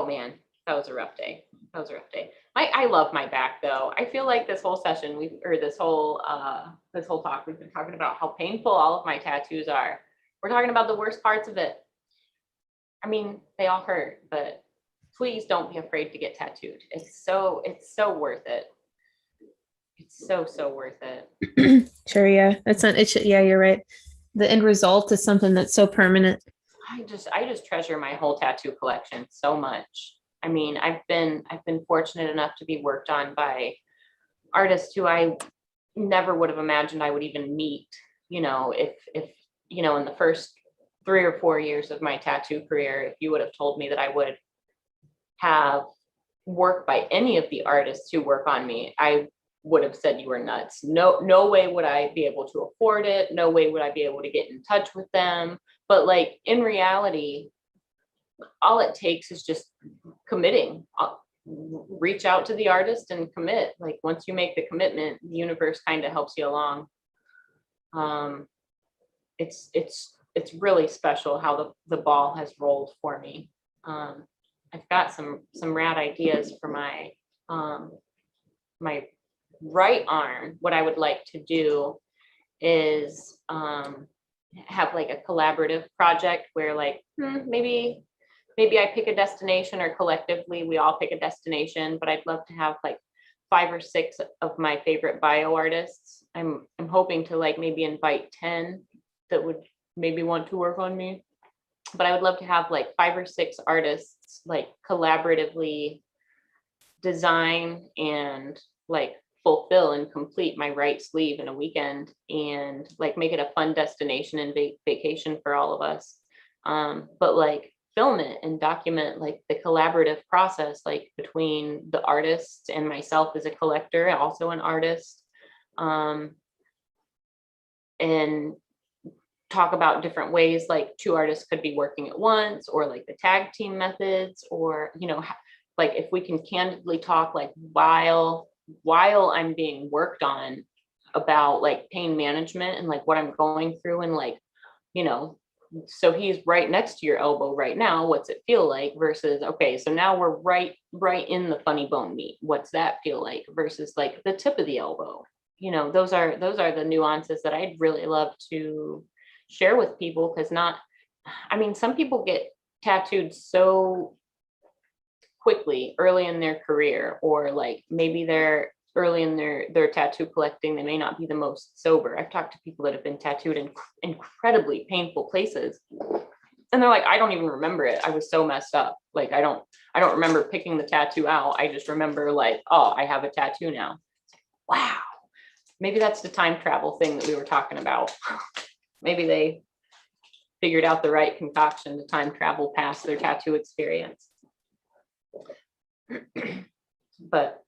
A: Oh man, that was a rough day. That was a rough day. I love my back though. I feel like this whole session this whole talk we've been talking about how painful all of my tattoos are. We're talking about the worst parts of it. I mean, they all hurt, but please don't be afraid to get tattooed. It's so worth it. It's so worth it.
B: Sure, yeah. That's not it. Yeah, you're right. The end result is something that's so permanent.
A: I just treasure my whole tattoo collection so much. I mean, I've been fortunate enough to be worked on by artists who I never would have imagined I would even meet, you know, if you know, in the first 3 or 4 years of my tattoo career, if you would have told me that I would have work by any of the artists who work on me, I would have said you were nuts. No way would I be able to afford it. No way would I be able to get in touch with them. But like in reality, all it takes is just committing. Reach out to the artist and commit. Like once you make the commitment, the universe kind of helps you along. It's really special how the ball has rolled for me. I've got some rad ideas for my my right arm. What I would like to do is have like a collaborative project where like maybe I pick a destination, or collectively we all pick a destination, but I'd love to have like 5 or 6 of my favorite bio artists. I'm hoping to like maybe invite 10 that would maybe want to work on me, but I would love to have like 5 or 6 artists like collaboratively design and like fulfill and complete my right sleeve in a weekend, and like make it a fun destination and vacation for all of us. But like film it and document like the collaborative process, like between the artists and myself as a collector, also an artist, and talk about different ways like 2 artists could be working at once, or like the tag team methods, or you know, like if we can candidly talk like while I'm being worked on about like pain management and like what I'm going through, and like, you know, so he's right next to your elbow right now, what's it feel like, versus okay, so now we're right in the funny bone meat, what's that feel like, versus like the tip of the elbow. You know, those are the nuances that I'd really love to share with people, because I mean, some people get tattooed so quickly early in their career, or like maybe they're early in their tattoo collecting, they may not be the most sober. I've talked to people that have been tattooed in incredibly painful places, and they're like, I don't even remember it, I was so messed up, like I don't remember picking the tattoo out, I just remember like, oh, I have a tattoo now. Wow, maybe that's the time travel thing that we were talking about. Maybe they figured out the right concoction to time travel past their tattoo experience. But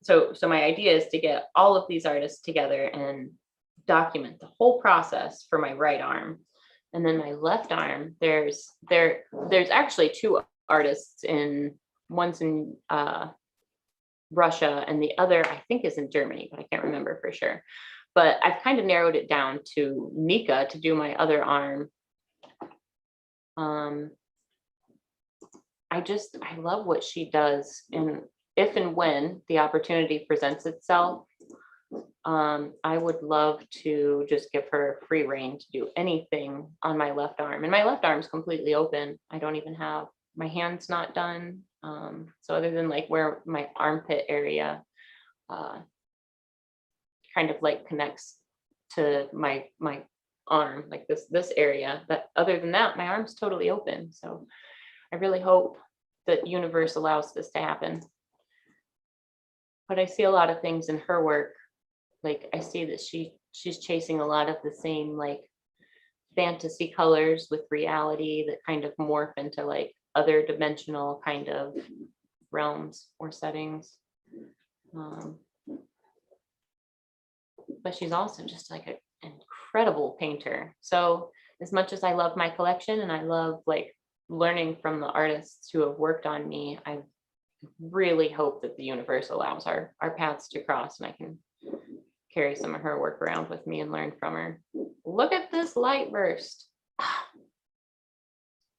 A: so my idea is to get all of these artists together and document the whole process for my right arm. And then my left arm, there's actually 2 artists, one's in Russia and the other I think is in Germany, but I can't remember for sure. But I've kind of narrowed it down to Nika to do my other arm. I love what she does, and if and when the opportunity presents itself, I would love to just give her free reign to do anything on my left arm. And my left arm is completely open. I don't even have, my hand's not done. So other than like where my armpit area kind of like connects to my arm, like this area, but other than that, my arm's totally open. So I really hope that universe allows this to happen. But I see a lot of things in her work. Like I see that she's chasing a lot of the same like fantasy colors with reality that kind of morph into like other dimensional kind of realms or settings. But she's also just like an incredible painter. So as much as I love my collection and I love like learning from the artists who have worked on me, I really hope that the universe allows our paths to cross and I can carry some of her work around with me and learn from her. Look at this light burst.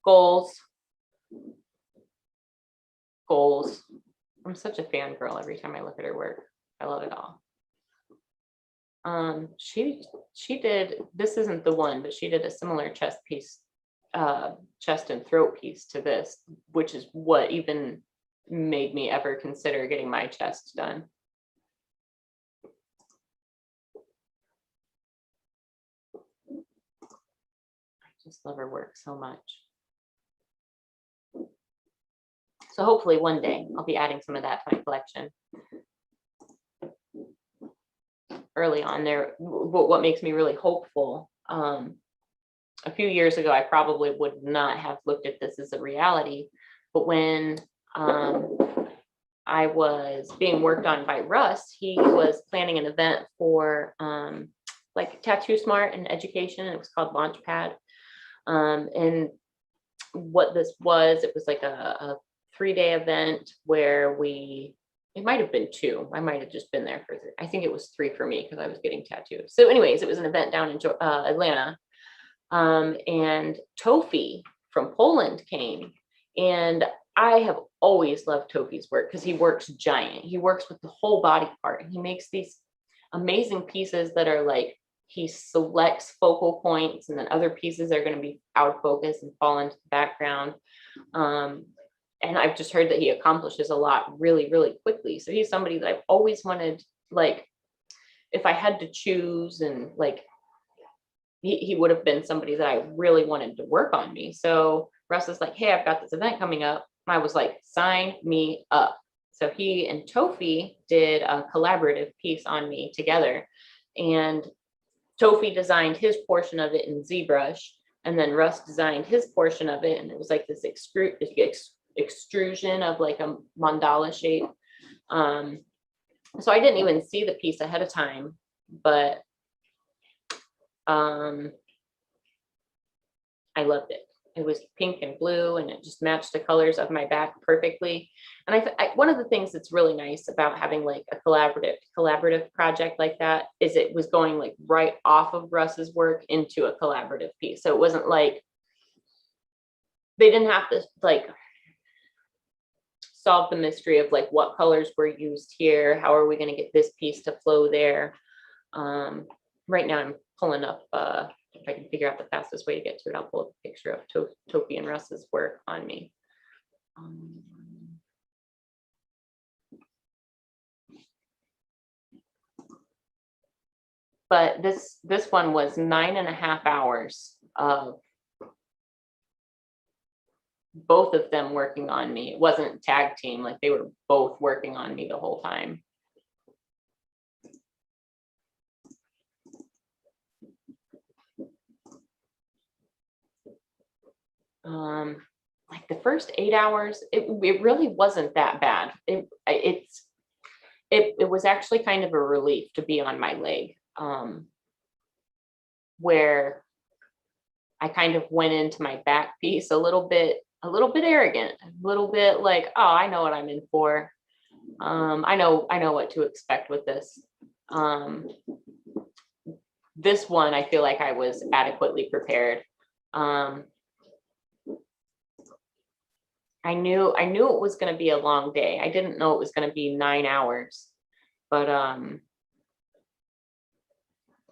A: goals. I'm such a fangirl every time I look at her work. I love it all. She did, this isn't the one, but she did a similar chest piece, chest and throat piece to this, which is what even made me ever consider getting my chest done. I just love her work so much. So hopefully one day I'll be adding some of that to my collection. Early on there, what makes me really hopeful, a few years ago, I probably would not have looked at this as a reality, but when I was being worked on by Russ, he was planning an event for like Tattoo Smart and education, and it was called Launchpad. And what this was, it was like a 3-day event where it might have been 2. I might have just been there for 3. I think it was 3 for me because I was getting tattooed. So anyways, it was an event down in Atlanta. And Tofi from Poland came, and I have always loved Tofi's work because he works giant. He works with the whole body part, and he makes these amazing pieces that are like, he selects focal points, and then other pieces are going to be out of focus and fall into the background. And I've just heard that he accomplishes a lot really, really quickly. So he's somebody that I've always wanted, like, if I had to choose, and like, he would have been somebody that I really wanted to work on me. So Russ is like, hey, I've got this event coming up. And I was like, sign me up. So he and Tofi did a collaborative piece on me together. And Tofi designed his portion of it in ZBrush, and then Russ designed his portion of it. And it was like this extrusion of like a mandala shape. So I didn't even see the piece ahead of time, but I loved it. It was pink and blue, and it just matched the colors of my back perfectly. And one of the things that's really nice about having like a collaborative project like that is it was going like right off of Russ's work into a collaborative piece. So it wasn't like they didn't have to like solve the mystery of like what colors were used here. How are we going to get this piece to flow there? Right now I'm pulling up, if I can figure out the fastest way to get to it, I'll pull up a picture of Tofi and Russ's work on me. But this one was 9.5 hours of both of them working on me. It wasn't tag team, like they were both working on me the whole time. Like the first 8 hours, it really wasn't that bad. It was actually kind of a relief to be on my leg, where I kind of went into my back piece a little bit arrogant, a little bit like, oh, I know what I'm in for. I know what to expect with this. This one, I feel like I was adequately prepared. I knew it was going to be a long day. I didn't know it was going to be 9 hours, but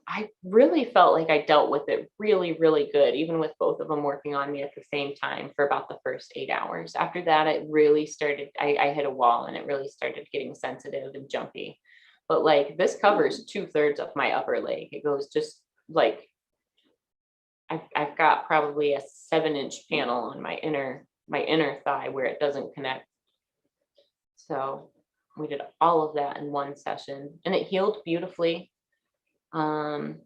A: I really felt like I dealt with it really, really good, even with both of them working on me at the same time for about the first 8 hours. After that, it really started, I hit a wall, and it really started getting sensitive and jumpy. But like this covers 2/3 of my upper leg. It goes just like, I've got probably a 7-inch panel on my inner thigh where it doesn't connect. So we did all of that in one session, and it healed beautifully. Even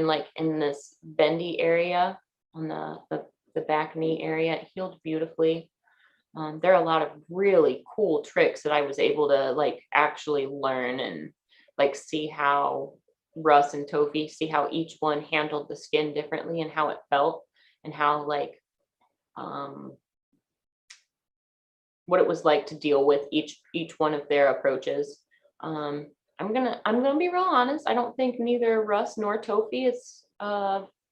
A: like in this bendy area on the back knee area, it healed beautifully. There are a lot of really cool tricks that I was able to like actually learn, and like see how Russ and Tofi, see how each one handled the skin differently and how it felt, and how like what it was like to deal with each one of their approaches. I'm gonna be real honest. I don't think neither Russ nor Tofi is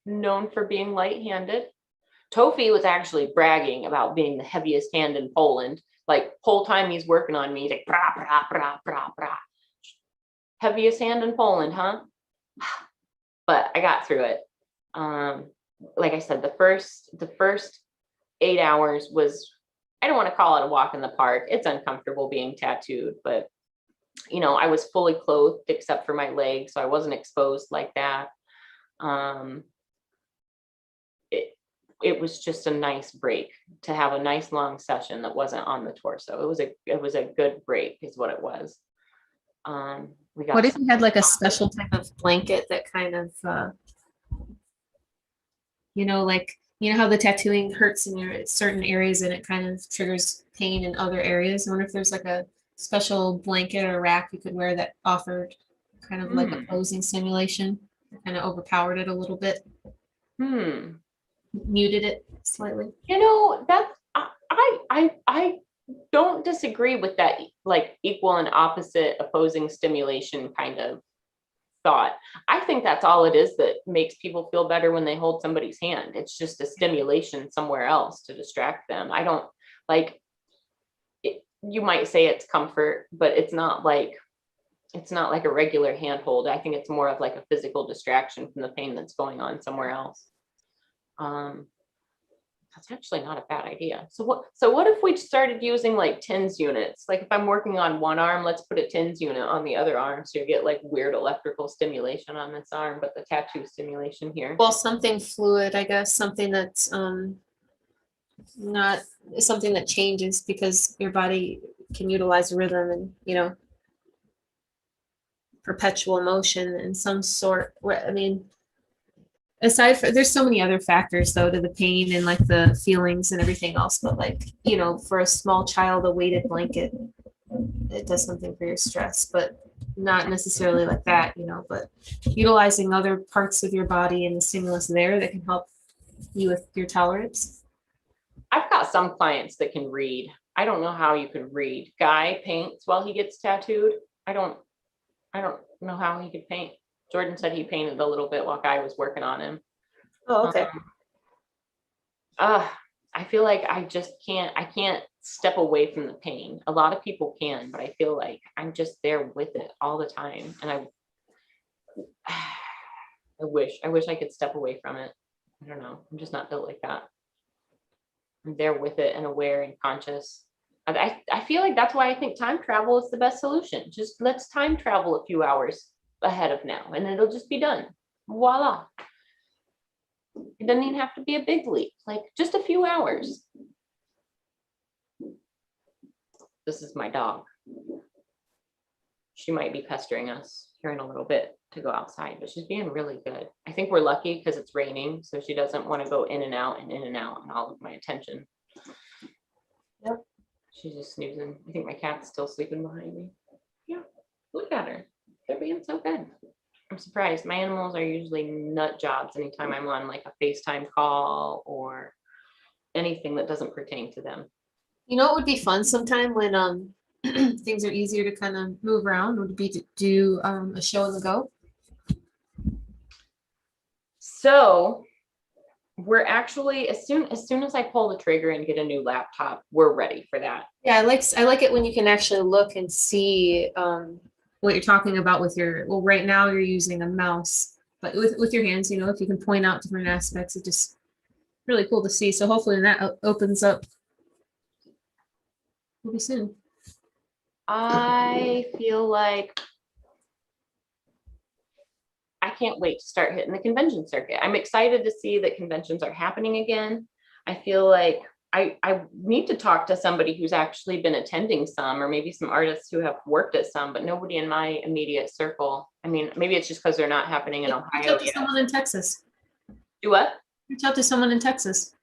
A: known for being light-handed. Tofi was actually bragging about being the heaviest hand in Poland. Like, whole time he's working on me, he's like, brah, brah, brah, brah, brah. Heaviest hand in Poland, huh? But I got through it. Like I said, the first 8 hours was, I don't want to call it a walk in the park. It's uncomfortable being tattooed, but I was fully clothed except for my legs, so I wasn't exposed like that. It was just a nice break to have a nice long session that wasn't on the torso. It was a good break is what it was. We got
B: What if you had like a special type of blanket that kind of, like, how the tattooing hurts in your certain areas and it kind of triggers pain in other areas? I wonder if there's like a special blanket or rack you could wear that offered kind of like a posing simulation, kind of overpowered it a little bit, muted it slightly.
A: That's I don't disagree with that, like equal and opposite opposing stimulation kind of thought. I think that's all it is that makes people feel better when they hold somebody's hand. It's just a stimulation somewhere else to distract them. I don't like it. You might say it's comfort, but it's not like a regular handhold. I think it's more of like a physical distraction from the pain that's going on somewhere else. That's actually not a bad idea. So what if we started using like TINS units? Like if I'm working on one arm, let's put a TINS unit on the other arm. So you get like weird electrical stimulation on this arm, but the tattoo stimulation here.
B: Well, something fluid, I guess, something that's not something that changes because your body can utilize rhythm and, perpetual motion in some sort. I mean, aside from, there's so many other factors though to the pain and like the feelings and everything else, but like, for a small child, a weighted blanket, it does something for your stress, but not necessarily like that, but utilizing other parts of your body and the stimulus there that can help you with your tolerance.
A: I've got some clients that can read. I don't know how you can read. Guy paints while he gets tattooed. I don't know how he could paint. Jordan said he painted a little bit while Guy was working on him.
B: Oh, okay.
A: I feel like I can't step away from the pain. A lot of people can, but I feel like I'm just there with it all the time. And I wish I could step away from it. I don't know. I'm just not built like that. I'm there with it and aware and conscious. I feel like that's why I think time travel is the best solution. Just let's time travel a few hours ahead of now and it'll just be done. Voila. It doesn't even have to be a big leap, like just a few hours. This is my dog. She might be pestering us here in a little bit to go outside, but she's being really good. I think we're lucky because it's raining, so she doesn't want to go in and out and all of my attention. Yep. She's just snoozing. I think my cat's still sleeping behind me. Yeah, look at her. They're being so good. I'm surprised. My animals are usually nut jobs anytime I'm on like a FaceTime call or anything that doesn't pertain to them.
B: It would be fun sometime when things are easier to kind of move around would be to do a show on the go.
A: So we're actually as soon as I pull the trigger and get a new laptop, we're ready for that.
B: Yeah, I like it when you can actually look and see what you're talking about with right now you're using a mouse, but with your hands, if you can point out different aspects, it's just really cool to see. So hopefully that opens up pretty soon.
A: I feel like I can't wait to start hitting the convention circuit. I'm excited to see that conventions are happening again. I feel like I need to talk to somebody who's actually been attending some, or maybe some artists who have worked at some, but nobody in my immediate circle. I mean, maybe it's just because they're not happening in Ohio.
B: Reach out to someone in Texas.
A: Do what?
B: Reach out to someone in Texas.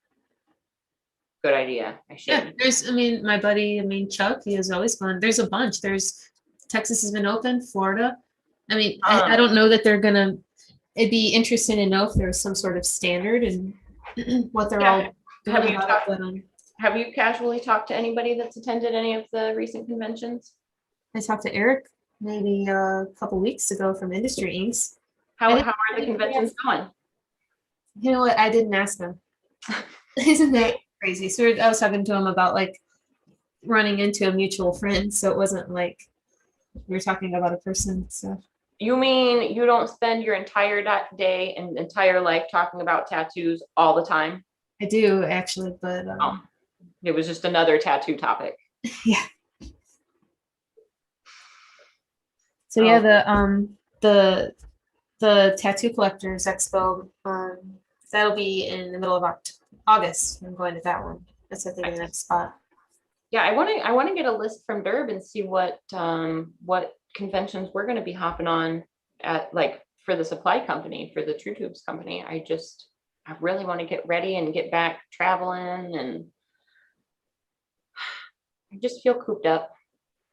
A: Good idea. I should.
B: Yeah, my buddy, Chuck, he has always gone. There's a bunch. Texas has been open, Florida. I don't know that it'd be interesting to know if there's some sort of standard and what they're all doing.
A: Have you casually talked to anybody that's attended any of the recent conventions?
B: I talked to Eric maybe a couple weeks ago from Industry Inc.
A: How are the conventions going?
B: You know what? I didn't ask him. Isn't that crazy? So I was talking to him about like running into a mutual friend. So it wasn't like we were talking about a person. So
A: You mean you don't spend your entire day and entire life talking about tattoos all the time?
B: I do actually, but
A: Oh, it was just another tattoo topic.
B: yeah. So yeah,
A: Oh,
B: the the Tattoo Collectors Expo, that'll be in the middle of August. I'm going to that one. That's I think the next spot.
A: yeah, I want to get a list from Derb and see what conventions we're going to be hopping on at, like, for the supply company, for the True Tubes company. I really want to get ready and get back traveling, and I just feel cooped up.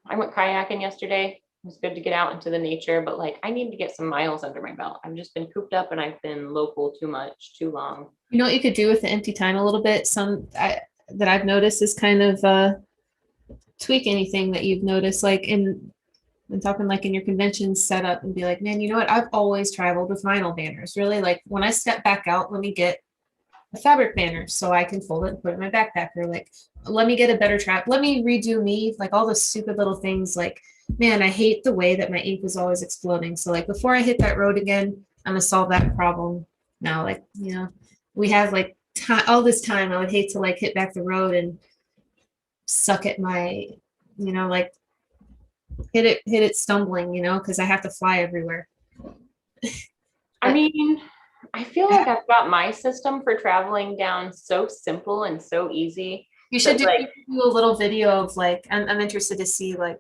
A: I went kayaking yesterday. It was good to get out into the nature, but like I need to get some miles under my belt. I've just been cooped up and I've been local too much, too long.
B: You know what you could do with the empty time a little bit? That I've noticed is kind of tweak anything that you've noticed, like in talking like in your convention setup and be like, man, you know what? I've always traveled with vinyl banners. Really, like when I step back out, let me get a fabric banner so I can fold it and put it in my backpack. Or like, let me get a better trap. Let me redo me, like all the stupid little things. Like, man, I hate the way that my ink was always exploding. So like before I hit that road again, I'm gonna solve that problem now. Like, you know, we have like all this time. I would hate to like hit back the road and suck at my, like hit it stumbling, because I have to fly everywhere.
A: I
B: But
A: mean, I feel like I've got my system for traveling down so simple and so easy
B: you should
A: that
B: do a little video of like, I'm interested to see
A: like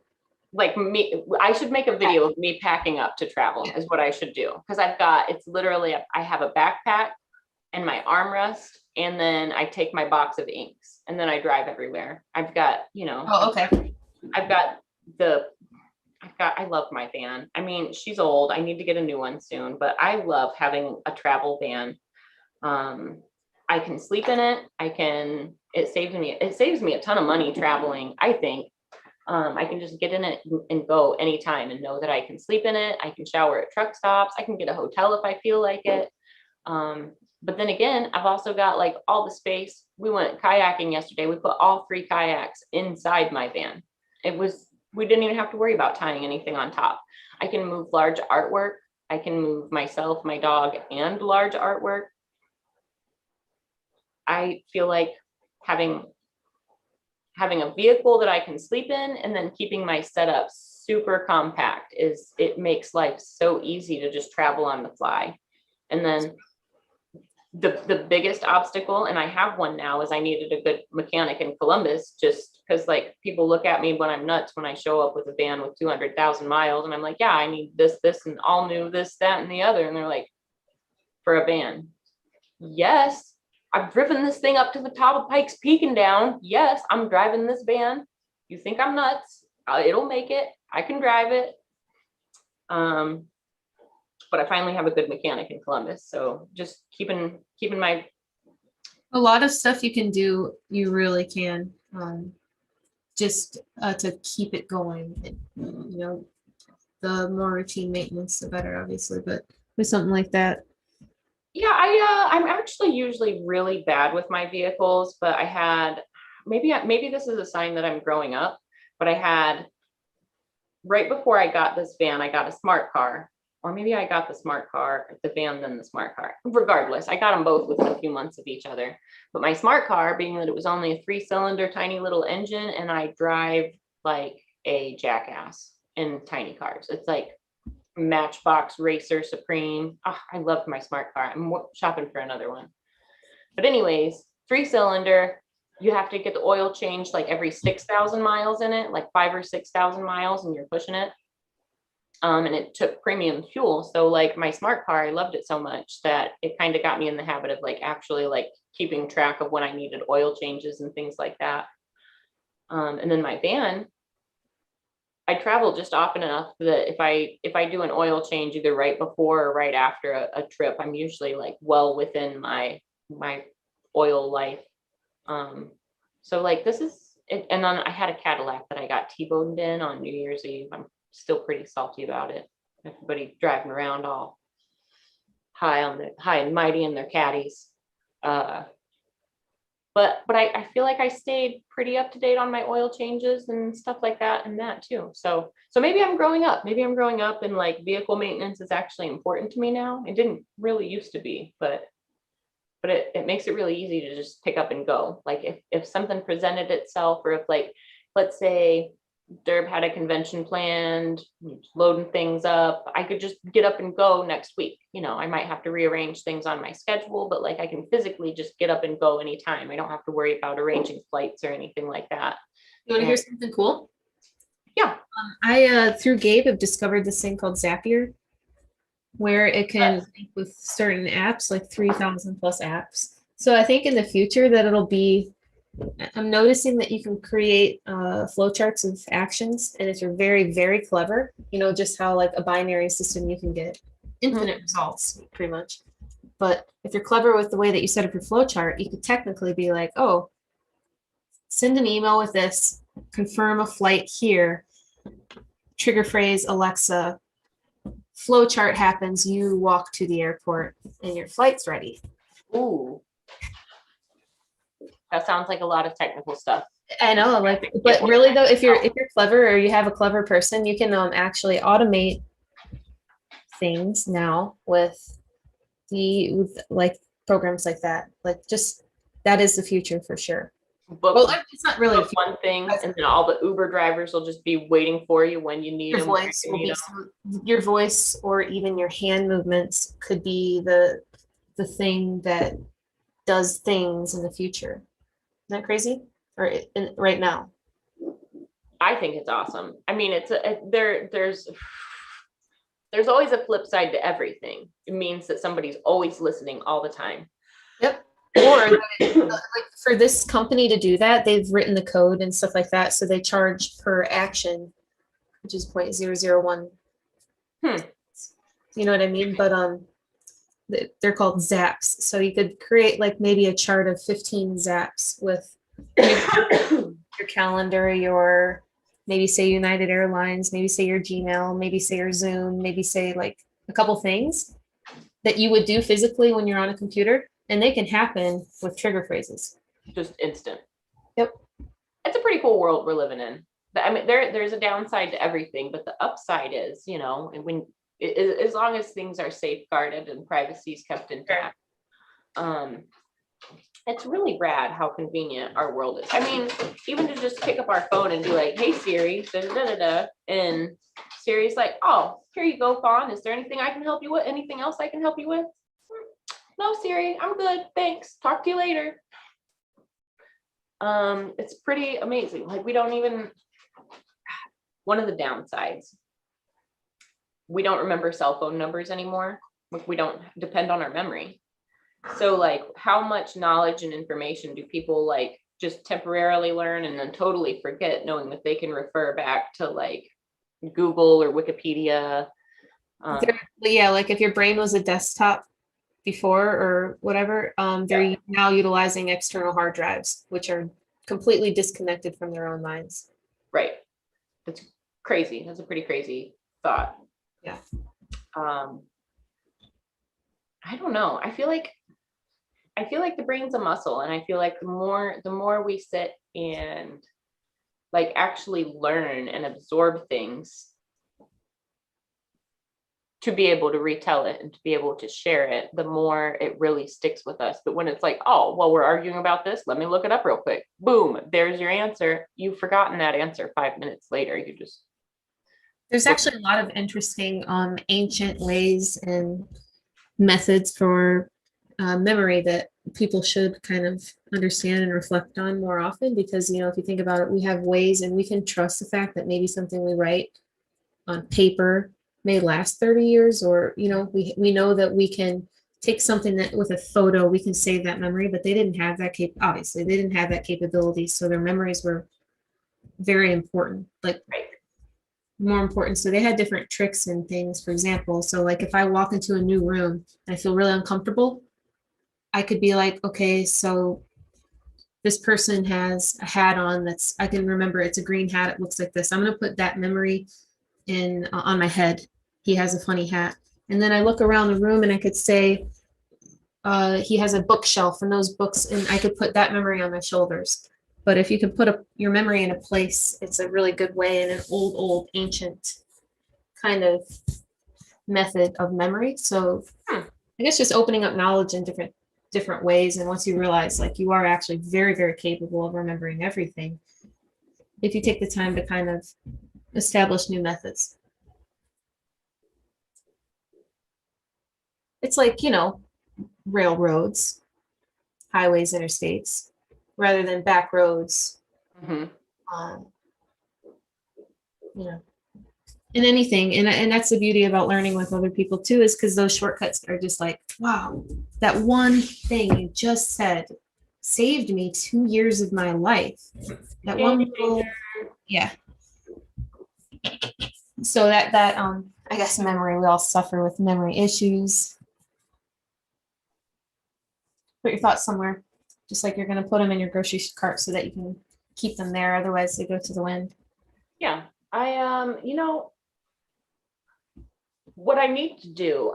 A: me, I should make a video of me packing up to travel is what I should do. Because it's literally, I have a backpack and my armrest, and then I take my box of inks and then I drive everywhere.
B: oh, okay.
A: I've got the, I love my van. I mean, she's old. I need to get a new one soon, but I love having a travel van. I can sleep in it. It saves me a ton of money traveling, I think. I can just get in it and go anytime and know that I can sleep in it. I can shower at truck stops. I can get a hotel if I feel like it. But then again, I've also got like all the space. We went kayaking yesterday. We put all 3 kayaks inside my van. We didn't even have to worry about tying anything on top. I can move large artwork. I can move myself, my dog, and large artwork. I feel like having a vehicle that I can sleep in and then keeping my setup super compact it makes life so easy to just travel on the fly. And then the biggest obstacle, and I have one now, is I needed a good mechanic in Columbus, just because like people look at me when I'm nuts when I show up with a van with 200,000 miles and I'm like, yeah, I need this and all new, this, that, and the other. And they're like, for a van? Yes, I've driven this thing up to the top of Pikes Peak and down. Yes, I'm driving this van. You think I'm nuts? It'll make it. I can drive it. But I finally have a good mechanic in Columbus. So just keeping my,
B: A lot of stuff you can do, you really can, just to keep it going. The more routine maintenance, the better, obviously, but with something like that.
A: yeah, I'm actually usually really bad with my vehicles, but I had, maybe this is a sign that I'm growing up, but I had, right before I got this van, I got a smart car. Or maybe I got the van, then the smart car. Regardless, I got them both within a few months of each other. But my smart car, being that it was only a 3-cylinder, tiny little engine, and I drive like a jackass in tiny cars. It's like Matchbox Racer Supreme. Oh, I loved my smart car. I'm shopping for another one. But anyways, 3-cylinder, you have to get the oil changed like every 6,000 miles in it, like 5 or 6,000 miles, and you're pushing it. And it took premium fuel. So like my smart car, I loved it so much that it kind of got me in the habit of like actually like keeping track of when I needed oil changes and things like that. And then my van, I travel just often enough that if I do an oil change either right before or right after a trip, I'm usually like well within my oil life. So like this is it, and then I had a Cadillac that I got T-boned in on New Year's Eve. I'm still pretty salty about it. Everybody driving around all high and mighty in their caddies. but I feel like I stayed pretty up to date on my oil changes and stuff like that and that too. So maybe I'm growing up. Maybe I'm growing up and like vehicle maintenance is actually important to me now. It didn't really used to be, but it makes it really easy to just pick up and go. Like if something presented itself, or if like, let's say Derb had a convention planned, loading things up, I could just get up and go next week. You know, I might have to rearrange things on my schedule, but like I can physically just get up and go anytime. I don't have to worry about arranging flights or anything like that.
B: You want to hear something cool?
A: Yeah.
B: I through Gabe have discovered this thing called Zapier, where it can link with certain apps, like 3,000 plus apps. So I think in the future that it'll be, I'm noticing that you can create flowcharts of actions, and if you're very, very clever, you know, just how like a binary system, you can get infinite results pretty much. But if you're clever with the way that you set up your flowchart, you could technically be like, oh, send an email with this, confirm a flight here, trigger phrase Alexa, flowchart happens, you walk to the airport and your flight's ready.
A: Ooh. That sounds like a lot of technical stuff.
B: I know, like, but really though, if you're clever, or you have a clever person, you can actually automate things now with like programs like that. Like, just that is the future for sure.
A: But
B: well, it's not really
A: one thing, and then all the Uber drivers will just be waiting for you when you need
B: your
A: them.
B: voice will be your voice, or even your hand movements could be the thing that does things in the future. Isn't that crazy? Or right now?
A: I think it's awesome. I mean, there's always a flip side to everything. It means that somebody's always listening all the time.
B: Yep. Or like for this company to do that, they've written the code and stuff like that, so they charge per action, which is 0.001. You know what I mean? But they're called zaps. So you could create like maybe a chart of 15 zaps with your calendar, your maybe say United Airlines, maybe say your Gmail, maybe say your Zoom, maybe say like a couple things that you would do physically when you're on a computer, and they can happen with trigger phrases.
A: Just instant.
B: Yep.
A: It's a pretty cool world we're living in. I mean, there's a downside to everything, but the upside is, you know, as long as things are safeguarded and privacy is kept intact, it's really rad how convenient our world is. I mean, even to just pick up our phone and be like, hey Siri, da da da da, and Siri's like, oh, here you go, Fawn. Is there anything I can help you with? Anything else I can help you with? No, Siri, I'm good. Thanks. Talk to you later. It's pretty amazing. Like, we don't even, one of the downsides, we don't remember cell phone numbers anymore. Like, we don't depend on our memory. So like, how much knowledge and information do people like just temporarily learn and then totally forget, knowing that they can refer back to like Google or Wikipedia?
B: Yeah, like if your brain was a desktop before or whatever, they're now utilizing external hard drives, which are completely disconnected from their own minds.
A: Right. That's crazy. That's a pretty crazy thought.
B: Yeah.
A: I don't know. I feel like the brain's a muscle, and I feel like the more we sit and like actually learn and absorb things, to be able to retell it and to be able to share it, the more it really sticks with us. But when it's like, oh, well, we're arguing about this, let me look it up real quick. Boom, there's your answer. You've forgotten that answer 5 minutes later. You just.
B: There's actually a lot of interesting ancient ways and methods for memory that people should kind of understand and reflect on more often, because, you know, if you think about it, we have ways, and we can trust the fact that maybe something we write on paper may last 30 years, or, you know, we know that we can take something that with a photo, we can save that memory, but they didn't have that obviously they didn't have that capability. So their memories were very important, like more important. So they had different tricks and things. For example, so like if I walk into a new room and I feel really uncomfortable, I could be like, okay, so this person has a hat on that's, I can remember it's a green hat, it looks like this. I'm going to put that memory in on my head. He has a funny hat. And then I look around the room and I could say, he has a bookshelf and those books, and I could put that memory on my shoulders. But if you could put your memory in a place, it's a really good way in an old ancient kind of method of memory. So I guess just opening up knowledge in different ways. And once you realize like you are actually very, very capable of remembering everything, if you take the time to kind of establish new methods. It's like, railroads, highways, interstates, rather than back roads.
A: Mhm.
B: Um, you know, in anything. And that's the beauty about learning with other people too, is because those shortcuts are just like, wow, that one thing you just said saved me 2 years of my life. That one little, yeah. So that I guess memory, we all suffer with memory issues. Put your thoughts somewhere, just like you're going to put them in your grocery cart so that you can keep them there. Otherwise they go to the wind.
A: Yeah, what I need to do,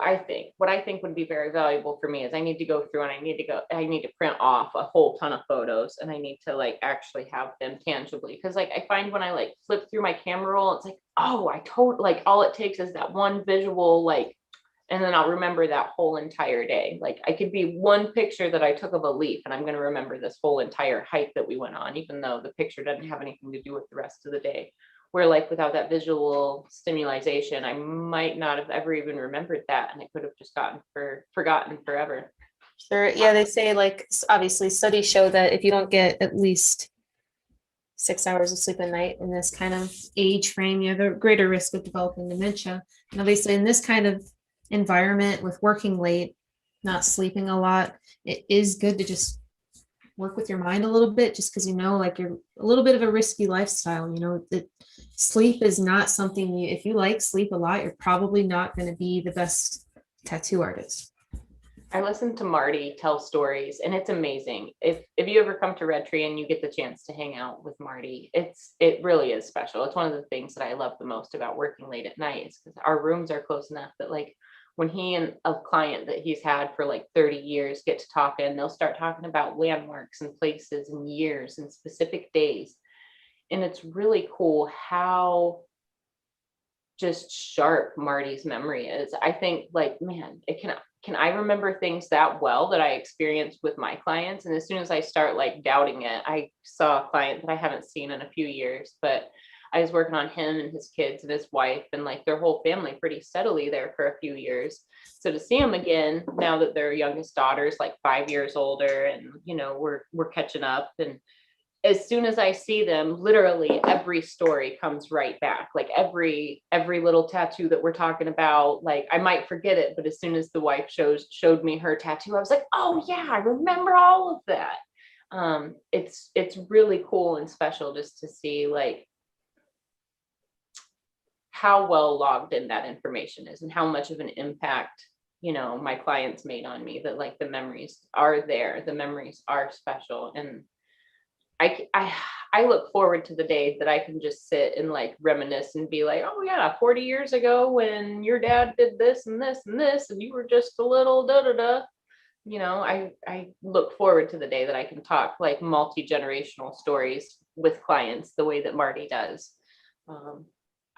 A: what I think would be very valuable for me is I need to go through and I need to print off a whole ton of photos, and I need to like actually have them tangibly. Cause like I find when I like flip through my camera roll, it's like, oh, like all it takes is that one visual, like, and then I'll remember that whole entire day. Like I could be one picture that I took of a leaf and I'm going to remember this whole entire hike that we went on, even though the picture doesn't have anything to do with the rest of the day. Where like without that visual stimulation, I might not have ever even remembered that, and it could have just forgotten forever.
B: Sure. Yeah, they say like obviously studies show that if you don't get at least 6 hours of sleep a night in this kind of age frame, you have a greater risk of developing dementia. And obviously in this kind of environment with working late, not sleeping a lot, it is good to just work with your mind a little bit, just because like you're a little bit of a risky lifestyle. That sleep is not something if you like sleep a lot, you're probably not going to be the best tattoo artist.
A: I listen to Marty tell stories, and it's amazing. If you ever come to Red Tree and you get the chance to hang out with Marty, it really is special. It's one of the things that I love the most about working late at night, is because our rooms are close enough that like when he and a client that he's had for like 30 years get to talk, and they'll start talking about landmarks and places and years and specific days. And it's really cool how just sharp Marty's memory is. I think like, man, can I remember things that well that I experienced with my clients? And as soon as I start like doubting it, I saw a client that I haven't seen in a few years, but I was working on him and his kids and his wife and like their whole family pretty steadily there for a few years. So to see them again, now that their youngest daughter's like 5 years older, and we're catching up, and as soon as I see them, literally every story comes right back. Like every little tattoo that we're talking about, like I might forget it, but as soon as the wife showed me her tattoo, I was like, oh yeah, I remember all of that. It's really cool and special just to see like how well logged in that information is and how much of an impact my clients made on me, that like the memories are there, the memories are special. And I look forward to the days that I can just sit and like reminisce and be like, oh yeah, 40 years ago when your dad did this and this and this and you were just a little da da da. I look forward to the day that I can talk like multi-generational stories with clients the way that Marty does.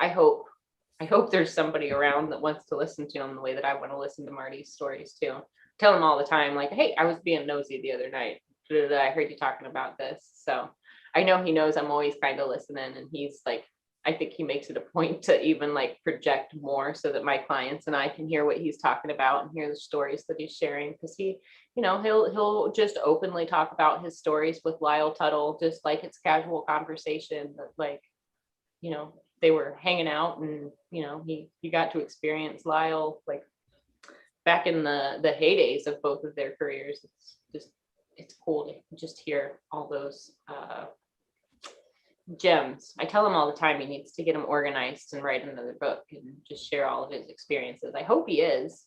A: I hope there's somebody around that wants to listen to him the way that I want to listen to Marty's stories too. Tell him all the time, like, hey, I was being nosy the other night. I heard you talking about this. So I know he knows I'm always kind of listening, and he's like, I think he makes it a point to even like project more so that my clients and I can hear what he's talking about and hear the stories that he's sharing. Because he'll just openly talk about his stories with Lyle Tuttle, just like it's casual conversation that like, they were hanging out, and he got to experience Lyle like back in the heydays of both of their careers. It's cool to just hear all those gems. I tell him all the time he needs to get them organized and write another book and just share all of his experiences. I hope he is.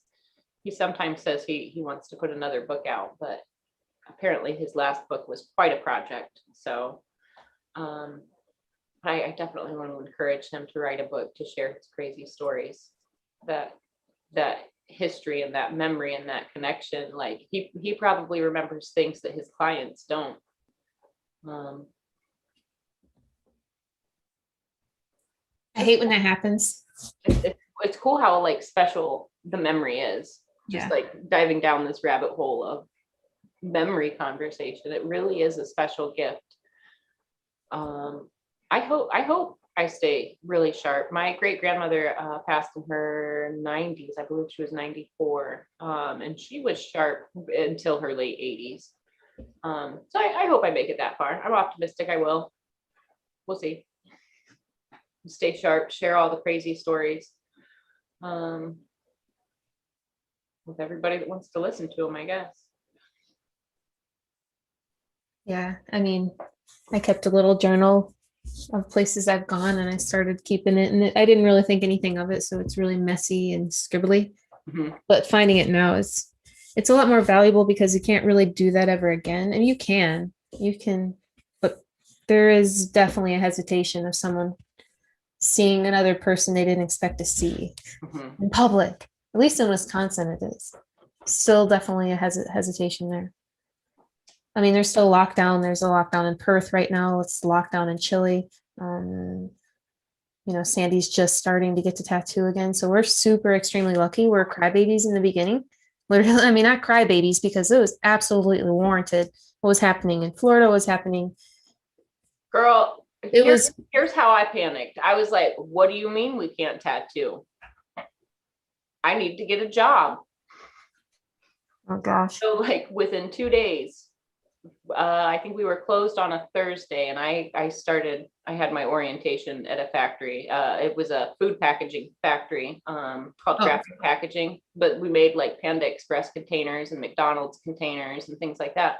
A: He sometimes says he wants to put another book out, but apparently his last book was quite a project. So I definitely want to encourage him to write a book to share his crazy stories that history and that memory and that connection. Like he probably remembers things that his clients don't.
B: I hate when that happens.
A: It's cool how like special the memory is. Just like diving down this rabbit hole of memory conversation. It really is a special gift. I hope I stay really sharp. My great grandmother passed in her 90s. I believe she was 94. And she was sharp until her late 80s. So I hope I make it that far. I'm optimistic I will. We'll see. Stay sharp, share all the crazy stories with everybody that wants to listen to them, I guess.
B: Yeah, I mean, I kept a little journal of places I've gone and I started keeping it, and I didn't really think anything of it, so it's really messy and scribbly. But finding it now is, it's a lot more valuable because you can't really do that ever again. And you can, but there is definitely a hesitation of someone seeing another person they didn't expect to see in public. At least in Wisconsin, it is still definitely a hesitation there. I mean, there's still lockdown. There's a lockdown in Perth right now. It's lockdown in Chile. Sandy's just starting to get to tattoo again. So we're super extremely lucky. We're crybabies in the beginning. Literally, I mean, not crybabies because it was absolutely warranted. What was happening in Florida was happening.
A: Girl, here's how I panicked. I was like, what do you mean we can't tattoo? I need to get a job.
B: Oh gosh.
A: So like within 2 days, I think we were closed on a Thursday, and I had my orientation at a factory. It was a food packaging factory called Graphic Packaging, but we made like Panda Express containers and McDonald's containers and things like that.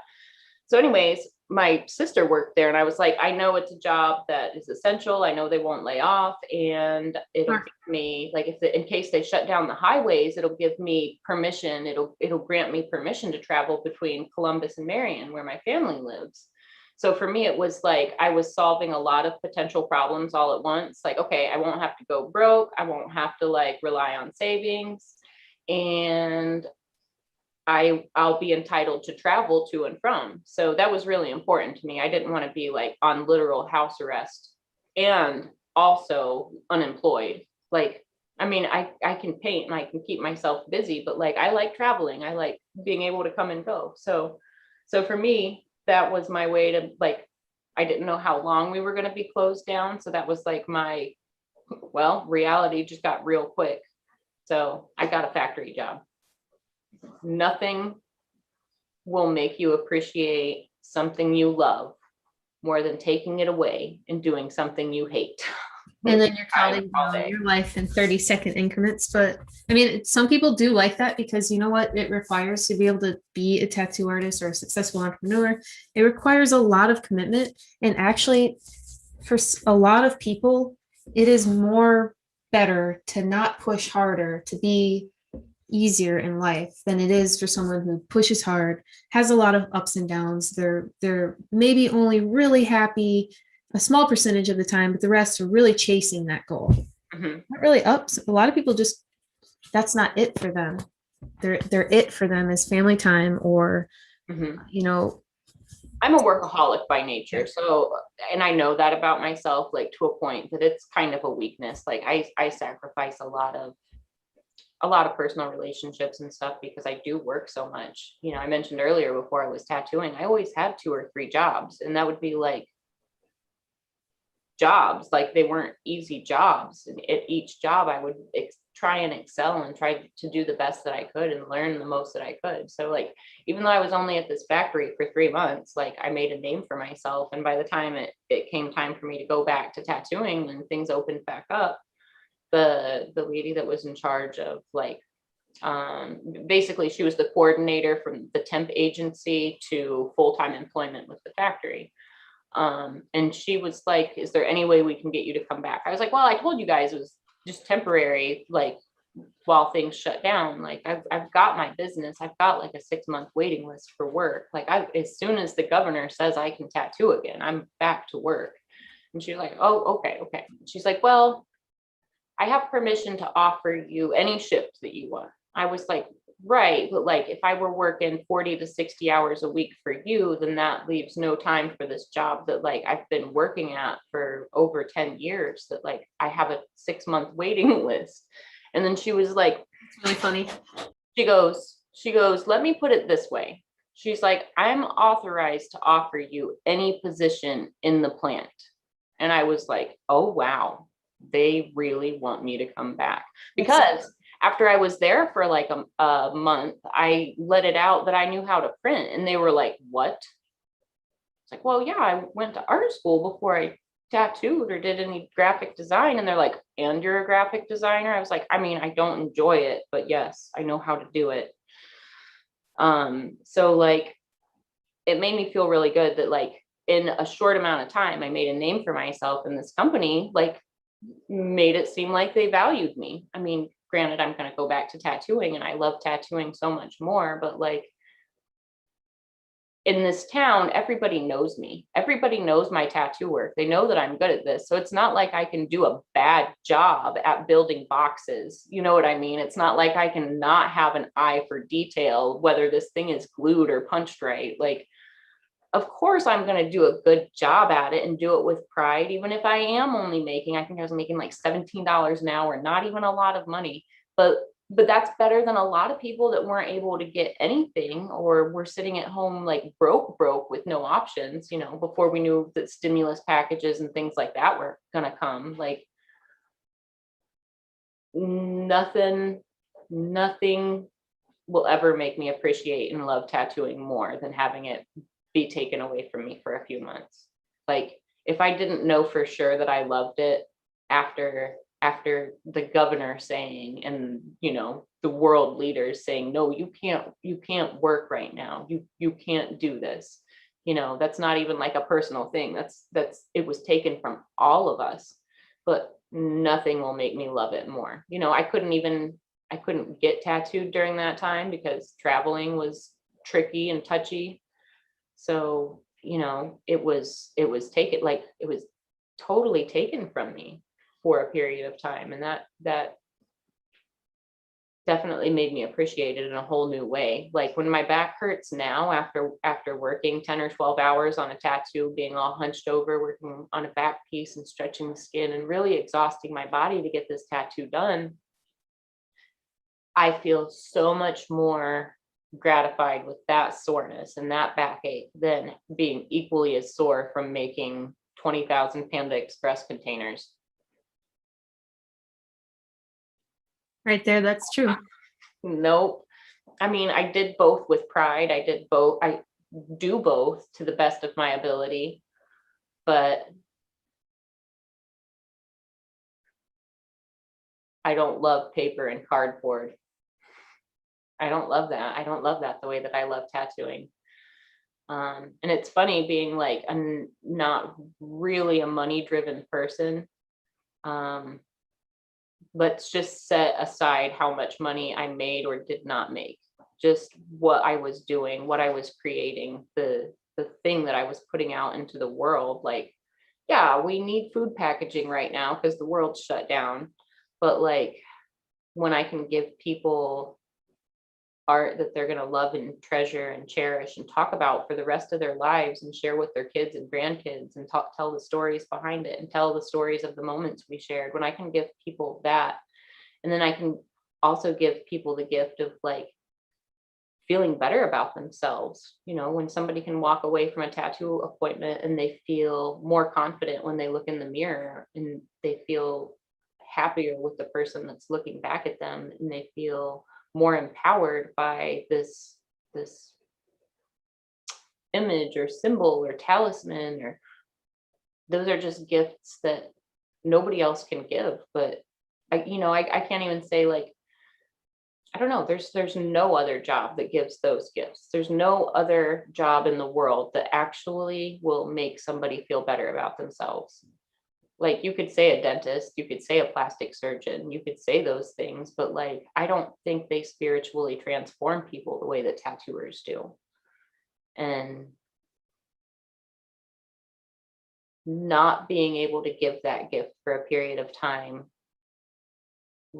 A: So anyways, my sister worked there, and I was like, I know it's a job that is essential. I know they won't lay off, and it'll give me, like, in case they shut down the highways, it'll give me permission. It'll grant me permission to travel between Columbus and Marion, where my family lives. So for me, it was like I was solving a lot of potential problems all at once. Like, okay, I won't have to go broke. I won't have to like rely on savings, and I'll be entitled to travel to and from. So that was really important to me. I didn't want to be like on literal house arrest and also unemployed. Like, I mean, I can paint and I can keep myself busy, but like, I like traveling. I like being able to come and go. So for me, that was my way to like, I didn't know how long we were going to be closed down. So that was like reality just got real quick. So I got a factory job. Nothing will make you appreciate something you love more than taking it away and doing something you hate.
B: And then you're counting down your life in 30-second increments. But I mean, some people do like that because you know what it requires to be able to be a tattoo artist or a successful entrepreneur. It requires a lot of commitment. And actually, for a lot of people, it is more better to not push harder, to be easier in life than it is for someone who pushes hard, has a lot of ups and downs. They're maybe only really happy a small percentage of the time, but the rest are really chasing that goal. Not really ups. A lot of people just, that's not it for them. They're it for them is family time or,
A: I'm a workaholic by nature. So, and I know that about myself, like to a point that it's kind of a weakness. Like I sacrifice a lot of personal relationships and stuff because I do work so much. I mentioned earlier before I was tattooing, I always had 2 or 3 jobs, and that would be like jobs, like they weren't easy jobs. And at each job I would try and excel and try to do the best that I could and learn the most that I could. So like, even though I was only at this factory for 3 months, like I made a name for myself. And by the time it came time for me to go back to tattooing and things opened back up, the lady that was in charge of like, basically she was the coordinator from the temp agency to full-time employment with the factory. And she was like, is there any way we can get you to come back? I was like, well, I told you guys it was just temporary, like while things shut down. Like I've got my business. I've got like a 6-month waiting list for work. Like as soon as the governor says I can tattoo again, I'm back to work. And she's like, oh, okay. She's like, well, I have permission to offer you any shift that you want. I was like, right, but like if I were working 40 to 60 hours a week for you, then that leaves no time for this job that like I've been working at for over 10 years, that like I have a 6-month waiting list. And then she was like,
B: It's really funny.
A: she goes, let me put it this way. She's like, I'm authorized to offer you any position in the plant. And I was like, oh, wow, they really want me to come back. Because after I was there for like a month, I let it out that I knew how to print. And they were like, what? It's like, well, yeah, I went to art school before I tattooed or did any graphic design. And they're like, and you're a graphic designer? I was like, I mean, I don't enjoy it, but yes, I know how to do it. So like it made me feel really good that like in a short amount of time, I made a name for myself, and this company like made it seem like they valued me. I mean, granted, I'm going to go back to tattooing and I love tattooing so much more, but like in this town, everybody knows me. Everybody knows my tattoo work. They know that I'm good at this. So it's not like I can do a bad job at building boxes. You know what I mean? It's not like I can not have an eye for detail, whether this thing is glued or punched right. Like, of course, I'm going to do a good job at it and do it with pride, even if I am only making, I think I was making like $17 an hour, not even a lot of money. But that's better than a lot of people that weren't able to get anything or were sitting at home like broke with no options, you know, before we knew that stimulus packages and things like that were going to come. Like nothing, nothing will ever make me appreciate and love tattooing more than having it be taken away from me for a few months. Like if I didn't know for sure that I loved it after the governor saying, and you know, the world leaders saying, no, you can't work right now, you can't do this, you know, that's not even like a personal thing, that's it was taken from all of us. But nothing will make me love it more. You know, I couldn't get tattooed during that time because traveling was tricky and touchy. So, you know, it was taken, like it was totally taken from me for a period of time. And that definitely made me appreciate it in a whole new way. Like when my back hurts now after working 10 or 12 hours on a tattoo, being all hunched over, working on a back piece and stretching the skin and really exhausting my body to get this tattoo done, I feel so much more gratified with that soreness and that backache than being equally as sore from making 20,000 Panda Express containers.
B: Right there, that's true.
A: Nope. I mean, I did both with pride. I did both. I do both to the best of my ability, but I don't love paper and cardboard. I don't love that. I don't love that the way that I love tattooing. And it's funny being like not really a money driven person. Um, let's just set aside how much money I made or did not make. Just what I was doing, what I was creating, the thing that I was putting out into the world. Like, yeah, we need food packaging right now because the world's shut down. But like when I can give people art that they're going to love and treasure and cherish and talk about for the rest of their lives and share with their kids and grandkids and tell the stories behind it and tell the stories of the moments we shared, when I can give people that, and then I can also give people the gift of like feeling better about themselves. You know, when somebody can walk away from a tattoo appointment and they feel more confident when they look in the mirror, and they feel happier with the person that's looking back at them, and they feel more empowered by this image or symbol or talisman, or those are just gifts that nobody else can give. But I can't even say like, I don't know, there's no other job that gives those gifts. There's no other job in the world that actually will make somebody feel better about themselves. Like you could say a dentist, you could say a plastic surgeon, you could say those things, but like I don't think they spiritually transform people the way that tattooers do. And not being able to give that gift for a period of time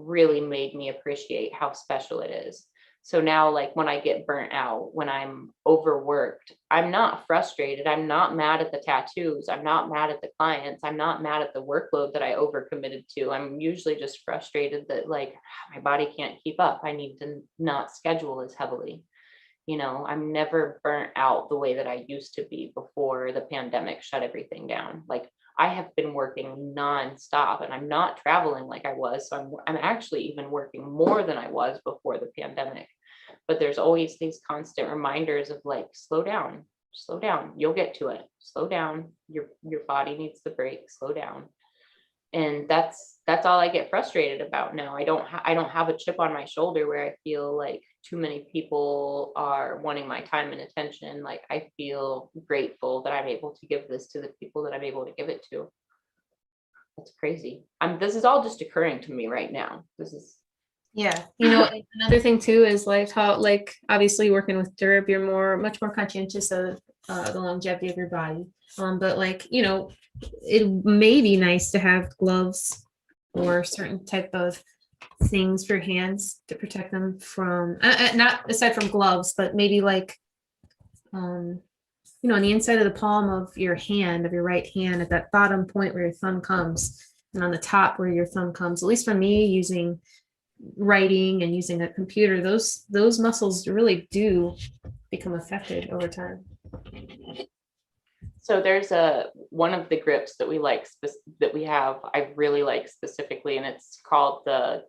A: really made me appreciate how special it is. So now, like when I get burnt out, when I'm overworked, I'm not frustrated. I'm not mad at the tattoos. I'm not mad at the clients. I'm not mad at the workload that I overcommitted to. I'm usually just frustrated that like my body can't keep up. I need to not schedule as heavily. I'm never burnt out the way that I used to be before the pandemic shut everything down. Like I have been working nonstop and I'm not traveling like I was. So I'm actually even working more than I was before the pandemic. But there's always these constant reminders of like, slow down, you'll get to it. Slow down. Your body needs the break, slow down. And that's all I get frustrated about now. I don't have a chip on my shoulder where I feel like too many people are wanting my time and attention. Like I feel grateful that I'm able to give this to the people that I'm able to give it to. That's crazy. This is all just occurring to me right now. This is
B: Yeah. Another thing too is like how, like, obviously working with Durb, you're much more conscientious of the longevity of your body. But like, it may be nice to have gloves or certain type of things for your hands to protect them from, not aside from gloves, but maybe like, on the inside of the palm of your hand, of your right hand, at that bottom point where your thumb comes, and on the top where your thumb comes, at least for me, using writing and using a computer, those muscles really do become affected over time.
A: So there's one of the grips that that we have, I really like specifically, and it's called the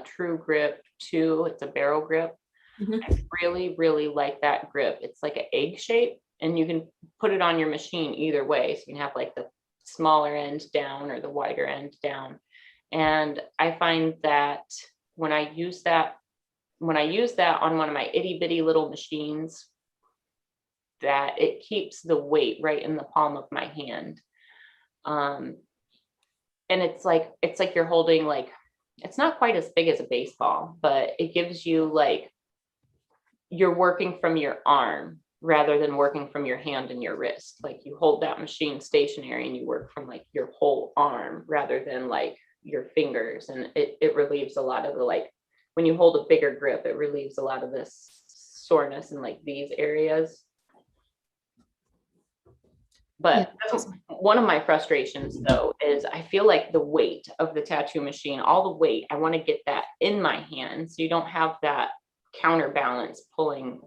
A: True Grip 2. It's a barrel grip.
B: Mhm.
A: I really, really like that grip. It's like an egg shape, and you can put it on your machine either way. So you can have like the smaller end down or the wider end down. And I find that when I use that on one of my itty bitty little machines, that it keeps the weight right in the palm of my hand. And it's like you're holding, like, it's not quite as big as a baseball, but it gives you like you're working from your arm rather than working from your hand and your wrist. Like you hold that machine stationary and you work from like your whole arm rather than like your fingers. And it relieves a lot of the, like, when you hold a bigger grip, it relieves a lot of this soreness in like these areas. But one of my frustrations though is I feel like the weight of the tattoo machine, all the weight, I want to get that in my hand. So you don't have that counterbalance pulling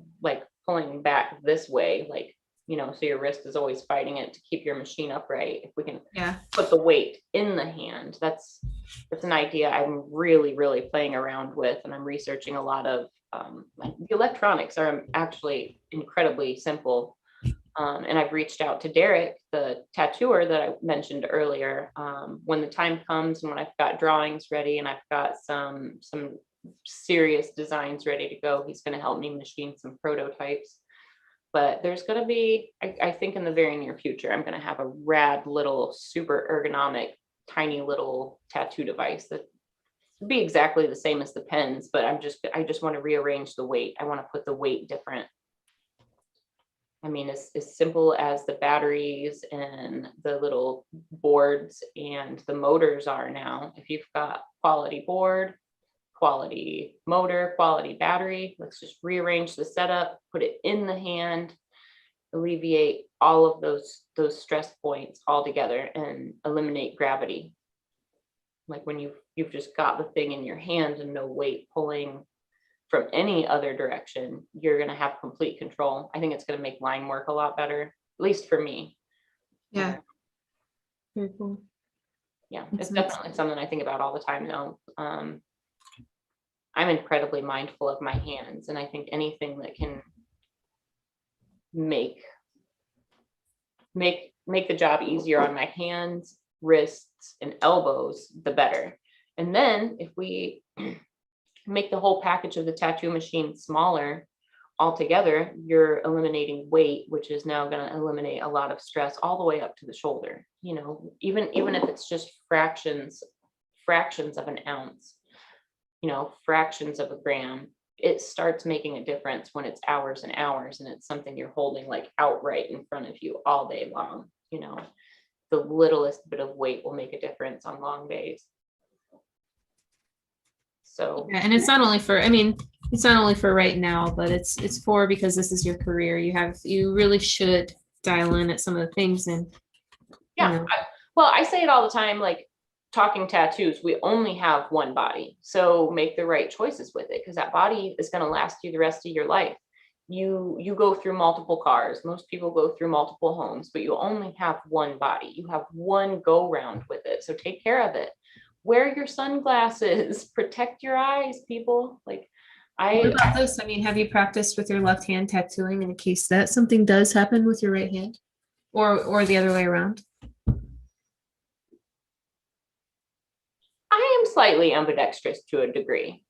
A: back this way, like, so your wrist is always fighting it to keep your machine upright. If we can put the weight in the hand, that's an idea I'm really, really playing around with. And I'm researching a lot of, like, the electronics are actually incredibly simple. And I've reached out to Derek, the tattooer that I mentioned earlier. When the time comes and when I've got drawings ready and I've got some serious designs ready to go, he's going to help me machine some prototypes. But there's going to be, I think in the very near future, I'm going to have a rad little super ergonomic, tiny little tattoo device that would be exactly the same as the pens, but I just want to rearrange the weight. I want to put the weight different. I mean, as simple as the batteries and the little boards and the motors are now, if you've got quality board, quality motor, quality battery, let's just rearrange the setup, put it in the hand, alleviate all of those stress points altogether and eliminate gravity. Like when you've just got the thing in your hand and no weight pulling from any other direction, you're going to have complete control. I think it's going to make line work a lot better, at least for me.
B: Yeah. Very cool.
A: Yeah, it's definitely something I think about all the time now. I'm incredibly mindful of my hands, and I think anything that can make the job easier on my hands, wrists, and elbows, the better. And then if we make the whole package of the tattoo machine smaller altogether, you're eliminating weight, which is now going to eliminate a lot of stress all the way up to the shoulder. Even if it's just fractions of an ounce, fractions of a gram, it starts making a difference when it's hours and hours and it's something you're holding like outright in front of you all day long. The littlest bit of weight will make a difference on long days. So
B: Yeah, and it's not only for, I mean, it's not only for right now, but it's for because this is your career. You really should dial in at some of the things and, you
A: yeah,
B: know,
A: well, I say it all the time, like talking tattoos, we only have one body. So make the right choices with it, because that body is going to last you the rest of your life. You go through multiple cars. Most people go through multiple homes, but you only have one body. You have one go round with it. So take care of it. Wear your sunglasses, protect your eyes, people. Like
B: what
A: I
B: about this? I mean, have you practiced with your left hand tattooing in case that something does happen with your right hand, or the other way around?
A: I am slightly ambidextrous to a degree.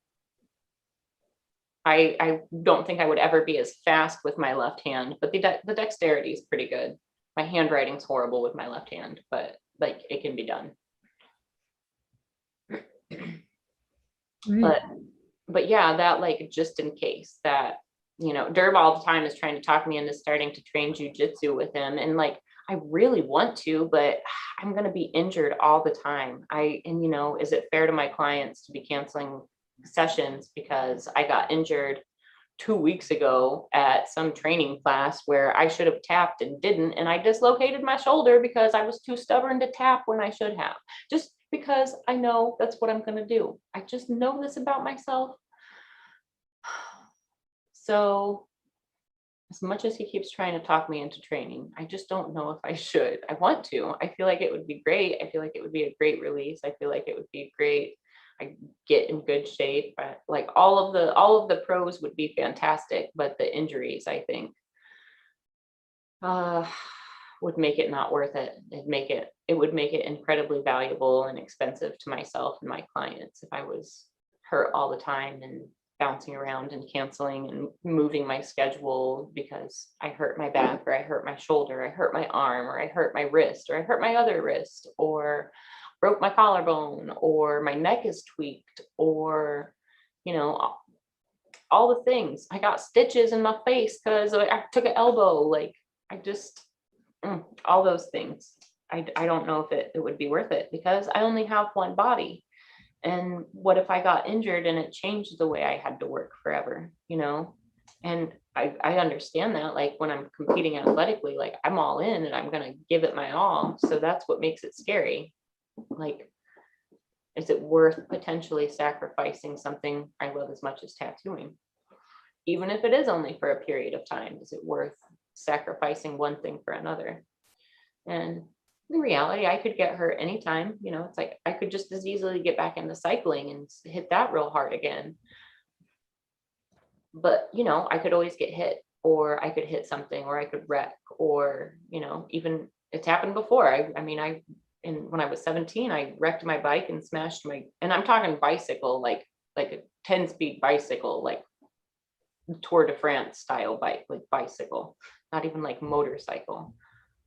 A: I don't think I would ever be as fast with my left hand, but the dexterity is pretty good. My handwriting's horrible with my left hand, but like it can be done.
B: Right.
A: But yeah, that like just in case that, Derb all the time is trying to talk me into starting to train jujitsu with him. And like, I really want to, but I'm going to be injured all the time. Is it fair to my clients to be canceling sessions because I got injured 2 weeks ago at some training class where I should have tapped and didn't, and I dislocated my shoulder because I was too stubborn to tap when I should have, just because I know that's what I'm going to do. I just know this about myself. So as much as he keeps trying to talk me into training, I just don't know if I should. I want to. I feel like it would be great. I feel like it would be a great release. I feel like it would be great. I get in good shape. But like all of the pros would be fantastic, but the injuries, I think, uh, would make it not worth it. It would make it incredibly valuable and expensive to myself and my clients if I was hurt all the time and bouncing around and canceling and moving my schedule because I hurt my back or I hurt my shoulder, I hurt my arm, or I hurt my wrist, or I hurt my other wrist, or broke my collarbone, or my neck is tweaked, or you know all the things. I got stitches in my face because I took an elbow. Like I just all those things. I don't know if it would be worth it because I only have one body. And what if I got injured and it changed the way I had to work forever, And I understand that, like when I'm competing athletically, like I'm all in and I'm gonna give it my all. So that's what makes it scary. Like, is it worth potentially sacrificing something I love as much as tattooing? Even if it is only for a period of time, is it worth sacrificing one thing for another? And in reality, I could get hurt anytime. It's like I could just as easily get back into cycling and hit that real hard again. But, I could always get hit, or I could hit something, or I could wreck, or, even it's happened before. When I was 17, I wrecked my bike and smashed and I'm talking bicycle, like a 10-speed bicycle, like Tour de France style bike, like bicycle, not even like motorcycle.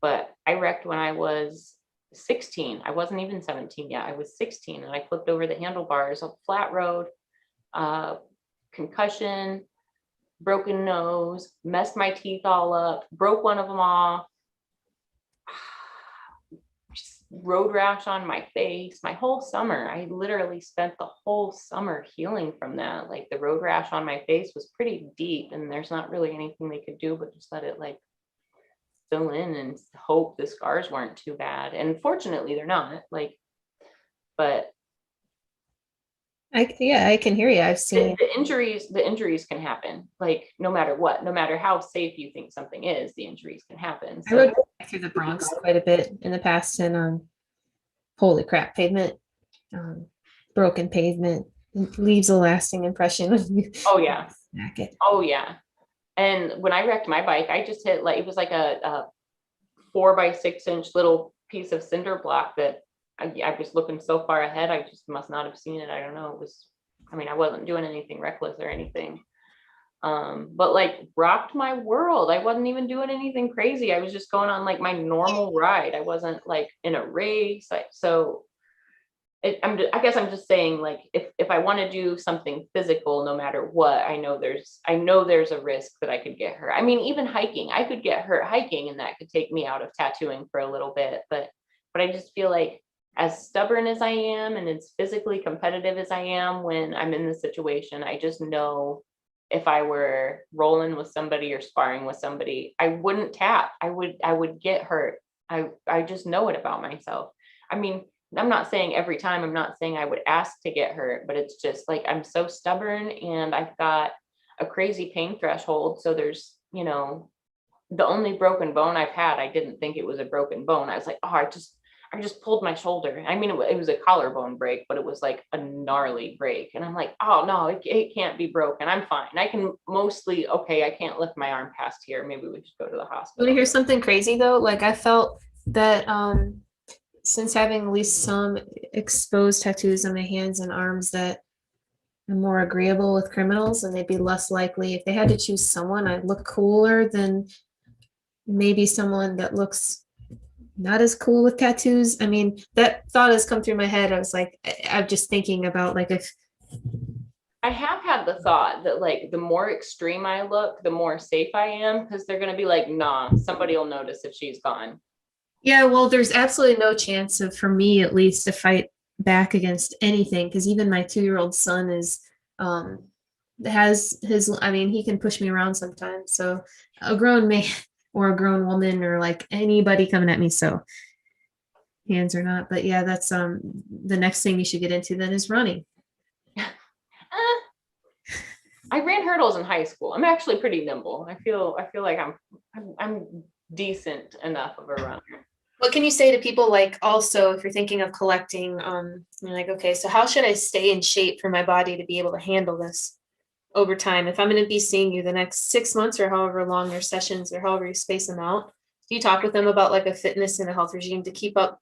A: But I wrecked when I was 16. I wasn't even 17 yet. I was 16 and I flipped over the handlebars on flat road, concussion, broken nose, messed my teeth all up, broke one of them off, road rash on my face. My whole summer, I literally spent the whole summer healing from that. Like the road rash on my face was pretty deep and there's not really anything they could do but just let it like fill in and hope the scars weren't too bad. And fortunately they're not, like, but
B: I can hear you. I've seen
A: the injuries can happen, like no matter what, no matter how safe you think something is, the injuries can happen.
B: I rode through the Bronx quite a bit in the past, and holy crap, pavement, broken pavement leaves a lasting impression when you
A: Oh yeah.
B: smack it.
A: Oh yeah. And when I wrecked my bike, I just hit, like, it was like a 4 by 6 inch little piece of cinder block that I was looking so far ahead. I just must not have seen it. I don't know. I wasn't doing anything reckless or anything. But like rocked my world. I wasn't even doing anything crazy. I was just going on like my normal ride. I wasn't like in a race. I guess I'm just saying, like, if I want to do something physical, no matter what, I know there's a risk that I could get hurt. I mean, even hiking, I could get hurt hiking, and that could take me out of tattooing for a little bit. But I just feel like as stubborn as I am and as physically competitive as I am when I'm in this situation, I just know if I were rolling with somebody or sparring with somebody, I wouldn't tap. I would get hurt. I just know it about myself. I mean, I'm not saying every time, I'm not saying I would ask to get hurt, but it's just like I'm so stubborn and I've got a crazy pain threshold. So there's, the only broken bone I've had, I didn't think it was a broken bone. I was like, oh, I just pulled my shoulder. I mean, it was a collarbone break, but it was like a gnarly break. And I'm like, oh no, it can't be broken. I'm fine. I can mostly, okay, I can't lift my arm past here. Maybe we should go to the
B: Want to
A: hospital.
B: hear something crazy though? Like I felt that since having at least some exposed tattoos on my hands and arms, that I'm more agreeable with criminals and they'd be less likely, if they had to choose someone, I'd look cooler than maybe someone that looks not as cool with tattoos. I mean, that thought has come through my head. I was like, I'm just thinking about like if
A: I have had the thought that like the more extreme I look, the more safe I am because they're gonna be like, nah, somebody will notice if she's gone.
B: yeah, well, there's absolutely no chance of, for me at least, to fight back against anything because even my 2-year-old son is um has his, I mean, he can push me around sometimes. So a grown man or a grown woman or like anybody coming at me, so hands or not. But yeah, that's the next thing you should get into then is running.
A: Eh, I ran hurdles in high school. I'm actually pretty nimble. I feel like I'm decent enough of a runner.
B: What can you say to people, like, also if you're thinking of collecting, you're like, okay, so how should I stay in shape for my body to be able to handle this over time? If I'm going to be seeing you the next 6 months or however long your sessions or however you space them out, do you talk with them about like a fitness and a health regime to keep up?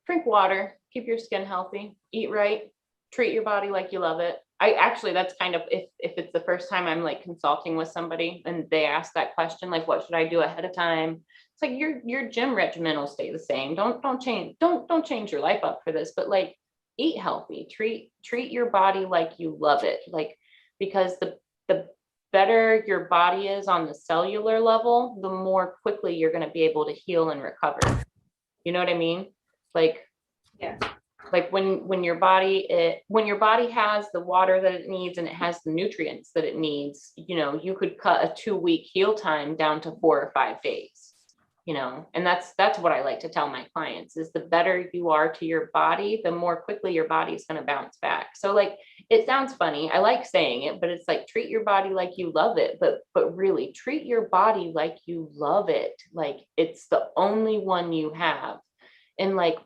A: Drink water, keep your skin healthy, eat right, treat your body like you love it. I actually, that's kind of, if it's the first time I'm like consulting with somebody and they ask that question, like, what should I do ahead of time? It's like your gym regimen will stay the same. Don't change your life up for this, but like eat healthy, treat your body like you love it. Like, because the better your body is on the cellular level, the more quickly you're going to be able to heal and recover. You know what I mean? Like,
B: Yeah.
A: like when your body has the water that it needs and it has the nutrients that it needs, you could cut a 2-week heal time down to 4 or 5 days, and that's what I like to tell my clients is the better you are to your body, the more quickly your body is going to bounce back. So like, it sounds funny, I like saying it, but it's like, treat your body like you love it, but really treat your body like you love it, like it's the only one you have. And like,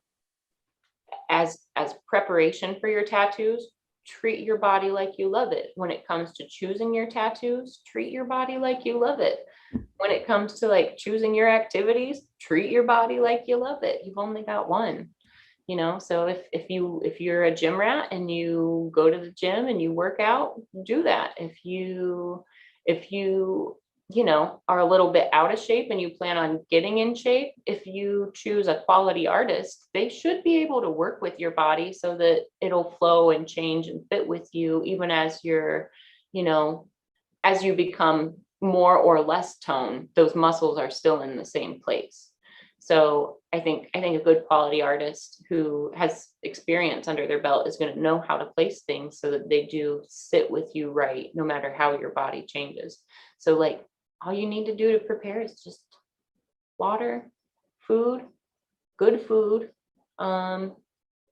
A: as preparation for your tattoos, treat your body like you love it. When it comes to choosing your tattoos, treat your body like you love it. When it comes to like choosing your activities, treat your body like you love it. You've only got one. So if you're a gym rat and you go to the gym and you work out, do that. If you are a little bit out of shape and you plan on getting in shape, if you choose a quality artist, they should be able to work with your body so that it'll flow and change and fit with you, even as as you become more or less tone, those muscles are still in the same place. So I think a good quality artist who has experience under their belt is going to know how to place things so that they do sit with you right, no matter how your body changes. So like, all you need to do to prepare is just water, food, good food.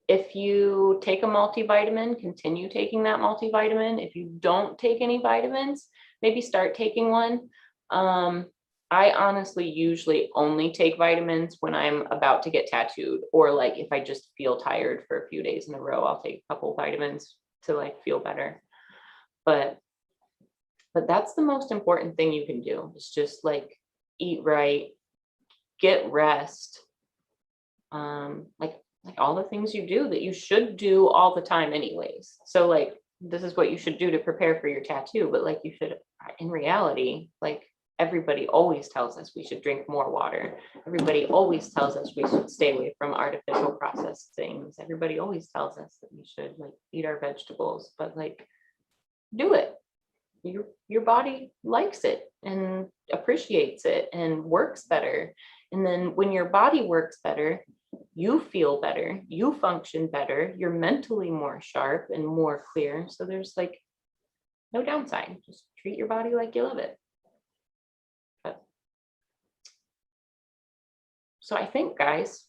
A: If you take a multivitamin, continue taking that multivitamin. If you don't take any vitamins, maybe start taking one. I honestly usually only take vitamins when I'm about to get tattooed, or like if I just feel tired for a few days in a row, I'll take a couple vitamins to like feel better. But that's the most important thing you can do. It's just like eat right, get rest. Like all the things you do that you should do all the time anyways. So like, this is what you should do to prepare for your tattoo, but like you should, in reality, like everybody always tells us we should drink more water. Everybody always tells us we should stay away from artificial processed things. Everybody always tells us that we should like eat our vegetables, but like, do it. Your body likes it and appreciates it and works better. And then when your body works better, you feel better, you function better, you're mentally more sharp and more clear. So there's like no downside. Just treat your body like you love it. But, so I think, guys,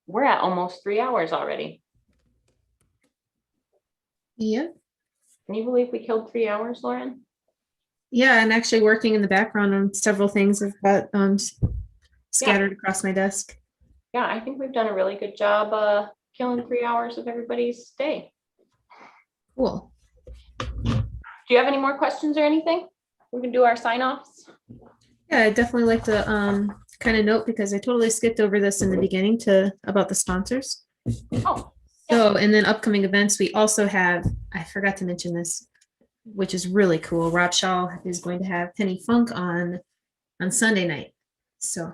A: we're at almost 3 hours already.
B: Yeah.
A: Can you believe we killed 3 hours, Lauren?
B: Yeah, I'm actually working in the background on several things I've got scattered across my desk.
A: Yeah, I think we've done a really good job killing 3 hours of everybody's day.
B: Cool.
A: Do you have any more questions or anything? We can do our sign-offs.
B: Yeah, I'd definitely like to kind of note, because I totally skipped over this in the beginning, about the sponsors.
A: Oh,
B: So, and then upcoming events, we also have, I forgot to mention this, which is really cool. Rob Shaw is going to have Penny Funk on Sunday night. So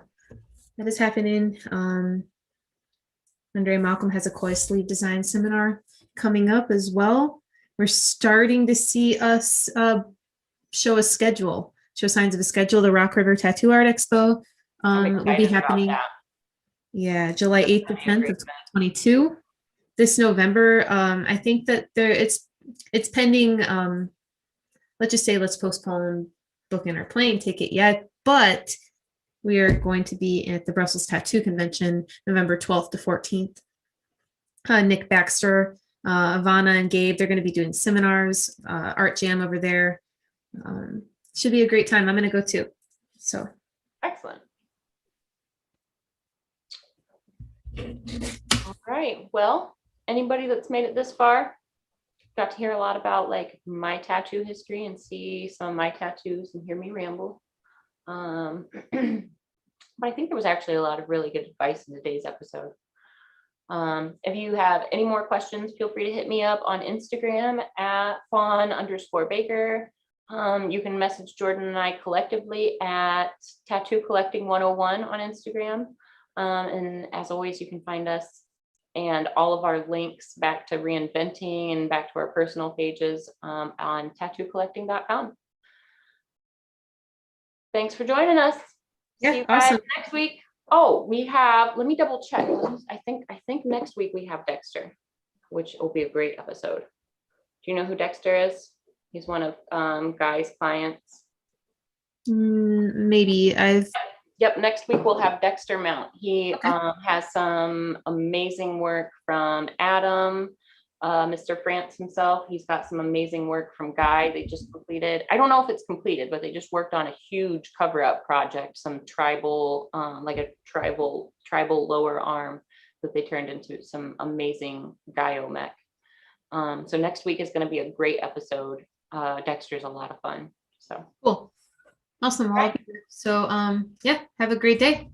B: that is happening. Andre Malcolm has a koi sleeve design seminar coming up as well. We're starting to see us show signs of a schedule. The Rock River Tattoo Art Expo will be happening. Yeah, July 8th to 10th of 2022. This November, I think that it's pending. Let's postpone booking our plane ticket yet, but we are going to be at the Brussels Tattoo Convention November 12th to 14th. Nick Baxter, Ivana and Gabe, they're going to be doing seminars, art jam over there. Should be a great time. I'm going to go too. So
A: excellent. All right. Well, anybody that's made it this far got to hear a lot about like my tattoo history and see some of my tattoos and hear me ramble. But I think there was actually a lot of really good advice in today's episode. If you have any more questions, feel free to hit me up on Instagram at Fawn_Baker. You can message Jordan and I collectively at Tattoo Collecting 101 on Instagram. And as always, you can find us and all of our links back to Reinventing and back to our personal pages on tattoocollecting.com. Thanks for joining us.
B: yeah,
A: See you
B: awesome.
A: guys next week. Oh, we have, let me double check. I think next week we have Dexter, which will be a great episode. Do you know who Dexter is? He's one of Guy's clients.
B: Maybe
A: Yep, next week we'll have Dexter Mount. He has some amazing work from Adam, Mr. France himself. He's got some amazing work from Guy. They just completed, I don't know if it's completed, but they just worked on a huge cover-up project, some tribal, like a tribal lower arm that they turned into some amazing Guyo mech. So next week is going to be a great episode. Dexter's a lot of fun. So
B: cool. Awesome. Well, so yeah, have a great day.